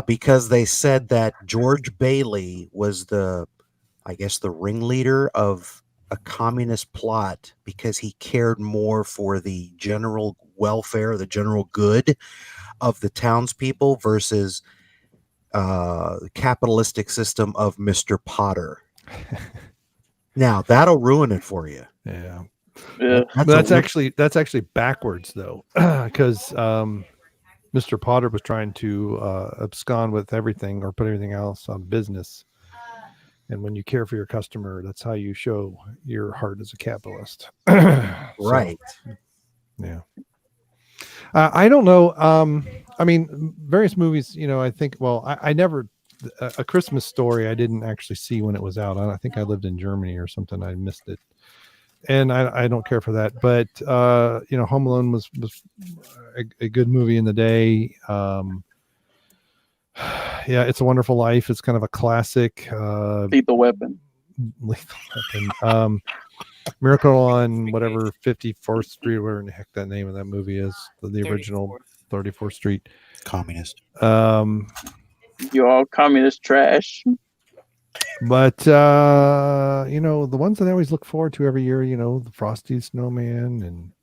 Because they said that George Bailey was the ringleader of a communist plot because he cared more for the general welfare, the general good of the townspeople versus the capitalistic system of Mr. Potter. Now that'll ruin it for you. Yeah. That's actually backwards though, because Mr. Potter was trying to abscond with everything or put everything else on business. And when you care for your customer, that's how you show your heart as a capitalist. Right. Yeah. I don't know. I mean, various movies, I think, I never, A Christmas Story, I didn't actually see when it was out. I think I lived in Germany or something. I missed it. And I don't care for that, but Home Alone was a good movie in the day. It's a Wonderful Life. It's kind of a classic. Lethal Weapon. Miracle on whatever 54th Street, whatever the heck that name of that movie is, the original 34th Street. Communist. You all communist trash. But the ones that I always look forward to every year, the Frosty Snowman and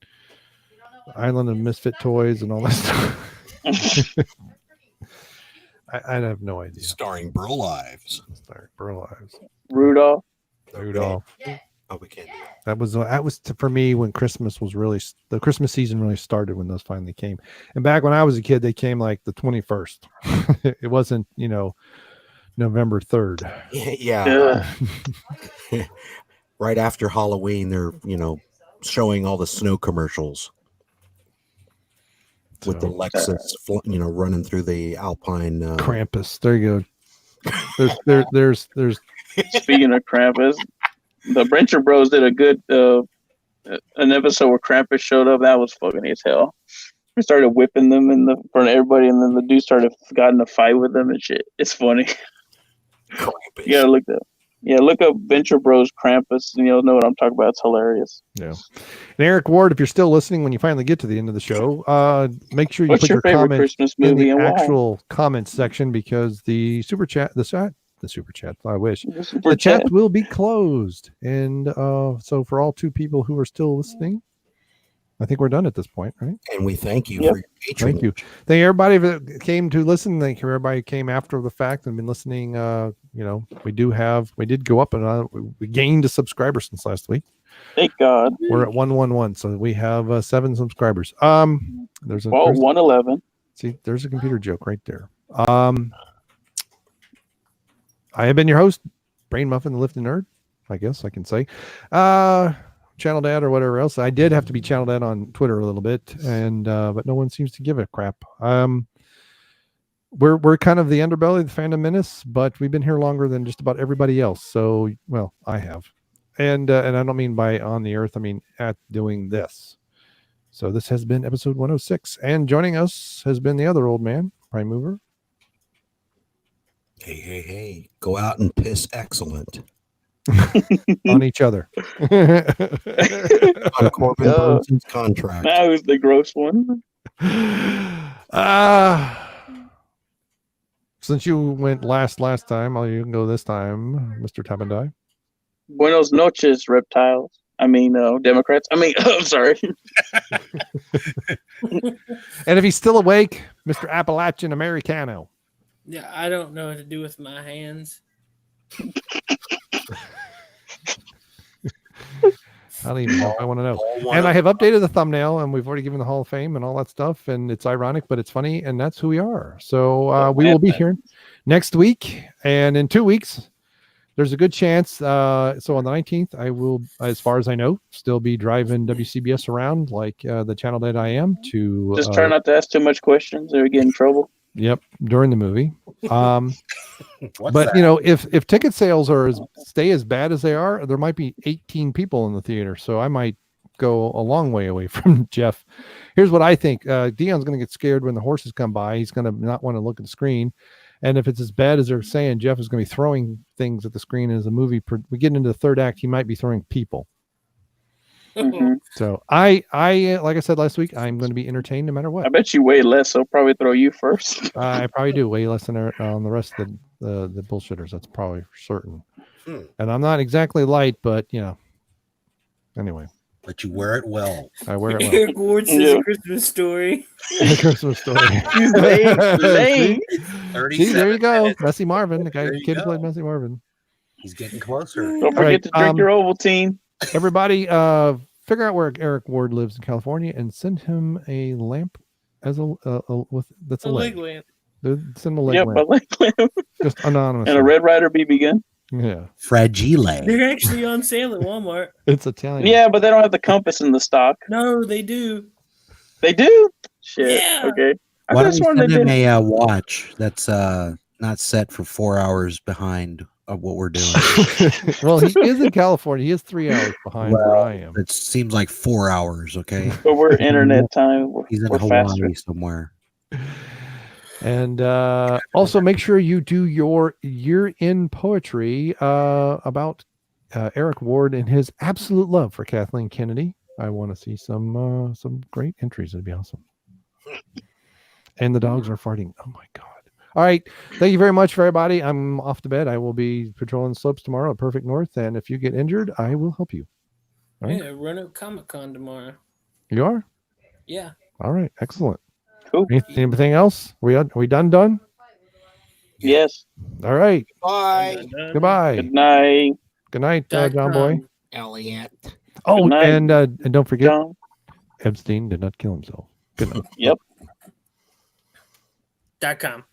Island of Misfit Toys and all that stuff. I have no idea. Starring Burl Ives. Rudolph. Oh, we can't do that. That was for me when Christmas was the Christmas season really started when those finally came. And back when I was a kid, they came like the 21st. It wasn't, November 3rd. Yeah. right after Halloween, they're showing all the snow commercials with the Lexus, running through the Alpine. Krampus. There you go. There's. Speaking of Krampus, the Brencher Bros did a good an episode where Krampus showed up. That was fucking as hell. We started whipping them in front of everybody, and then the dude got in a fight with them and shit. It's funny. Krampus. You gotta look up. Yeah, look up Venture Bros Krampus, and you'll know what I'm talking about. It's hilarious. Yeah. And Eric Ward, if you're still listening when you finally get to the end of the show, make sure you What's put your your favorite comment Christmas in movie the and why? actual comments section, because the super chat, the super chat, I wish The super the chat. chat will be closed. And so for all 2 people who are still listening, I think we're done at this point, right? And we thank you Yep. for your patronage. Thank you. Thank everybody that came to listen. Thank you everybody who came after the fact and been listening. We did go up and we gained a subscriber since last week. Thank God. We're at 111, so we have 7 subscribers. There's 111. See, there's a computer joke right there. I have been your host, Brain Muffin, the Lifting Nerd. I guess I can say, Channel Dad or whatever else. I did have to be Channel Dad on Twitter a little bit, and but no one seems to give a crap. We're kind of the underbelly of the Fandom Menace, but we've been here longer than just about everybody else. So, well, I have, and I don't mean by on the earth. I mean at doing this. So this has been episode 106, and joining us has been the other old man, Prime Mover. Hey! Go out and piss excellent On each other. on Corbin Burnson's contract. Now who's the gross one? Since you went last time, you can go this time, Mr. Tabandai. Buenos noches, reptiles. I mean, Democrats. I mean, I'm sorry. And if he's still awake, Mr. Appalachian Americano. Yeah, I don't know what to do with my hands. I don't even know if I want to know. And I have updated the thumbnail, and we've already given the Hall of Fame and all that stuff. And it's ironic, but it's funny, and that's who we are. So we will be here next week, and in 2 weeks, there's a good chance. So on the 19th, I will, as far as I know, still be driving WCBS around like the channel that I am to. Just try not to ask too much questions, or get in trouble. Yep, during the movie. But that? If ticket sales stay as bad as they are, there might be 18 people in the theater, so I might go a long way away from Jeff. Here's what I think: Dion's going to get scared when the horses come by. He's going to not want to look at the screen, and if it's as bad as they're saying, Jeff is going to be throwing things at the screen as the movie. We get into the third act, he might be throwing people. Mm-hmm. So I like I said last week, I'm going to be entertained no matter what. I bet you weigh less, so I'll probably throw you first. I probably do way less than on the rest of the bullshitters. That's probably for certain. And I'm not exactly light, but anyway. But you wear it well. I wear it well. Eric Ward says a Christmas story. A Christmas story. Lame. See, there you go. minutes. Messy Marvin, the There you kid who go. played Messy Marvin. He's getting closer. Don't forget right, to drink your Ovaltine. Everybody, figure out where Eric Ward lives in California and send him a lamp as that's a leg. lamp. Send him a leg Yep, lamp. a leg lamp. Just anonymous. And a Red Rider BB gun. Yeah, Fragile. They're actually on sale at Walmart. it's Italian. Yeah, but they don't have the compass in the stock. No, they do. They do? Shit. Yeah. Okay. I Why could don't have we sworn they send him did. a watch that's not set for 4 hours behind of what we're doing? Well, he is in California. He is 3 hours behind where I am. It seems like 4 hours, okay? But we're internet time. He's in We're Hawaii faster. somewhere. And also make sure you do your year-end poetry about Eric Ward and his absolute love for Kathleen Kennedy. I want to see some great entries. It'd be awesome. And the dogs are farting. Oh my God. All right. Thank you very much for everybody. I'm off to bed. I will be patrolling the slopes tomorrow at Perfect North. And if you get injured, I will help you. All right. Yeah, run up Comic-Con tomorrow. You are? Yeah. All right. Excellent. Cool. Anything else? Are we done? Yes. All right. Bye, Goodbye. Good night. Good night, John Boy. Elliot. Oh, Good night, and don't forget, John. Epstein did not kill himself. Good night. Yep. .com.